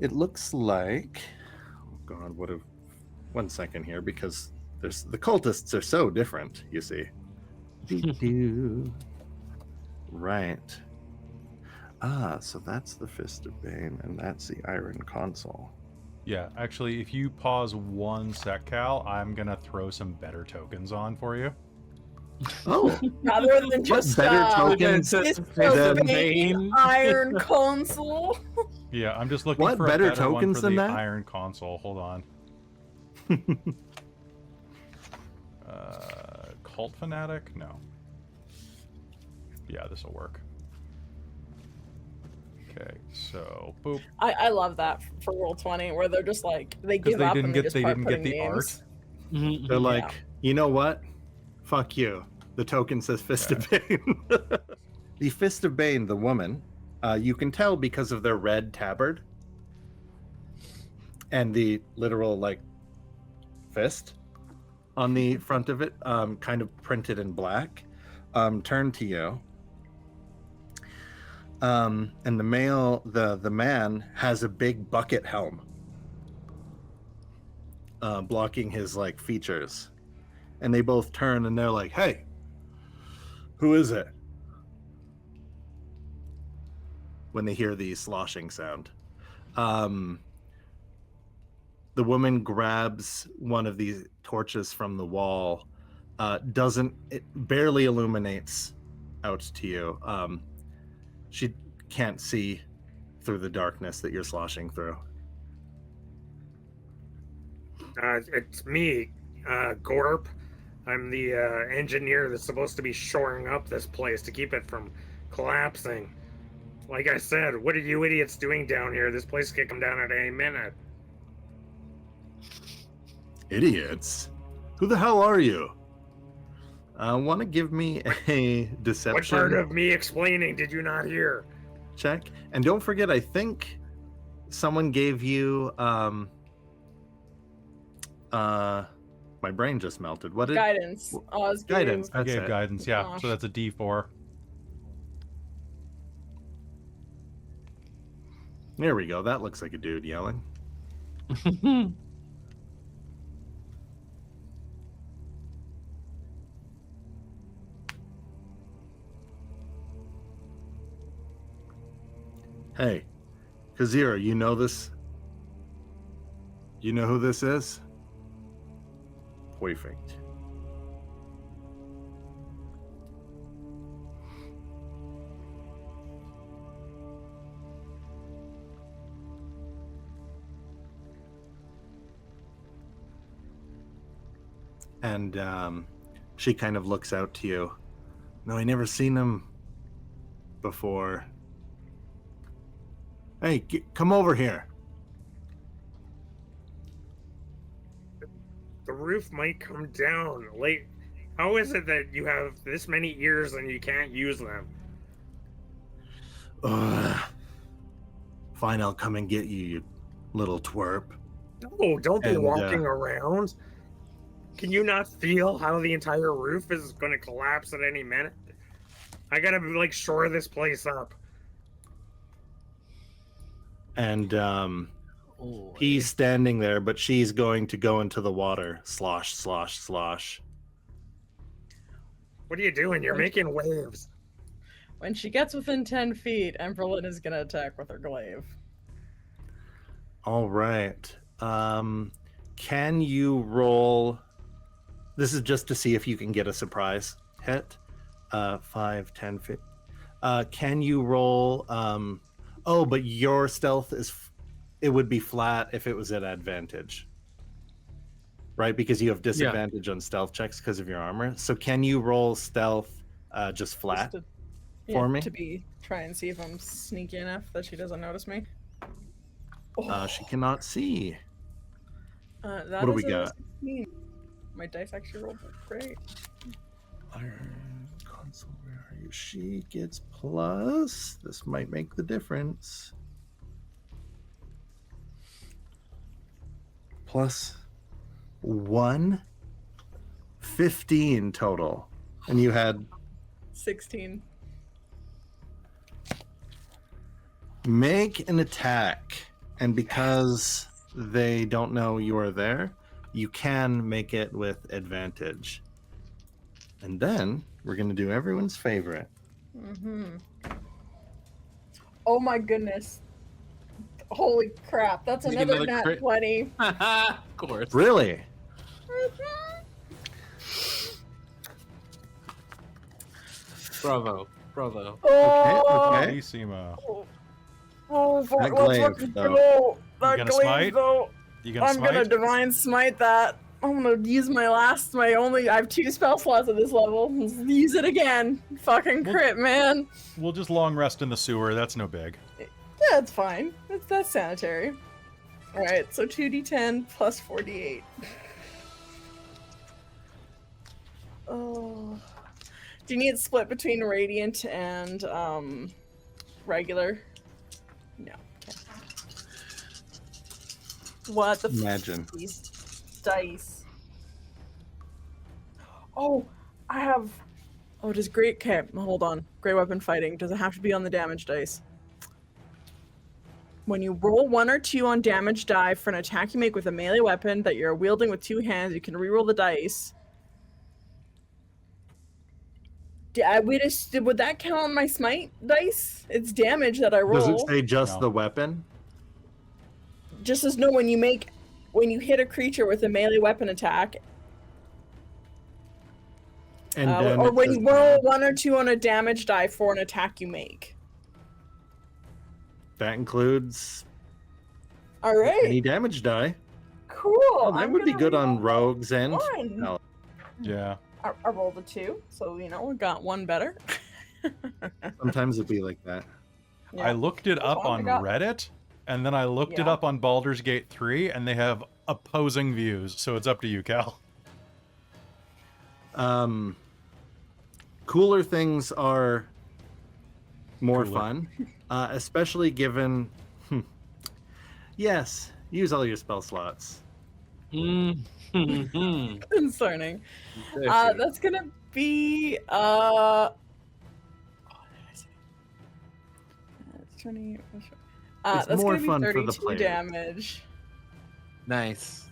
It looks like, oh God, one second here, because the cultists are so different, you see. Right. So that's the Fist of Bane, and that's the Iron Console. Yeah, actually, if you pause 1 sec, Cal, I'm gonna throw some better tokens on for you. Oh, rather than just better tokens than Iron Console. Yeah, I'm just looking for better a better tokens one for than the that? Iron Console. Hold on. Cult Fanatic? No. Yeah, this will work. Okay, so boop. I love that for Roll20, where they're just like they give up and they just start putting names. Mhm. They're like, you know what? Fuck you. The token says Fist of Bane. The Fist of Bane, the woman, you can tell because of their red tabard and the literal like fist on the front of it, kind of printed in black, turn to you. And the man has a big bucket helm, blocking his like features, and they both turn and they're like, "Hey, who is it?" When they hear the sloshing sound, the woman grabs one of these torches from the wall. It barely illuminates out to you. She can't see through the darkness that you're sloshing through. It's me, Gorp. I'm the engineer that's supposed to be shoring up this place to keep it from collapsing. Like I said, what are you idiots doing down here? This place could come down at any minute. Idiots? Who the hell are you? Want to give me a What deception part of me explaining did you not hear? check? And don't forget, I think someone gave you my brain just melted. What did Guidance. Oz gave- guidance? I That's gave it. guidance, yeah. Gosh. So that's a D4. There we go. That looks like a dude yelling. Hey, Kazira, you know this? You know who this is? Perfect. And she kind of looks out to you. No, I never seen him before. Hey, come over here. The roof might come down. Like, how is it that you have this many ears and you can't use them? Ugh. Fine, I'll come and get you, you little twerp. No, don't be And, walking around. Can you not feel how the entire roof is going to collapse at any minute? I gotta like shore this place up. And Oh, he's standing there, but she's going to go into the water. Slosh, slosh, slosh. What are you doing? You're making waves. When she gets within 10 feet, Emberlynn is going to attack with her glaive. All right. Can you roll? This is just to see if you can get a surprise hit. 5, 10, 15. Can you roll? Oh, but your stealth is. It would be flat if it was at advantage. Right? Because you have disadvantage on stealth checks because of your armor. So can you roll stealth just flat? Just for me? To try and see if I'm sneaky enough that she doesn't notice me. She cannot see. That what do we is a got? 16. My dice actually rolled great. Iron console, where are you? She gets plus. This might make the difference. Plus 1, 15 total. And you had 16. make an attack. And because they don't know you are there, you can make it with advantage. And then we're going to do everyone's favorite. Mm-hmm. Oh my goodness. Holy crap. That's You get another another nat crit. 20. of course. Really? Bravo. Bravo. Oh, okay. Bellissima. oh fuck, That let's glaive, fucking though. go. That gonna glaive, smite? though. You gonna I'm smite? gonna divine smite that. I'm gonna use I have 2 spell slots at this level. Let's use it again. Fucking Well- crit, man. We'll just long rest in the sewer. That's no big. Yeah, it's fine. That's sanitary. Alright, so 2d10 plus 4d8. Oh. Do you need it split between radiant and regular? No. Okay. What the Imagine. These dice. Oh, I have. Oh, does great. Okay, hold on. Great weapon fighting. Does it have to be on the damage dice? When you roll 1 or 2 on damage die for an attack you make with a melee weapon that you're wielding with 2 hands, you can reroll the dice. Would that count on my smite dice? It's damage that I roll. Does it say just No. the weapon? Just as no, when you hit a creature with a melee weapon attack, And then or it when says you roll 1 or 2 on a damage die for an attack you make. that includes All right, any damage die. cool. Oh, that I'm would be gonna good on reroll rogues and one. no. Yeah. I rolled a 2, so we got one better. Sometimes it'd be like that. I looked it up Oh, I on got- Reddit, and then I looked it Yeah. up on Baldur's Gate 3, and they have opposing views, so it's up to you, Cal. Cooler things are more Cooler. fun, especially given. Yes, use all your spell slots. Mm-hmm. Concerning. That's gonna be oh, did I say? It's 20. It's That's more gonna be fun for the 32 player. damage. Nice.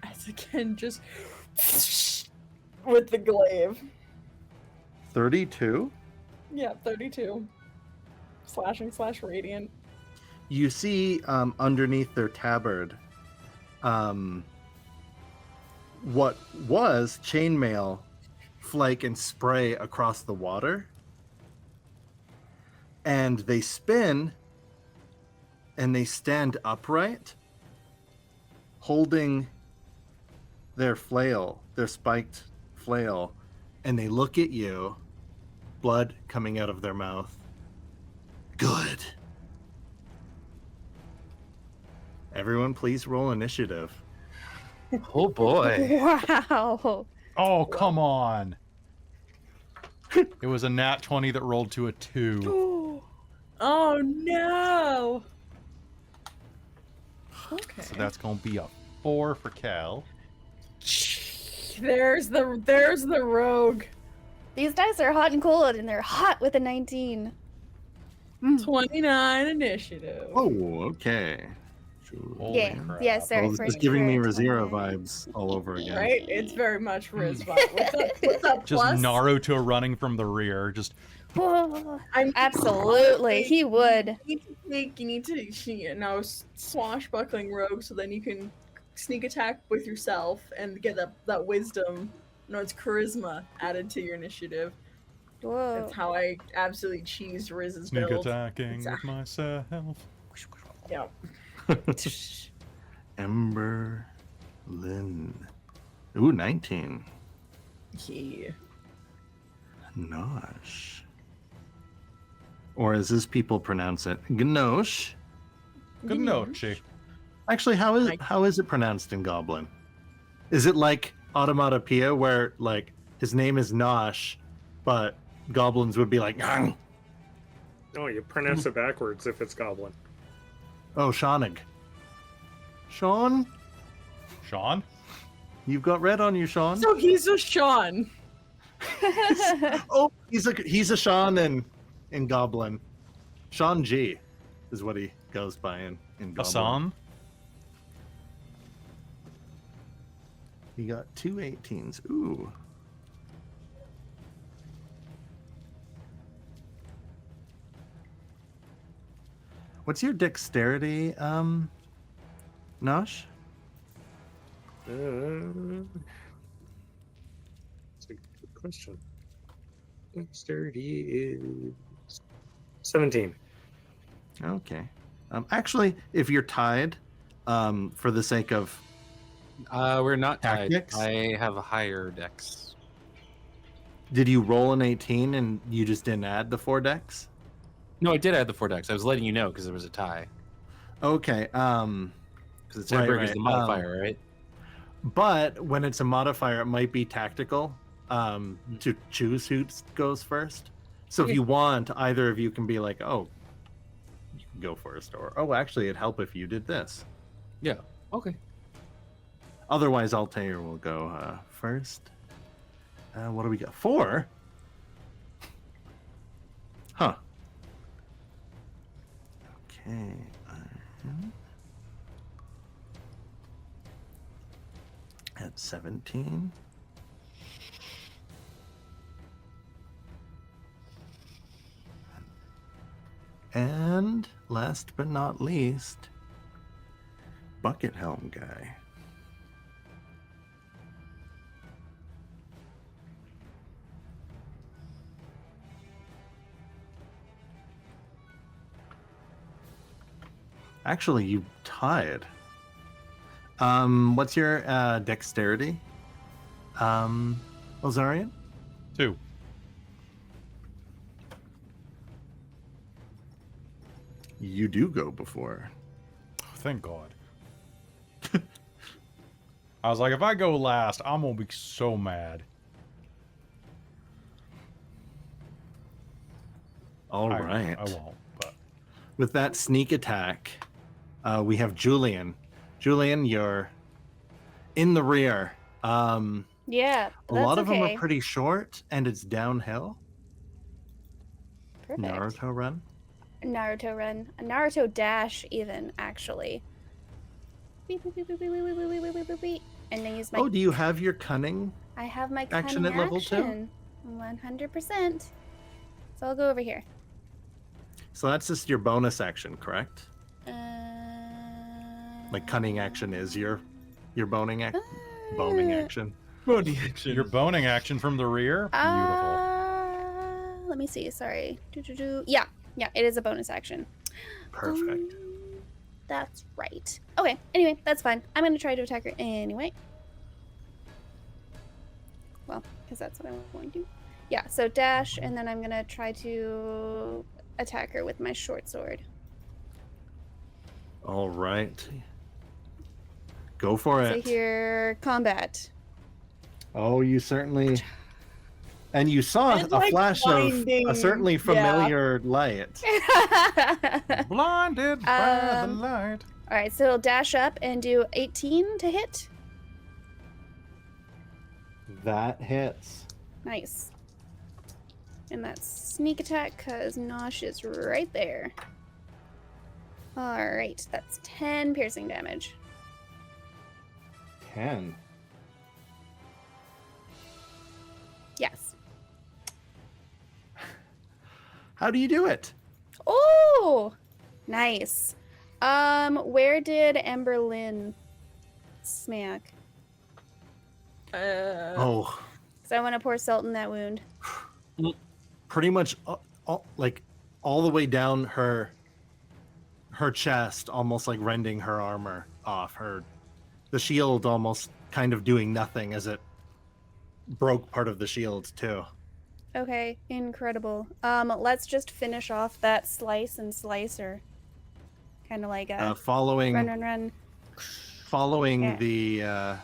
As again, just with the glaive. 32. Yeah, 32. Slashing / radiant. You see underneath their tabard what was chainmail flake and spray across the water, and they spin and they stand upright holding their flail, their spiked flail, and they look at you, blood coming out of their mouth. Good. Everyone, please roll initiative. Oh boy. Wow. Oh, come on. It was a nat 20 that rolled to a 2. Oh no. Okay. So that's going to be a 4 for Cal. There's the rogue. These dice are hot and cold, and they're hot with a 19. 29 initiative. Oh, okay. Holy Yeah, crap. yeah, sorry. Well, for it's giving me your Razira 29. vibes all over again. Right? It's very much Riz vibe. What's up, Just plus? Naruto running from the rear. Just Absolutely, he would. You need to swashbuckling rogue, so then you can sneak attack with yourself and get that wisdom. No, it's charisma added to your initiative. Whoa. That's how I absolutely cheesed Riz's sneak build. attacking with myself. Yeah. Emberlynn. Ooh, 19. Yeah. Nosh. Or as this people pronounce it, Gnosh. Good noche. Actually, how is it pronounced in Goblin? Is it like Automatopoeia, where like his name is Nosh, but goblins would be like, "Nyang." Oh, you pronounce it backwards if it's goblin. Oh, Shawnig. Sean, Sean? you've got red on you, Sean. So he's a Sean. Oh, he's a Sean in Goblin. Sean G is what he goes by in Goblin. Hassan? He got 2 18s. Ooh. What's your dexterity, Nosh? That's a good question. Dexterity is 17. Okay. Actually, if you're tied, for the sake of We're not tied. Tactics? I have a higher dex. did you roll an 18 and you just didn't add the 4 dex? No, I did add the 4 dex. I was letting you know because there was a tie. Okay. Because the tiebreaker is the modifier, right? But when it's a modifier, it might be tactical to choose who goes first. So if you want, either of you can be like, oh, you can go first, or oh, actually, it'd help if you did this. Yeah. Okay. Otherwise, Altair will go first. What do we got? 4? Huh. Okay. At 17. And last but not least, Bucket Helm guy. Actually, you tied. What's your dexterity? Ozarian? 2. You do go before. Oh, thank God. I was like, if I go last, I'm gonna be so mad. All I right. won't, but With that sneak attack, we have Julian. Julian, you're in the rear. Yeah, A that's lot of them okay. are pretty short, and it's downhill. Perfect. Naruto run. Naruto run. A Naruto dash, even, actually. Beep, beep, beep, beep, beep, beep, beep, beep, beep, beep, beep, beep. And then use my... Oh, do you have your cunning? I have my action cunning at level 2? action. 100%. So I'll go over here. So that's just your bonus action, correct? Uh, Like cunning action is your boning action. Boning action. Body action. your boning action from the rear, beautiful. Let me see. Sorry. Yeah, it is a bonus action. Perfect. That's right. Okay. Anyway, that's fine. I'm gonna try to attack her anyway. Well, because that's what I want to do. Yeah. So dash, and then I'm gonna try to attack her with my short sword. All right. Go for So it. here, combat. Oh, you certainly. And you saw And, a like, flash of a blinding, certainly yeah. familiar light. Blinded by the Um, light. All right, so dash up and do 18 to hit. That hits. Nice. And that's sneak attack because Nosh is right there. All right, that's 10 piercing damage. 10. Yes. How do you do it? Oh, nice. Where did Emberlynn smack? Oh, Because I want to pour salt in that wound. pretty much like all the way down her chest, almost like rending her armor off. The shield almost kind of doing nothing as it broke part of the shield too. Okay, incredible. Let's just finish off that slice and slicer. Kind of like a Following run. following Yeah.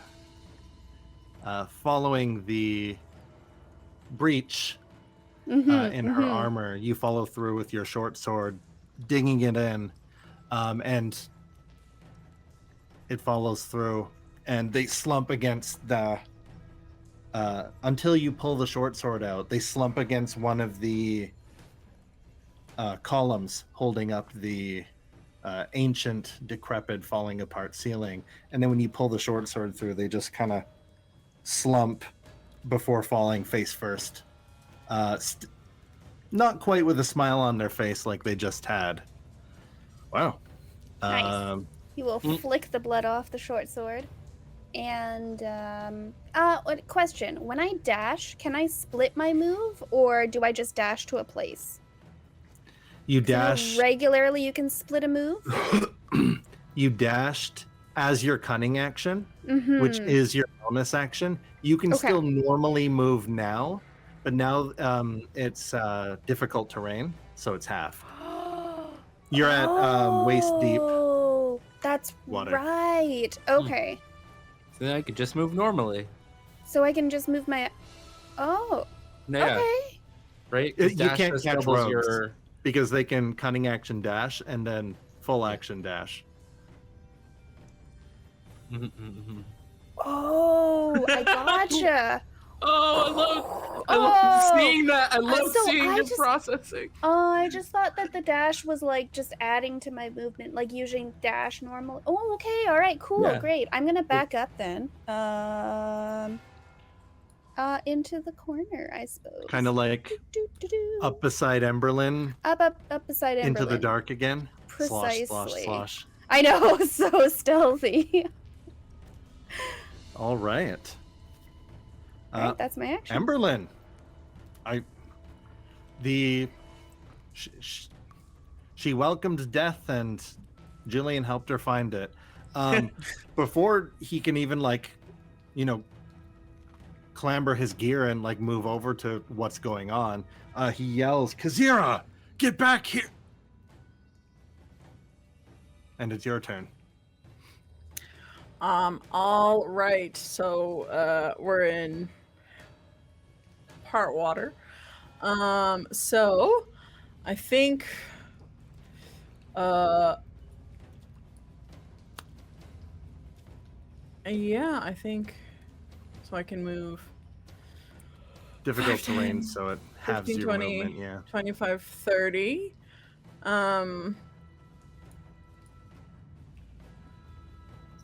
following the breach in her armor, you follow through with your short sword, digging it in, and it follows through, and they slump against the until you pull the short sword out. They slump against one of the columns holding up the ancient, decrepit, falling apart ceiling, and then when you pull the short sword through, they just kind of slump before falling face first. Not quite with a smile on their face like they just had. Wow. Nice. You will flick the blood off the short sword. And, what question. When I dash, can I split my move, or do I just dash to a place? You 'Cause I know dash. regularly you can split a move. You dashed as your cunning action, Mm-hmm. which is your bonus action. You can Okay. still normally move now, but now it's difficult terrain, so it's half. You're at waist deep. Oh, that's water. right. Okay. So then I could just move normally. So I can just move my... Oh, Yeah, okay. right? You 'Cause dash can't just catch doubles rogues. your... Because they can cunning action dash and then full action dash. Oh, I gotcha. Oh, I love seeing that. I love so seeing I it just- processing. Oh, I just thought that the dash was like just adding to my movement, like using dash normal. Oh, okay. All right. Cool. Yeah. Great. I'm gonna back up then. Into the corner, I suppose. Kind of like Do-do-do-do. up beside Emberlynn, up beside Emberlynn. into the dark again. Precisely. Slosh, slosh, slosh. I know, so stealthy. All right. Right, that's my action. Emberlynn. She welcomed death, and Julian helped her find it. Before he can even clamber his gear and move over to what's going on, he yells, "Kazira, get back here!" And it's your turn. All right. So we're in part water. So I think yeah, I think so I can move Difficult 5, terrain, 10, so it halves 15, your 20, movement. Yeah. 25, 30.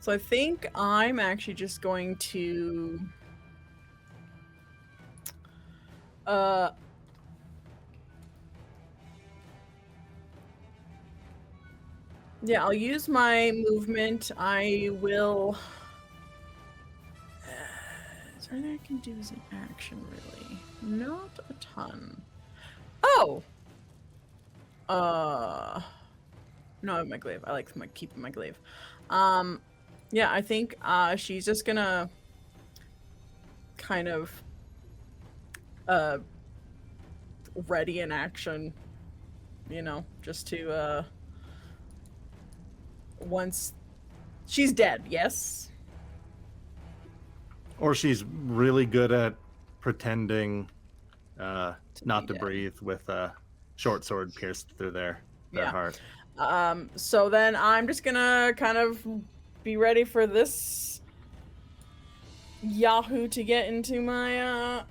So I think I'm actually just going to yeah, I'll use my movement. I will is there anything I can do as an action really? Not a ton. Oh! No, I have my glaive. I like keeping my glaive. Yeah, I think she's just gonna kind of ready in action, you know, just to once she's dead, yes. Or she's really good at pretending not to dead. breathe with a short sword pierced through their Yeah. heart. So then I'm just gonna kind of be ready for this Yahoo to get into my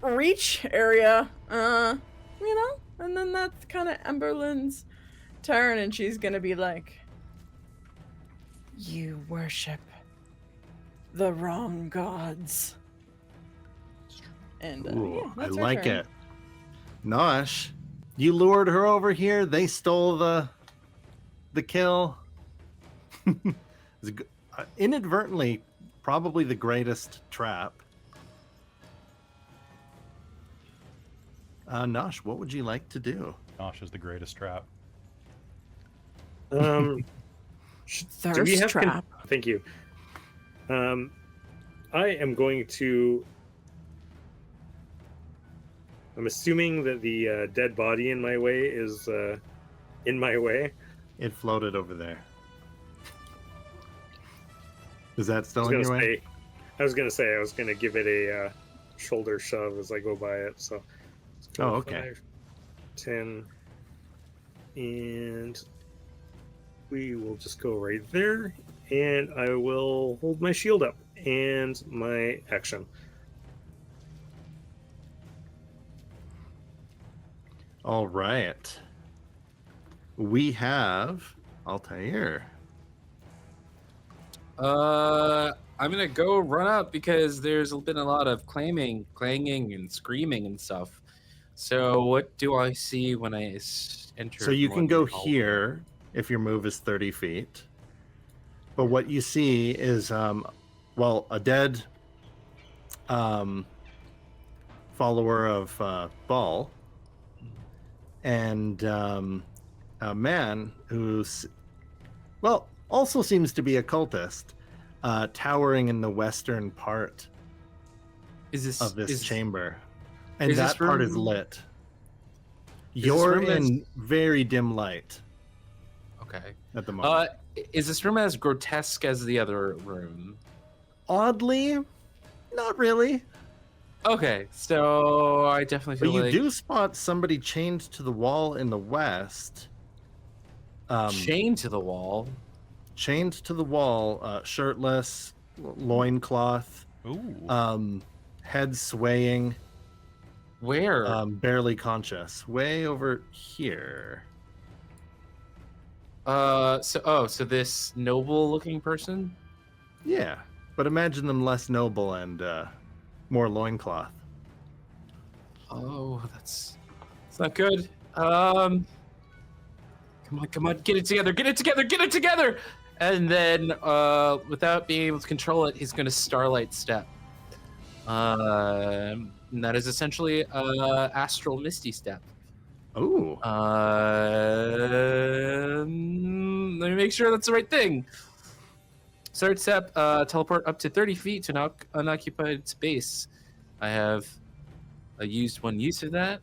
reach area. You know, and then that's kind of Emberlynn's turn, and she's gonna be like, "You worship the wrong gods." And Ooh, yeah, I that's her like turn. it. Nosh, you lured her over here. They stole the kill. Inadvertently, probably the greatest trap. Nosh, what would you like to do? Nosh is the greatest trap. Do we Thirst have trap. Thank you. I am going to. I'm assuming that the dead body in my way is in my way. It floated over there. Is that I still was in gonna your way? say I was gonna give it a shoulder shove as I go by it. So. Let's go Oh, okay. 5, 10, and we will just go right there, and I will hold my shield up and my action. All right. We have Altair. I'm gonna go run up because there's been a lot of clanging, and screaming and stuff. So what do I see when I enter? So you can go Morton Hall? here if your move is 30 feet. But what you see is, well, a dead follower of Baal, and a man who's, well, also seems to be a cultist, towering in the western part of this chamber. And is this that part is room- lit. this You're room is- in very dim light Okay. at the moment. Is this room as grotesque as the other room? Oddly, not really. Okay, so I definitely But feel you like do spot somebody chained to the wall in the west. chained to the wall. Chained to the wall, shirtless, loincloth, Ooh. head swaying, Where? barely conscious. Way over here. So this noble-looking person. Yeah, but imagine them less noble and more loincloth. Oh, it's not good. Come on, get it together! And then, without being able to control it, he's gonna Starlight Step. And that is essentially Astral Misty Step. Ooh. Let me make sure that's the right thing. Start step, teleport up to 30 feet to an unoccupied space. I have used one use of that.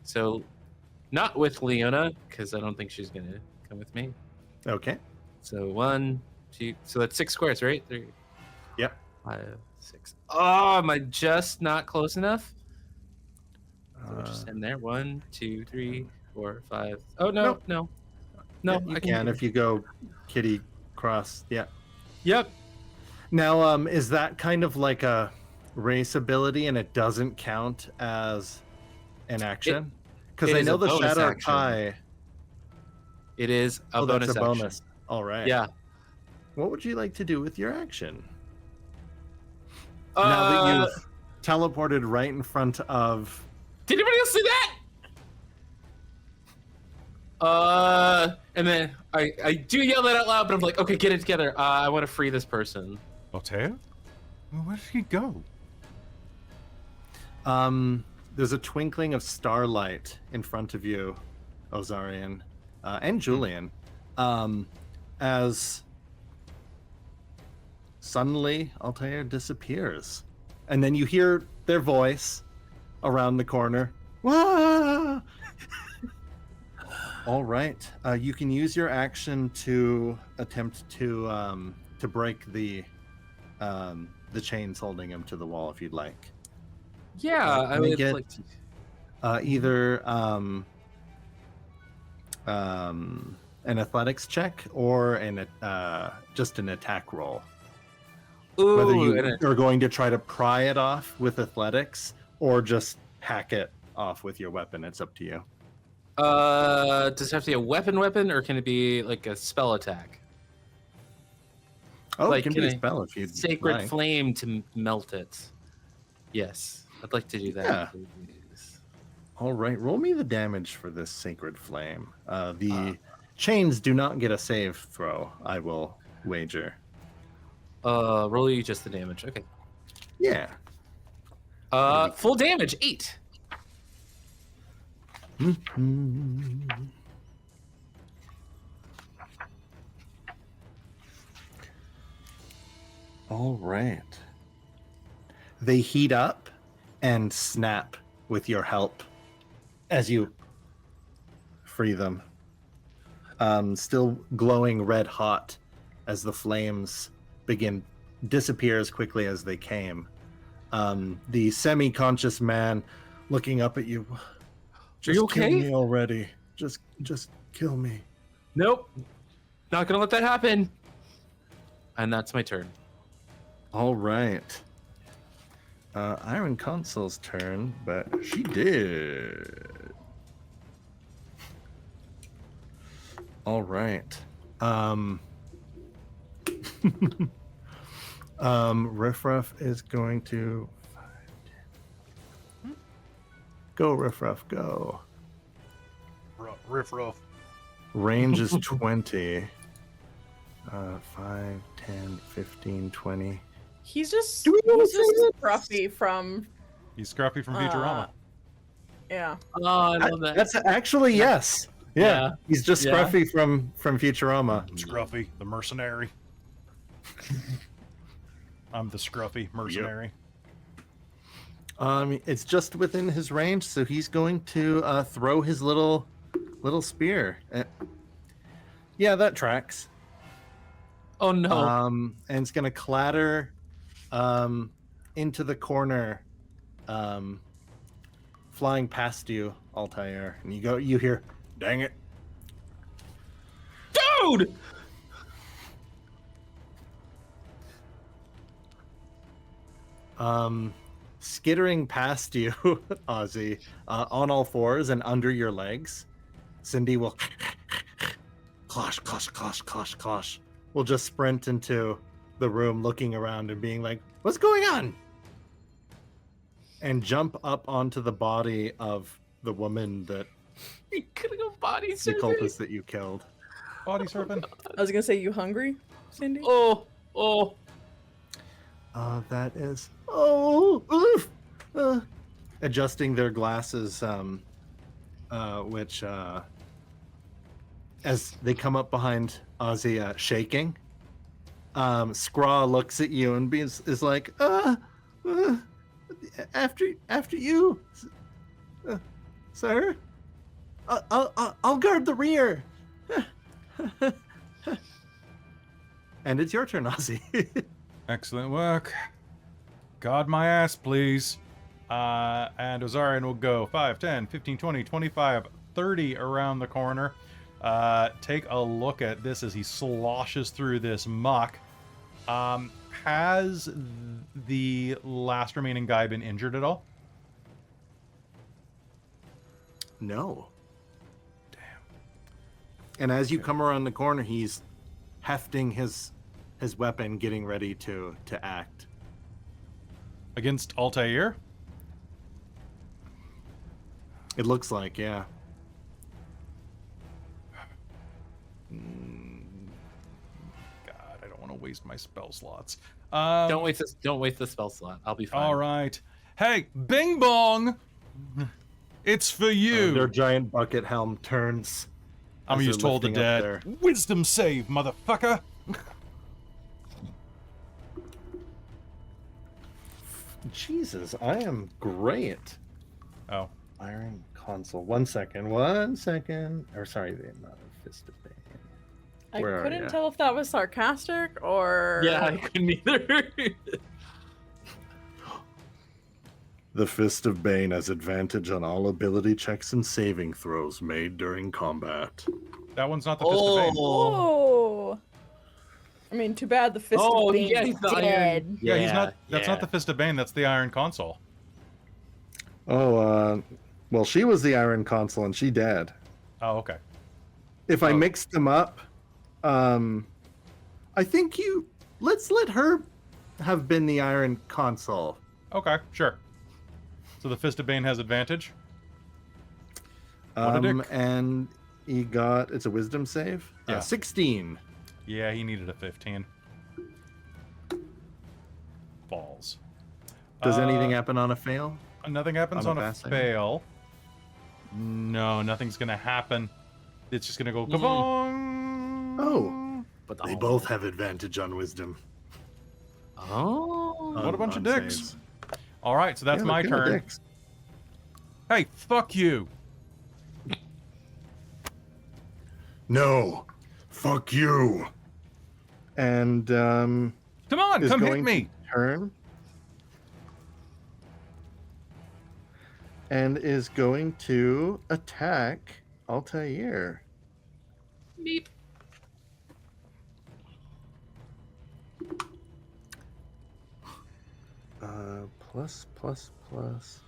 So not with Leona, because I don't think she's going to come with me. Okay. So 1, 2. So that's 6 squares, right? 3. Yep. 5, 6. Oh, am I just not close enough? So we'll just end there. 1, 2, 3, 4, 5. Oh no, Nope. no, Yeah, you I can if you go kitty cross. Yeah. Yep. Now, is that kind of like a race ability, and it doesn't count as an action? Because it I is know a the bonus Shadow action. Tie. It is a Oh, bonus that's a action. bonus. All right. Yeah. What would you like to do with your action? Now that you've teleported right in front of. Did anybody else see that? And then I do yell that out loud, but I'm like, okay, get it together. I want to free this person. Altair? Well, where did he go? There's a twinkling of starlight in front of you, Ozarian, and Julian, as suddenly Altair disappears, and then you hear their voice around the corner. Wah! All right, you can use your action to attempt to break the chains holding him to the wall if you'd like. Yeah, I Let me would get like to. either an athletics check or just an attack roll. Ooh, Whether you and are going to try to pry it off with athletics or just hack it off with your weapon, it's up to you. does it have to be a weapon, or can it be like a spell attack? Oh, Like, it can can be a I- spell if you Sacred like. flame to melt it. Yes, I'd like to do that. Yeah. Please. All right, roll me the damage for this sacred flame. The chains do not get a save throw, I will wager. Roll you just the damage. Okay. Yeah. Full damage, 8. All right. They heat up and snap with your help as you free them. Still glowing red hot as the flames disappear as quickly as they came. The semi-conscious man looking up at you. Just you okay? kill me already. Just kill me. Nope. Not gonna let that happen. And that's my turn. All right. Iron Consul's turn, but she did. All right. Riffraff is going to go. Riffraff, go. Riff ruff. Range is 20. 5, 10, 15, 20. He's just Do we wanna he's just say this? scruffy from He's Scruffy from Futurama. yeah. Oh, I love that. That's actually yes. Yeah, Yeah. he's just Yeah. Scruffy from Futurama. Scruffy, the mercenary. I'm the Scruffy mercenary. It's just within his range, so he's going to throw his little spear. Yeah, that tracks. Oh no. And it's gonna clatter into the corner, flying past you, Altair. And you hear, dang it. Dude! Skittering past you, Ozzy, on all fours and under your legs, Cindy will closh, closh, closh, closh, closh. Will just sprint into the room looking around and being like, what's going on? And jump up onto the body of the woman that You could go body the surgery. cultist that you killed. Body serpent. I was gonna say, you hungry, Cindy? Oh. That is adjusting their glasses, which as they come up behind Ozzy, shaking. Scraw looks at you and is like, after you, sir. I'll guard the rear. And it's your turn, Ozzy. Excellent work. Guard my ass, please. And Ozarian will go 5, 10, 15, 20, 25, 30 around the corner. Take a look at this as he sloshes through this muck. Has the last remaining guy been injured at all? No. Damn. And as you come around the corner, he's hefting his weapon, getting ready to act. Against Altair? It looks like, yeah. God, I don't want to waste my spell slots. Don't waste the spell slot. I'll be fine. All right. Hey, Bing Bong! It's for you. Their giant bucket helm turns. I'm as used they're Toll the lifting up Dead. their- Wisdom save, motherfucker! Jesus, I am great. Oh. Iron console. 1 second. 1 second. Or sorry, the Fist of Bane. I Where are couldn't ya? tell if that was sarcastic or. Yeah, I couldn't either. The Fist of Bane has advantage on all ability checks and saving throws made during combat. That one's not the Fist of Bane. Oh. I mean, too bad the Fist Oh, of Bane's yeah, he's the iron- dead. Yeah, he's not. That's yeah. not the Fist of Bane. That's the Iron Console. Oh, well, she was the Iron Console and she dead. Oh, okay. If I Oh. mixed them up, I think let's let her have been the Iron Console. Okay, sure. So the Fist of Bane has advantage. What a dick. And it's a wisdom save. Yeah. 16. Yeah, he needed a 15. Falls. Does anything Uh, happen on a fail? Nothing happens on on a a pass save? fail. No, nothing's gonna happen. It's just gonna go Mhm. kabong. Oh. But They both have advantage on wisdom. Oh. What a bunch of on dicks. saves. All right, so that's Yeah, my they're kinda turn. dicks. Hey, fuck you. No. Fuck you. And Come on, is come hit going me. to turn. And is going to attack Altair. Beep. Plus, plus, plus.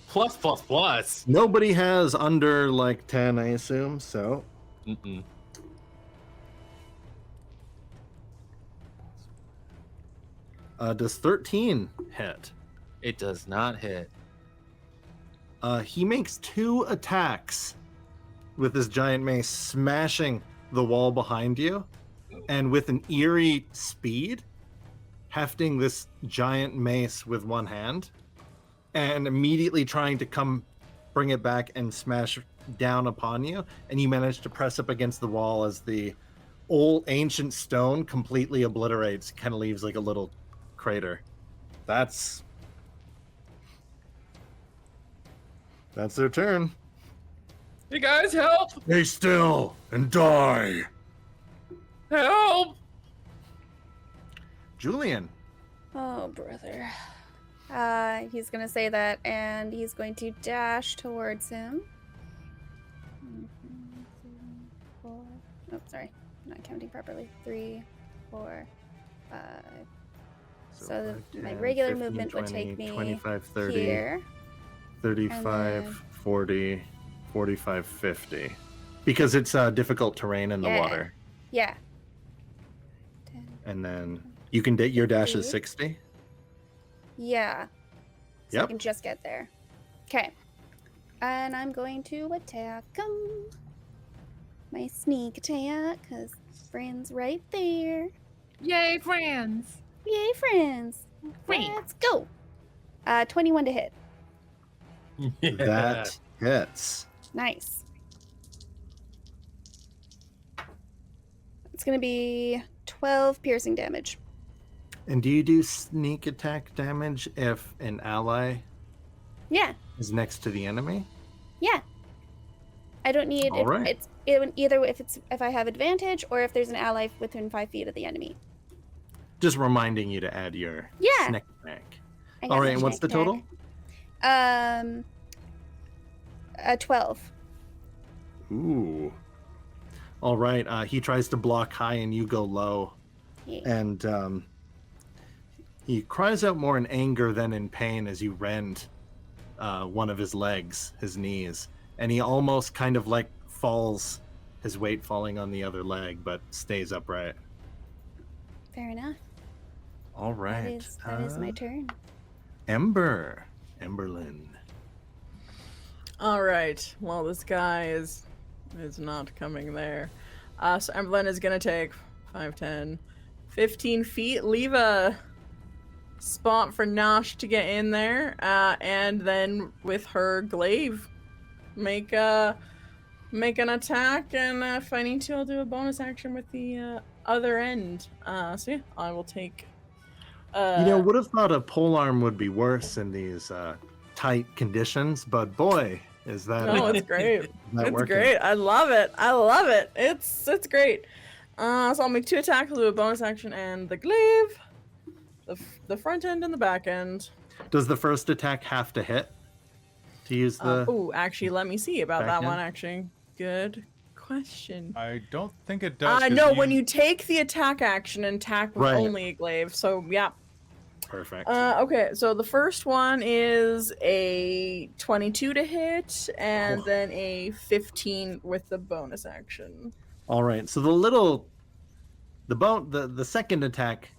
Plus, plus, plus. Nobody has under like 10, I assume, so. Mm-mm. Does 13 hit? It does not hit. He makes 2 attacks with his giant mace, smashing the wall behind you, and with an eerie speed, hefting this giant mace with one hand, and immediately trying to bring it back and smash down upon you. And you manage to press up against the wall as the old ancient stone completely obliterates, kind of leaves like a little crater. That's their turn. Hey guys, help! Stay still and die. Help! Julian. Oh, brother. He's gonna say that, and he's going to dash towards him. 4. Oh, sorry, I'm not counting properly. 3, 4, 5. So my regular movement would take me 25, 30, here. 35, then- 40, 45, 50. Because it's difficult terrain in the Yeah. water. Yeah. 10. And then you can your dash is 50. 60. Yeah. So I Yep. can just get there. Okay. And I'm going to attack him. My sneak attack, because friend's right there. Yay, friends! Yay, friends. Friends. Let's go. 21 to hit. That hits. Nice. It's going to be 12 piercing damage. And do you do sneak attack damage if an ally Yeah. is next to the enemy? Yeah. I don't need All right. it's either if I have advantage or if there's an ally within 5 feet of the enemy. Just reminding you to add your Yeah. snack back. I got All my right, and what's the snack total? pack. 12. Ooh. All right. He tries to block high, and you go low, Yeah. and he cries out more in anger than in pain as you rend one of his legs, his knees, and he almost kind of like falls, his weight falling on the other leg, but stays upright. Fair enough. All right. That is my turn. Emberlynn. All right. Well, this guy is not coming there. So Emberlynn is gonna take 5, 10, 15 feet. Leave a spot for Nosh to get in there, and then with her glaive, make an attack. And if I need to, I'll do a bonus action with the other end. So yeah, I will take. Would have thought a polearm would be worse in these tight conditions, but boy, is that No, it's great. that It's working. great. I love it. I love it. It's great. So I'll make 2 attacks. I'll do a bonus action and the glaive, the front end and the back end. Does the first attack have to hit to use the? Oh, actually, let me see about that backhand? one. Actually, good question. I don't think it does. 'cause No, when you take the attack action and attack with Right. only a glaive. So yeah. Perfect. Okay, so the first one is a 22 to hit, and then a 15 with the bonus action. All right. So the second attack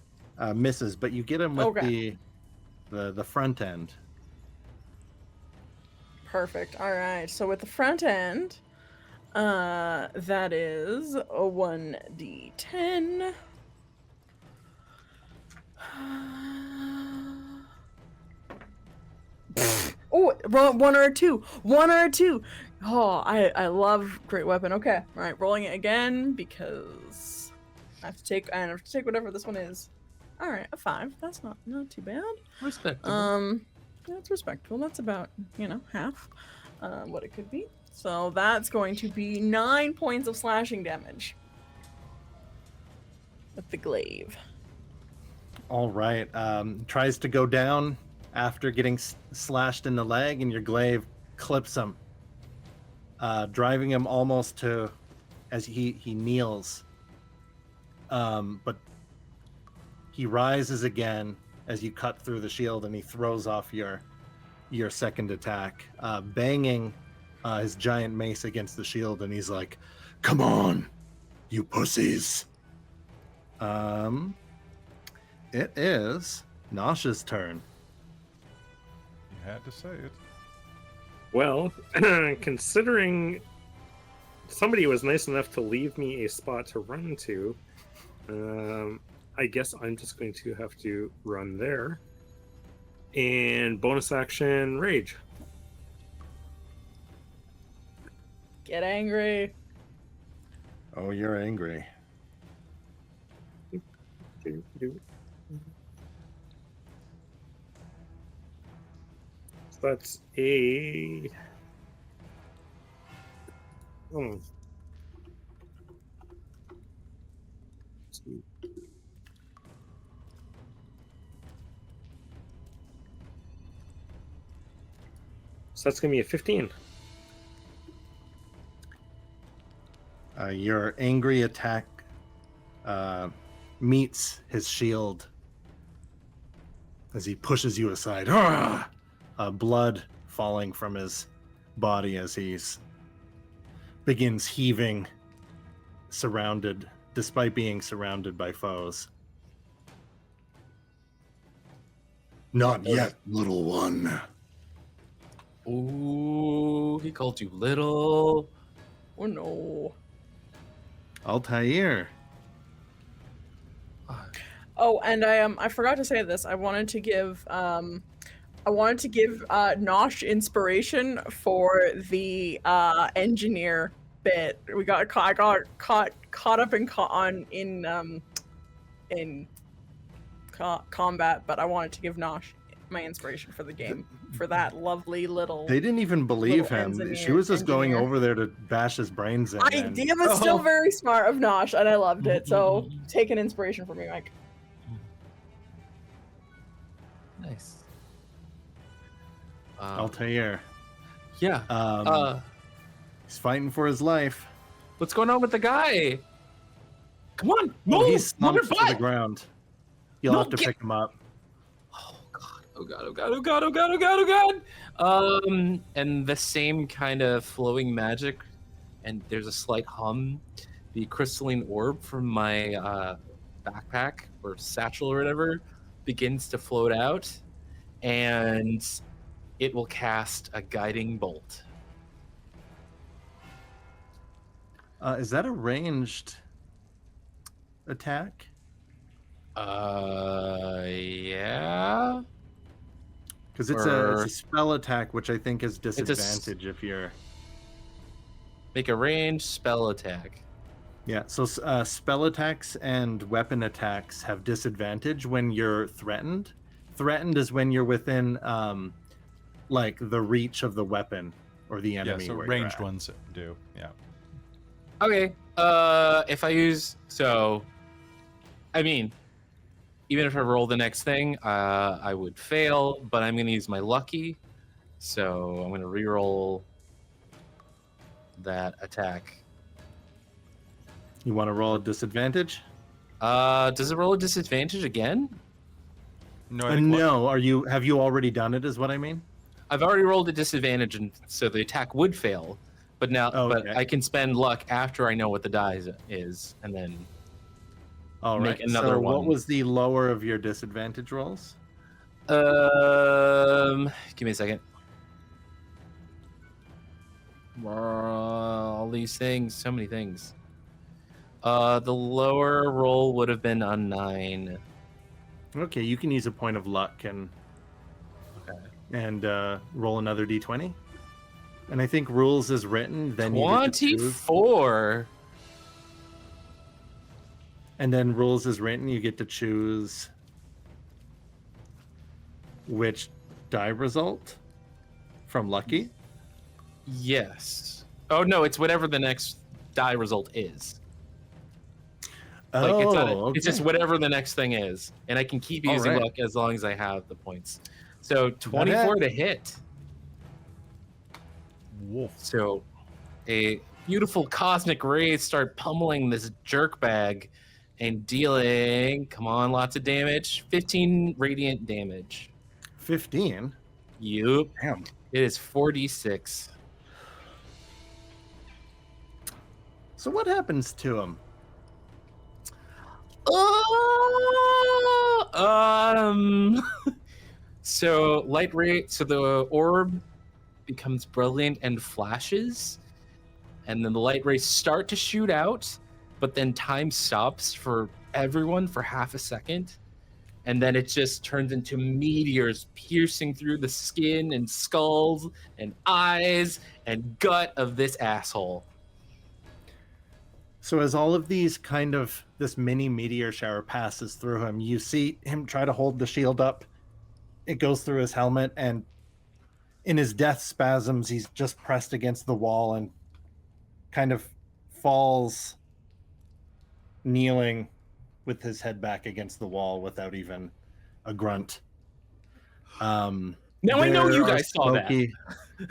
misses, but you get him with Okay. the front end. Perfect. All right. So with the front end, that is a 1d10. Oh, one or a two. One or a two. Oh, I love great weapon. Okay. All right, rolling it again because I have to take whatever this one is. All right, a 5. That's not too bad. Respectable. That's respectable. That's about, half what it could be. So that's going to be 9 points of slashing damage with the glaive. All right. Tries to go down after getting slashed in the leg, and your glaive clips him, driving him almost to as he kneels. But he rises again as you cut through the shield, and he throws off your second attack, banging his giant mace against the shield, and he's like, "Come on, you pussies." It is Nosh's turn. You had to say it. Well, considering somebody was nice enough to leave me a spot to run to, I guess I'm just going to have to run there. And bonus action, rage. Get angry. Oh, you're angry. So that's a... Oh. So that's going to be a 15. Your angry attack meets his shield as he pushes you aside. Blood falling from his body as he's begins heaving, despite being surrounded by foes. Not yet, little one. Ooh, he called you little. Oh no. Altair. Oh, and I forgot to say this. I wanted to give Nosh inspiration for the engineer bit. I got caught up in combat, but I wanted to give Nosh my inspiration for the game for that lovely little. They didn't even believe Little him. engineer- She was just going engineer. over there to bash his brains in. and- Idea was still very smart of Nosh, and I loved it. So take an inspiration from me, Mike. Nice. Altair. Yeah. He's fighting for his life. What's going on with the guy? Come on, move! He's Move your slumped to the butt! ground. You'll No, have to pick him up. Oh god! Oh god! Oh god! Oh god! Oh god! Oh god! Oh god! And the same kind of flowing magic, and there's a slight hum. The crystalline orb from my backpack or satchel or whatever begins to float out, and it will cast a guiding bolt. Is that a ranged attack? Yeah. Because it's a spell attack, which I think is disadvantage if you're... Make a ranged spell attack. Yeah, so spell attacks and weapon attacks have disadvantage when you're threatened. Threatened is when you're within, like, the reach of the weapon or the enemy. Yeah, so where you're ranged at. ones do. Yeah. Okay. If I use I mean, even if I roll the next thing, I would fail, but I'm gonna use my lucky. So I'm gonna reroll that attack. You want to roll a disadvantage? Does it roll a disadvantage again? No, I think No. Have you already done it? Is what I mean. I've already rolled a disadvantage, and so the attack would fail. But now, but Okay. I can spend luck after I know what the die is, and then All right. make another so one. what was the lower of your disadvantage rolls? give me a second. All these things, so many things. The lower roll would have been a 9. Okay, you can use a point of luck and roll another d20. And I think rules is written. Then you get to choose. 24. And then rules is written. You get to choose which die result from lucky. Yes. Oh no, it's whatever the next die result is. Like Oh, it's not okay. it's just whatever the next thing is, and I can keep All using right. luck as long as I have the points. So 24 to hit. Wolf. So a beautiful cosmic rays start pummeling this jerk bag and dealing, come on, lots of damage. 15 radiant damage. 15. Yup. Damn. It is 4d6. So what happens to him? So light ray, so the orb becomes brilliant and flashes, and then the light rays start to shoot out, but then time stops for everyone for half a second, and then it just turns into meteors piercing through the skin and skulls and eyes and gut of this asshole. So as all of these this mini meteor shower passes through him, you see him try to hold the shield up. It goes through his helmet, and in his death spasms, he's just pressed against the wall and kind of falls kneeling with his head back against the wall without even a grunt. Now I know you guys saw that.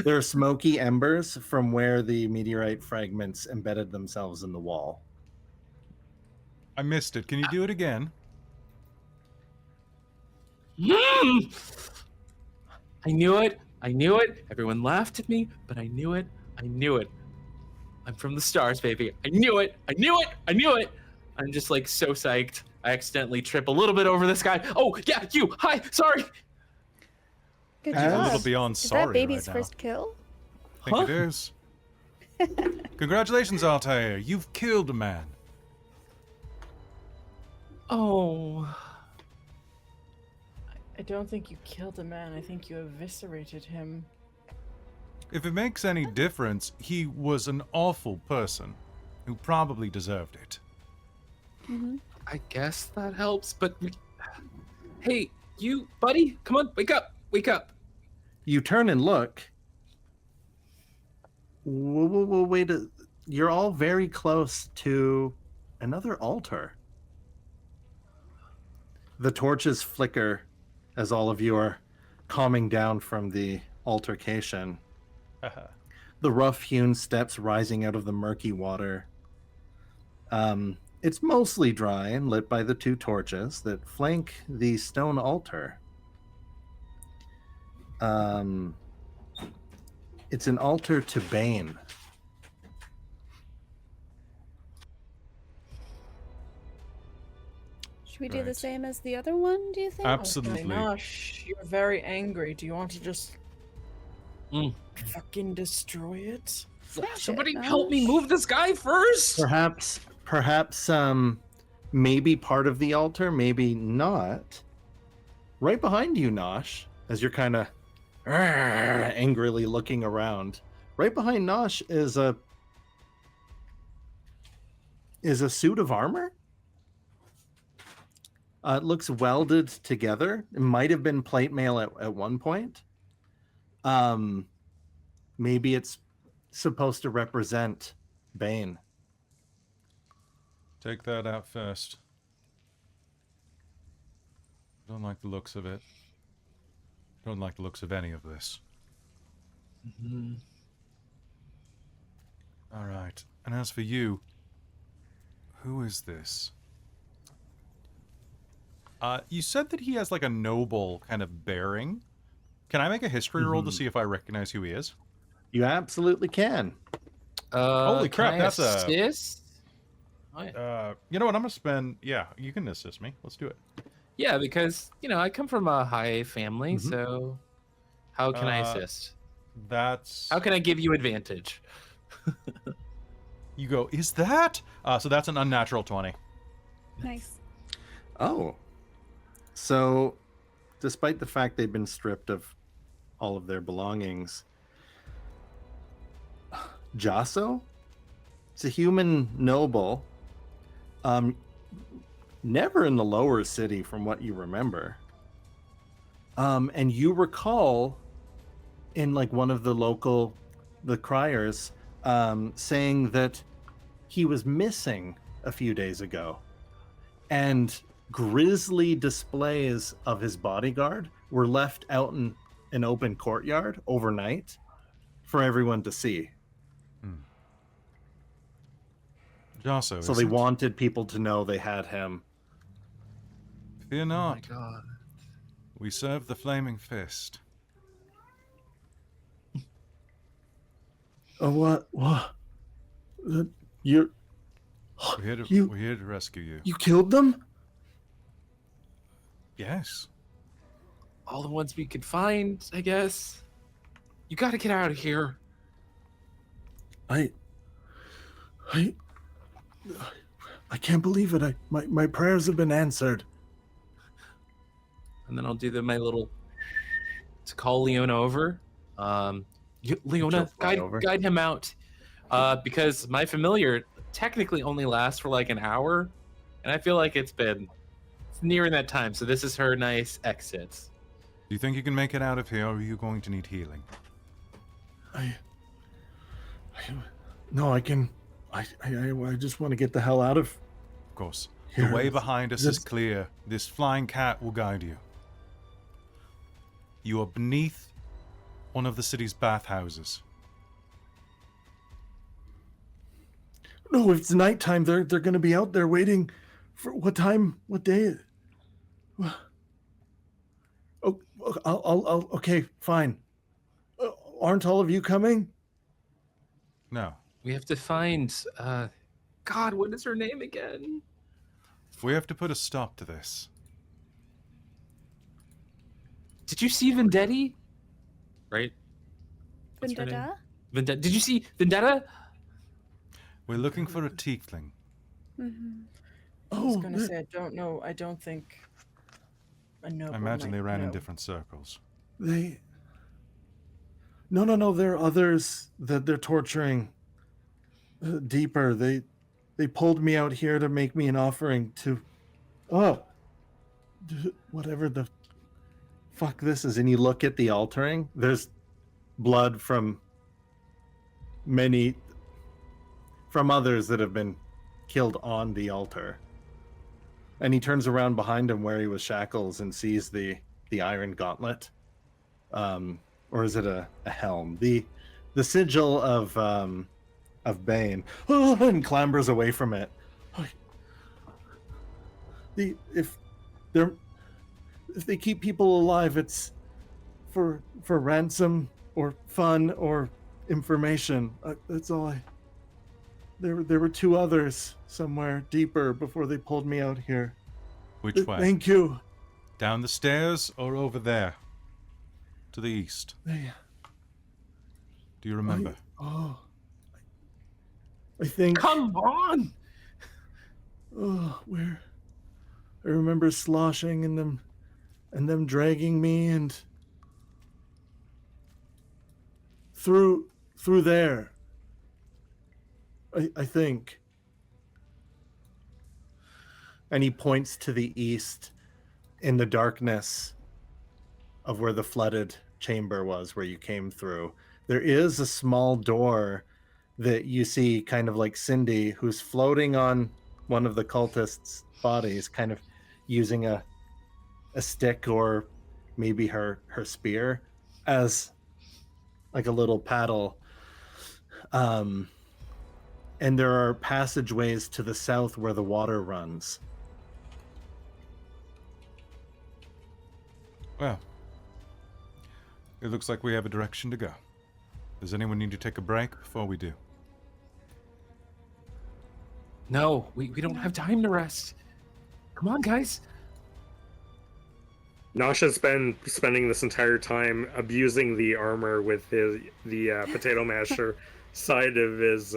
There are smoky embers from where the meteorite fragments embedded themselves in the wall. I missed it. Can you do it again? I knew it. I knew it. Everyone laughed at me, but I knew it. I knew it. I'm from the stars, baby. I knew it. I knew it. I knew it. I'm just like so psyched. I accidentally trip a little bit over this guy. Oh, yeah, you. Hi. Sorry. Good As- job. A little beyond Is sorry that baby's right now. first kill? I think it is. Congratulations, Altair. You've killed a man. Oh. I don't think you killed a man. I think you eviscerated him. If it makes any difference, he was an awful person who probably deserved it. Mm-hmm. I guess that helps, but hey, you, buddy, come on, wake up. Wake up. You turn and look. Wait, you're all very close to another altar. The torches flicker as all of you are calming down from the altercation. The rough-hewn steps rising out of the murky water. It's mostly dry and lit by the 2 torches that flank the stone altar. It's an altar to Bane. Should we do the Right. same as the other one, do you think? Absolutely. Nosh, you're very angry. Do you want to just Mm. fucking destroy it? Smash Somebody it, help me Nosh. move this guy first. Perhaps, maybe part of the altar, maybe not. Right behind you, Nosh, as you're kind of angrily looking around. Right behind Nosh is a suit of armor. It looks welded together. It might have been plate mail at one point. Maybe it's supposed to represent Bane. Take that out first. Don't like the looks of it. Don't like the looks of any of this. Mhm. All right. And as for you, who is this? You said that he has like a noble kind of bearing. Can I make a history roll to Mhm. see if I recognize who he is? You absolutely can. Holy Can crap, I that's a- assist? Oh, yeah. You know what? I'm gonna spend. Yeah, you can assist me. Let's do it. Yeah, because I come from a high family, Mhm. so how can I Uh, assist? That's. How can I give you advantage? You go? Is that? So that's an unnatural 20. Nice. Oh. So, despite the fact they've been stripped of all of their belongings, Jasso? It's a human noble. Never in the lower city from what you remember. And you recall in like one of the criers, saying that he was missing a few days ago. And grisly displays of his bodyguard were left out in an open courtyard overnight for everyone to see. Jasso. So they wanted people to know they had him. Fear Oh my not. god. We serve the flaming fist. What? You We're here to, You- we're here to rescue you. you killed them? Yes. All the ones we could find, I guess. You gotta get out of here. I can't believe it. My prayers have been answered. And then I'll do my little to call Leona over. Leona, fly over. guide him out. Because my familiar technically only lasts for like an hour, and I feel like it's nearing that time. So this is her nice exit. Do you think you can make it out of here, or are you going to need healing? No, I can. I just want to get the hell out of Of course. here. The way behind us is this- clear. This flying cat will guide you. You are beneath one of the city's bathhouses. No, if it's nighttime, they're going to be out there waiting for what time? What day? Oh, I'll okay, fine. Aren't all of you coming? No. We have to find. God, what is her name again? We have to put a stop to this. Did you see Vendetti? Right? What's her name? Vendetta? Vendetta. Did you see Vendetta? We're looking for a tiefling. Mm-hmm. I was Oh, gonna say I don't know. I don't think a noble I imagine might they ran in know. different circles. they. No. There are others that they're torturing deeper. They pulled me out here to make me an offering to. Oh, whatever the fuck this is. And you look at the altering. There's blood from others that have been killed on the altar. And he turns around behind him where he was shackles and sees the the iron gauntlet, or is it a helm? The sigil of Bane, and clambers away from it. If they keep people alive, it's for ransom or fun or information. That's all I. There were two others somewhere deeper before they pulled me out here. Which way? Thank you. Down the stairs or over there? To the east. Do you remember? I think. Come on! Oh, where? I remember sloshing and them dragging me and through there. I think. And he points to the east in the darkness of where the flooded chamber was, where you came through. There is a small door that you see, kind of like Cindy, who's floating on one of the cultists' bodies, kind of using a stick or maybe her spear as like a little paddle. And there are passageways to the south where the water runs. Well, it looks like we have a direction to go. Does anyone need to take a break before we do? No, we don't have time to rest. Come on, guys. Nosh has been spending this entire time abusing the armor with the potato masher side of his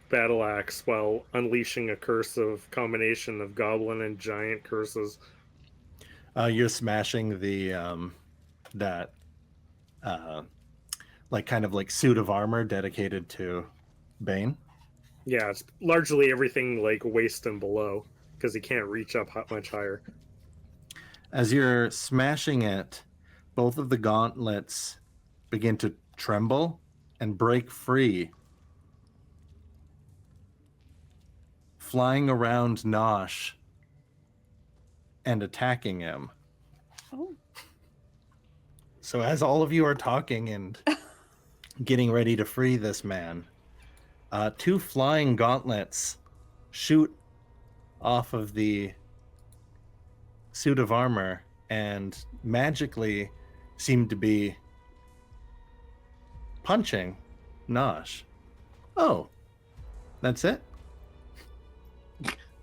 battle axe while unleashing a curse of combination of goblin and giant curses. You're smashing the like kind of like suit of armor dedicated to Bane. Yeah, it's largely everything like waist and below because he can't reach up much higher. As you're smashing it, both of the gauntlets begin to tremble and break free, flying around Nosh and attacking him. Oh. So as all of you are talking and getting ready to free this man, two flying gauntlets shoot off of the suit of armor and magically seem to be punching Nosh. Oh, that's it?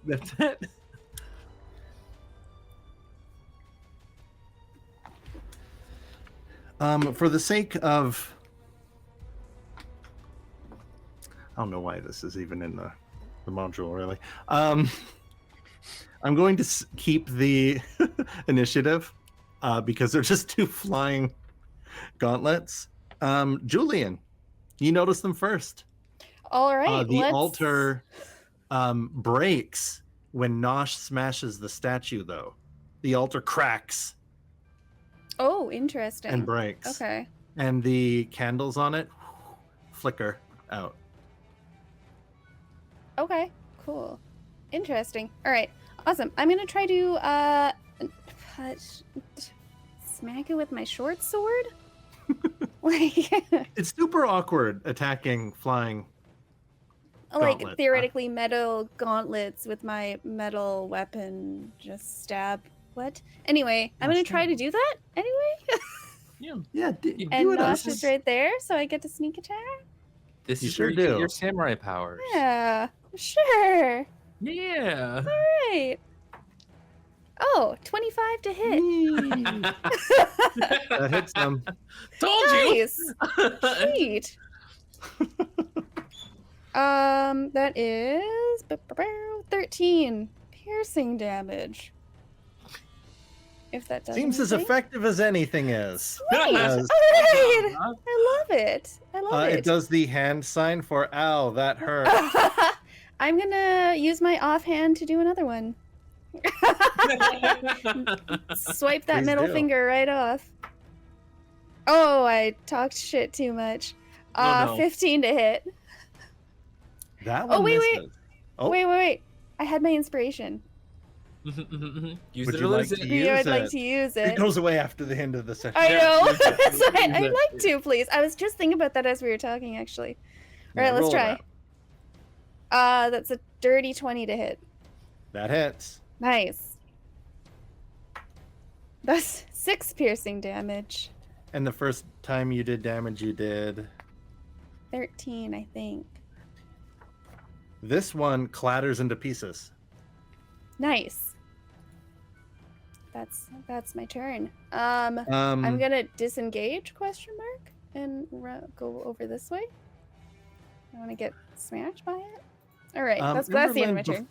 That's it. For the sake of... I don't know why this is even in the module, really. I'm going to keep the initiative because they're just two flying gauntlets. Julian, you notice them first. All right. The altar breaks when Nosh smashes the statue, though. The altar cracks Oh, interesting. and breaks. Okay. And the candles on it flicker out. Okay. Cool. Interesting. All right. Awesome. I'm gonna try to smack it with my short sword. Like, It's super awkward attacking flying. like Gauntlet, theoretically metal gauntlets with my metal weapon. Just stab. What? Anyway, I'm gonna try to do that anyway. Yeah, And do it. Nosh is right there, so I get to sneak attack. This You is sure where you get do. your samurai powers. Yeah. Sure. Yeah. Right. Oh, 25 to hit. That hits them. Told you. Nice. Sweet. That is 13 piercing damage. If that does Seems as anything. effective as anything is. Sweet. As- Alright. I love it. I love It it. does the hand sign for ow, that hurt. I'm gonna use my offhand to do another one. Swipe that Please middle do. finger right off. Oh, I talked shit too much. Oh, no. 15 to hit. That one wait, misses. Oh, Wait. I had my inspiration. Use Would it you or like lose to it. use Yeah, I'd like it? to use It it. goes away after the end of the session. I Yeah, know. use it, That's why use I'd it. like to, please. I was just thinking about that as we were talking, actually. All right, let's roll it try. up. That's a dirty 20 to hit. That hits. Nice. That's 6 piercing damage. And the first time you did damage, you did. 13, I think. This one clatters into pieces. Nice. That's my turn. I'm gonna disengage ? And go over this way. I want to get smashed by it. All right, that's the end of my turn.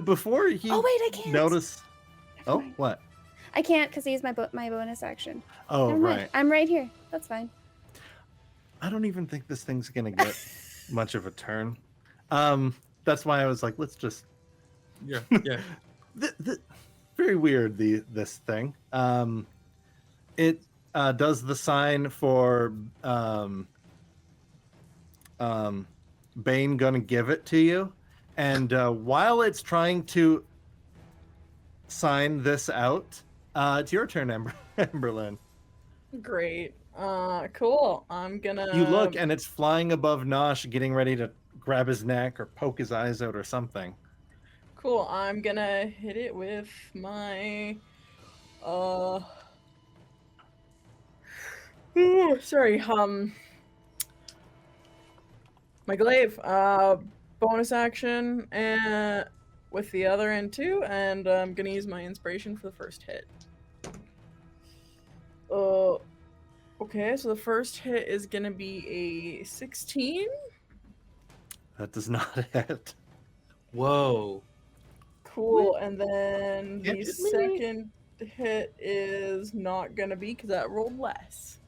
Before you Oh wait, I can't. notice. Never Oh, mind. what? I can't because I used my bonus action. Oh, Never mind. right. I'm right here. That's fine. I don't even think this thing's gonna get much of a turn. That's why I was like, let's just. Yeah, yeah. Very weird. This thing. It does the sign for Bane gonna give it to you, and while it's trying to sign this out, it's your turn, Emberlynn. Great. Cool. I'm gonna. You look, and it's flying above Nosh, getting ready to grab his neck or poke his eyes out or something. Cool. I'm gonna hit it with my. Sorry. My glaive. Bonus action and with the other end too, and I'm gonna use my inspiration for the first hit. Okay, so the first hit is gonna be a 16. That does not hit. Whoa. Cool, and then Hit the me. second hit is not gonna be because that rolled less.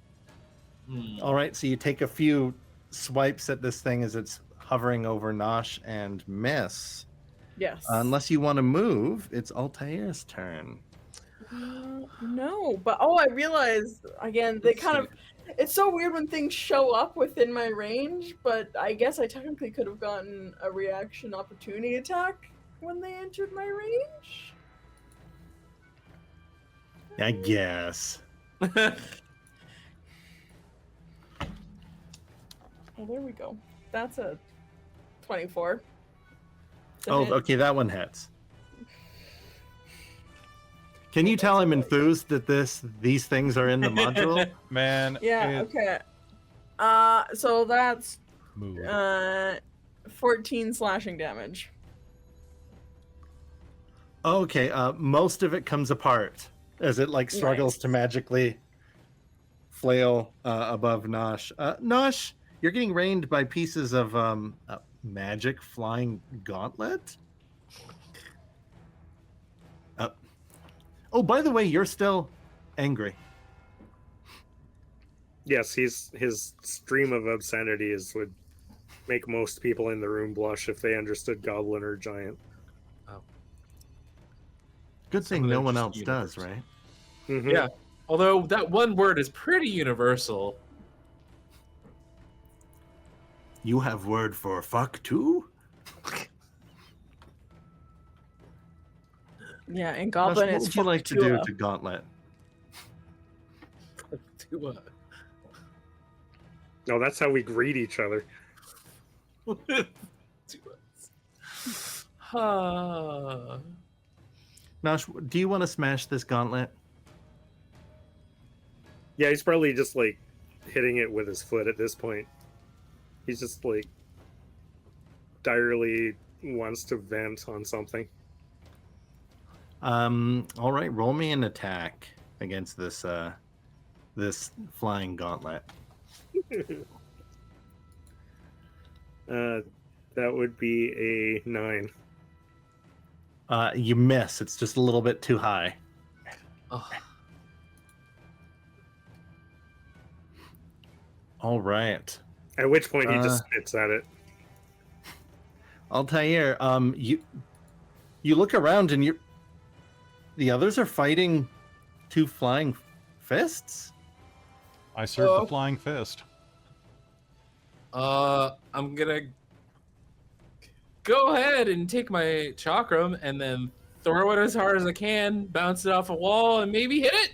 All right, so you take a few swipes at this thing as it's hovering over Nosh and miss. Yes. Unless you want to move, it's Altair's turn. No, but I realized again they kind of. It's so weird when things show up within my range, but I guess I technically could have gotten a reaction opportunity attack when they entered my range. I guess. Oh, there we go. That's a 24. To Oh, hit. okay, that one hits. Can you tell I'm enthused that these things are in the module? Man, Yeah. it Okay. So that's moved. 14 slashing damage. Okay, most of it comes apart as it like struggles to magically flail above Nosh. Nosh, you're getting rained by pieces of magic flying gauntlet. Oh, by the way, you're still angry. Yes, his stream of obscenities would make most people in the room blush if they understood goblin or giant. Good Some thing of no them one just else does, right? Mhm. Yeah. Although that one word is pretty universal. You have word for fuck too? Yeah, and Nosh, Goblin what is would you like to do Tua. to Gauntlet? No, that's how we greet each other. Nosh, do you want to smash this gauntlet? Yeah, he's probably just like hitting it with his foot at this point. He's just like direly wants to vent on something. All right, roll me an attack against this this flying gauntlet. That would be a 9. You miss. It's just a little bit too high. Oh, All right. At which point he just spits at it. Altair, you look around and the others are fighting two flying fists? I serve the flying fist. I'm gonna go ahead and take my chakram and then throw it as hard as I can, bounce it off a wall, and maybe hit it.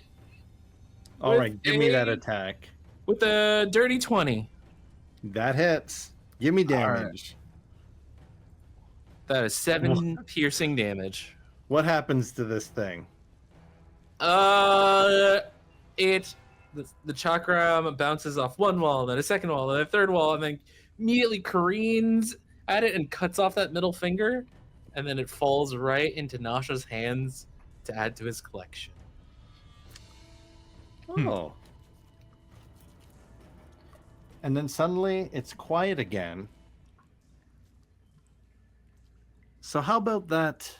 All With right, give me that a- attack. With a dirty 20. That hits. Give me All right. damage. That is 7 piercing damage. What happens to this thing? The chakram bounces off one wall, then a second wall, then a third wall, and then immediately careens at it and cuts off that middle finger, and then it falls right into Nosh's hands to add to his collection. Oh. And then suddenly it's quiet again. So how about that?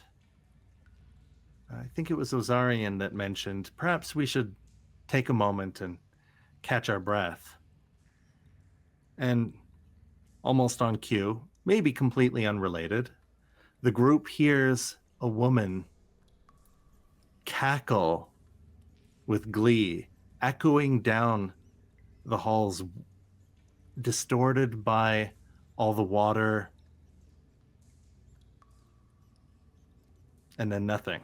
I think it was Ozarian that mentioned perhaps we should take a moment and catch our breath. And almost on cue, maybe completely unrelated, the group hears a woman cackle with glee, echoing down the halls, distorted by all the water, and then nothing.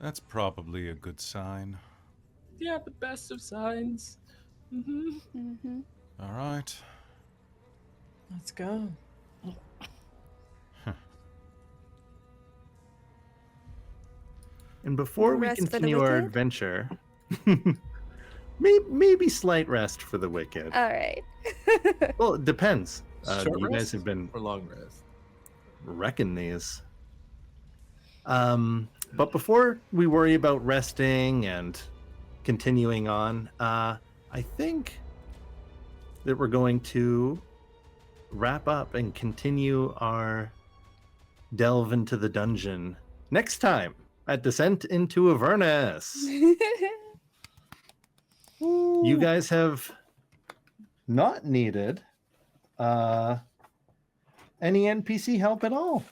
That's probably a good sign. Yeah, the best of signs. Mm-hmm. All right. Let's go. And before we Rest for the continue our wicked? adventure, maybe slight rest for the wicked. All right. Well, it depends. Short You guys rest have been or long rest? wrecking these. But before we worry about resting and continuing on, I think that we're going to wrap up and continue our delve into the dungeon next time at Descent into Avernus. You guys have not needed any NPC help at all.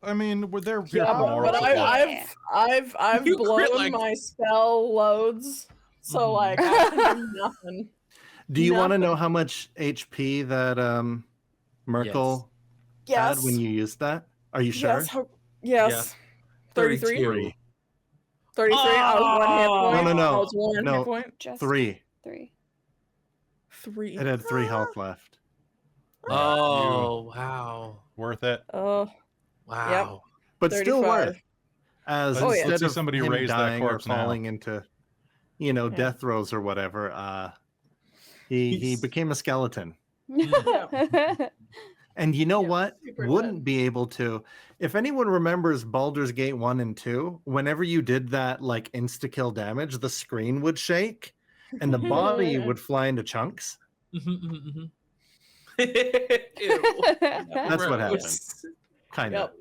I mean, we're there here Yeah, for moral but support. I've You crit, blown like- my spell loads, so like I can do nothing. Do you want to know Nothing. how much HP that Merkel Yes. had when you used that? Are you sure? Yes. Yes. Yeah. 33. 32. 33. I was one hit Oh! point. No. I was one No. hit point. Just 3. 3. 3. It had 3 health left. Oh, wow. Worth it. Oh, Wow. But still 35. worth. As Oh, yeah. instead Let's see of somebody him raise that dying or corpse now. falling into, Yeah. death throes or whatever, he He's- became a skeleton. Mm. And you know Yeah, what? super Wouldn't dead. be able to. If anyone remembers Baldur's Gate 1 and 2, whenever you did that like insta-kill damage, the screen would shake and the body would fly into chunks. Ew. That's what happened. Gross. Kind of. Yep.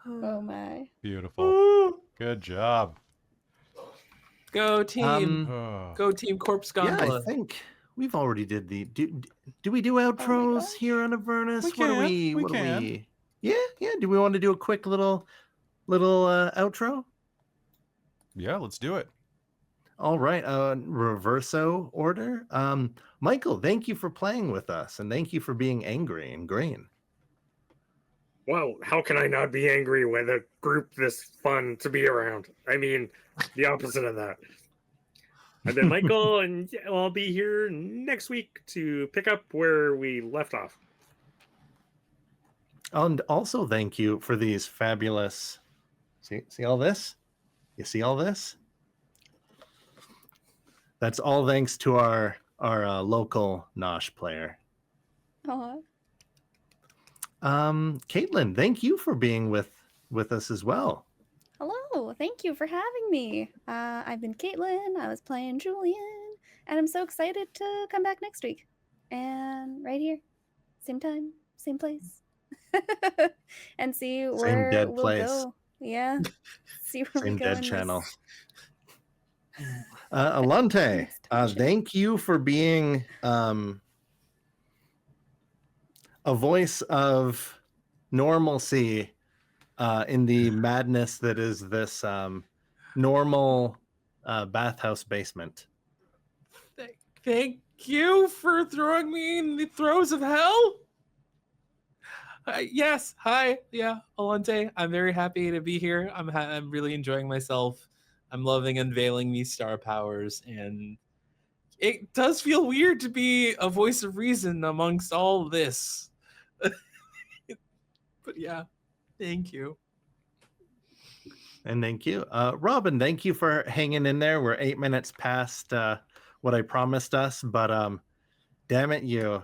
Oh my. Beautiful. Good job. Go team. Oh. Go team Corpse Yeah, I Gondola. think we've already did the. Do we do outros gosh. here on Avernus? We What do can, we? we What can. do we? Yeah. Do we want to do a quick little outro? Yeah, let's do it. All right, reverso order. Michael, thank you for playing with us, and thank you for being angry and green. Well, how can I not be angry with a group this fun to be around? I mean, the opposite of that. I've been Michael, and I'll be here next week to pick up where we left off. And also thank you for these fabulous. See all this? You see all this? That's all thanks to our local Nosh player. Aw. Caitlan, thank you for being with us as well. Hello. Thank you for having me. I've been Caitlan. I was playing Julian, and I'm so excited to come back next week. And right here, same time, same place, and see where dead we'll place. go. Yeah. See where Same we go. dead in channel. this- Allonté, Next dimension. thank you for being a voice of normalcy in the madness that is this normal bathhouse basement. Thank you for throwing me in the throes of hell. Yes. Hi. Yeah, Allonté. I'm very happy to be here. I'm really enjoying myself. I'm loving unveiling these star powers, and it does feel weird to be a voice of reason amongst all this. But yeah, thank you. And thank you. Robin, thank you for hanging in there. We're 8 minutes past what I promised us, but damn it, you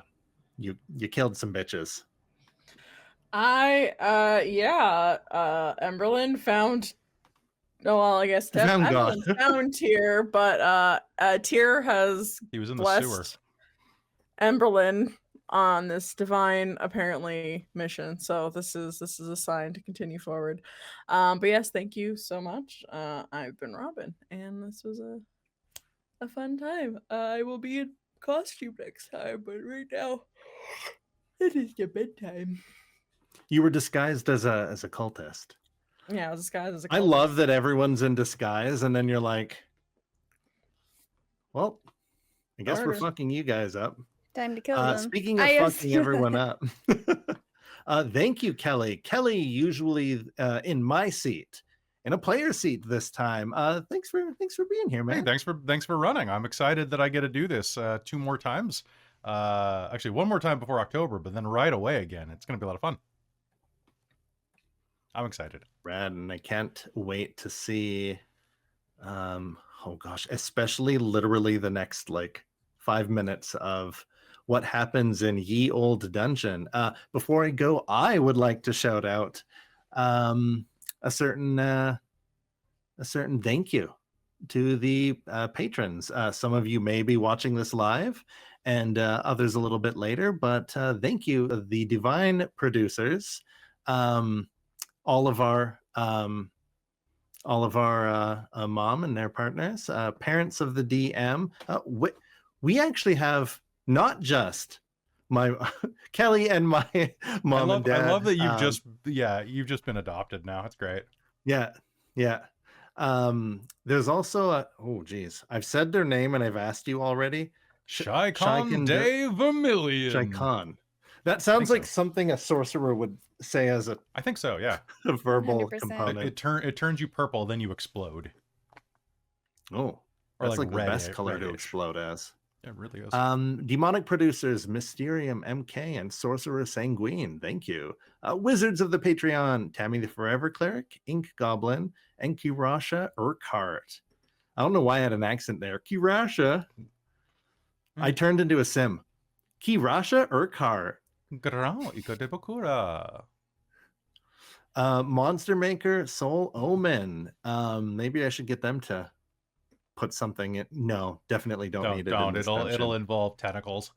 killed some bitches. Emberlynn found. No, well, I guess Found God. Emberlynn found Tyr, but Tyr has He was in the sewer. blessed Emberlynn on this divine apparently mission. So this is a sign to continue forward. But yes, thank you so much. I've been Robin, and this was a fun time. I will be in costume next time, but right now it is your bedtime. You were disguised as a cultist. Yeah, I was disguised as a I cultist. love that everyone's in disguise, and then you're like, well, I guess we're Murder. fucking you guys up. Time to kill them. Speaking of I fucking everyone up, thank you, Kelly. Kelly usually in my seat, in a player seat this time. Thanks for being here, man. Hey, thanks for running. I'm excited that I get to do this 2 more times. Actually, 1 more time before October, but then right away again. It's going to be a lot of fun. I'm excited. Rad, and I can't wait to see. Oh gosh, especially literally the next like 5 minutes of what happens in Ye Old Dungeon. Before I go, I would like to shout out a certain thank you to the patrons. Some of you may be watching this live, and others a little bit later. But thank you, the divine producers, all of our mom and their partners, parents of the DM. We actually have not just my Kelly and my mom and dad. I love that you've just been adopted now. It's great. Yeah. There's also oh geez, I've said their name and I've asked you already. Shaikon de Vermilion. Shaikon. That sounds like something a sorcerer would say as a. I think so. Yeah. A verbal 100%. component. It turns you purple, then you explode. Oh, Or that's like the red, best color to reddish. explode as. It really is. Demonic producers Mysterium MK and Sorcerer Sanguine, thank you. Wizards of the Patreon, Tammy the Forever Cleric, Ink Goblin, and Kirasha Urquhart. I don't know why I had an accent there. Kirasha. I turned into a sim. Kirasha Urquhart. Grand Iko de Bakura. Monster Maker Soul Omen. Maybe I should get them to put something in. No, definitely don't need it. Don't. It'll involve tentacles.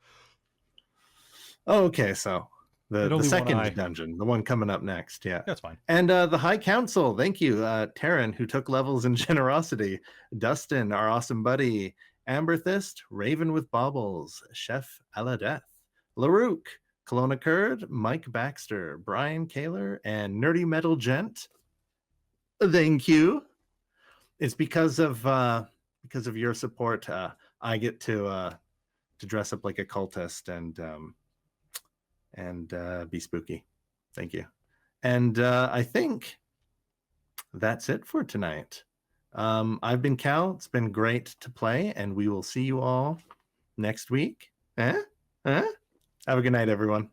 Okay, so the only one second eye. dungeon, the one coming up next. Yeah, That's fine. and the High Council. Thank you, Taryn, who took levels in generosity. Dustin, our awesome buddy. Amberthist, Raven with Baubles, Chef Aladeth, Larouk, Kelowna Kurd, Mike Baxter, Brian Kaler, and Nerdy Metal Gent. Thank you. It's because of your support. I get to dress up like a cultist and be spooky. Thank you. And I think that's it for tonight. I've been Cal. It's been great to play, and we will see you all next week. Have a good night, everyone.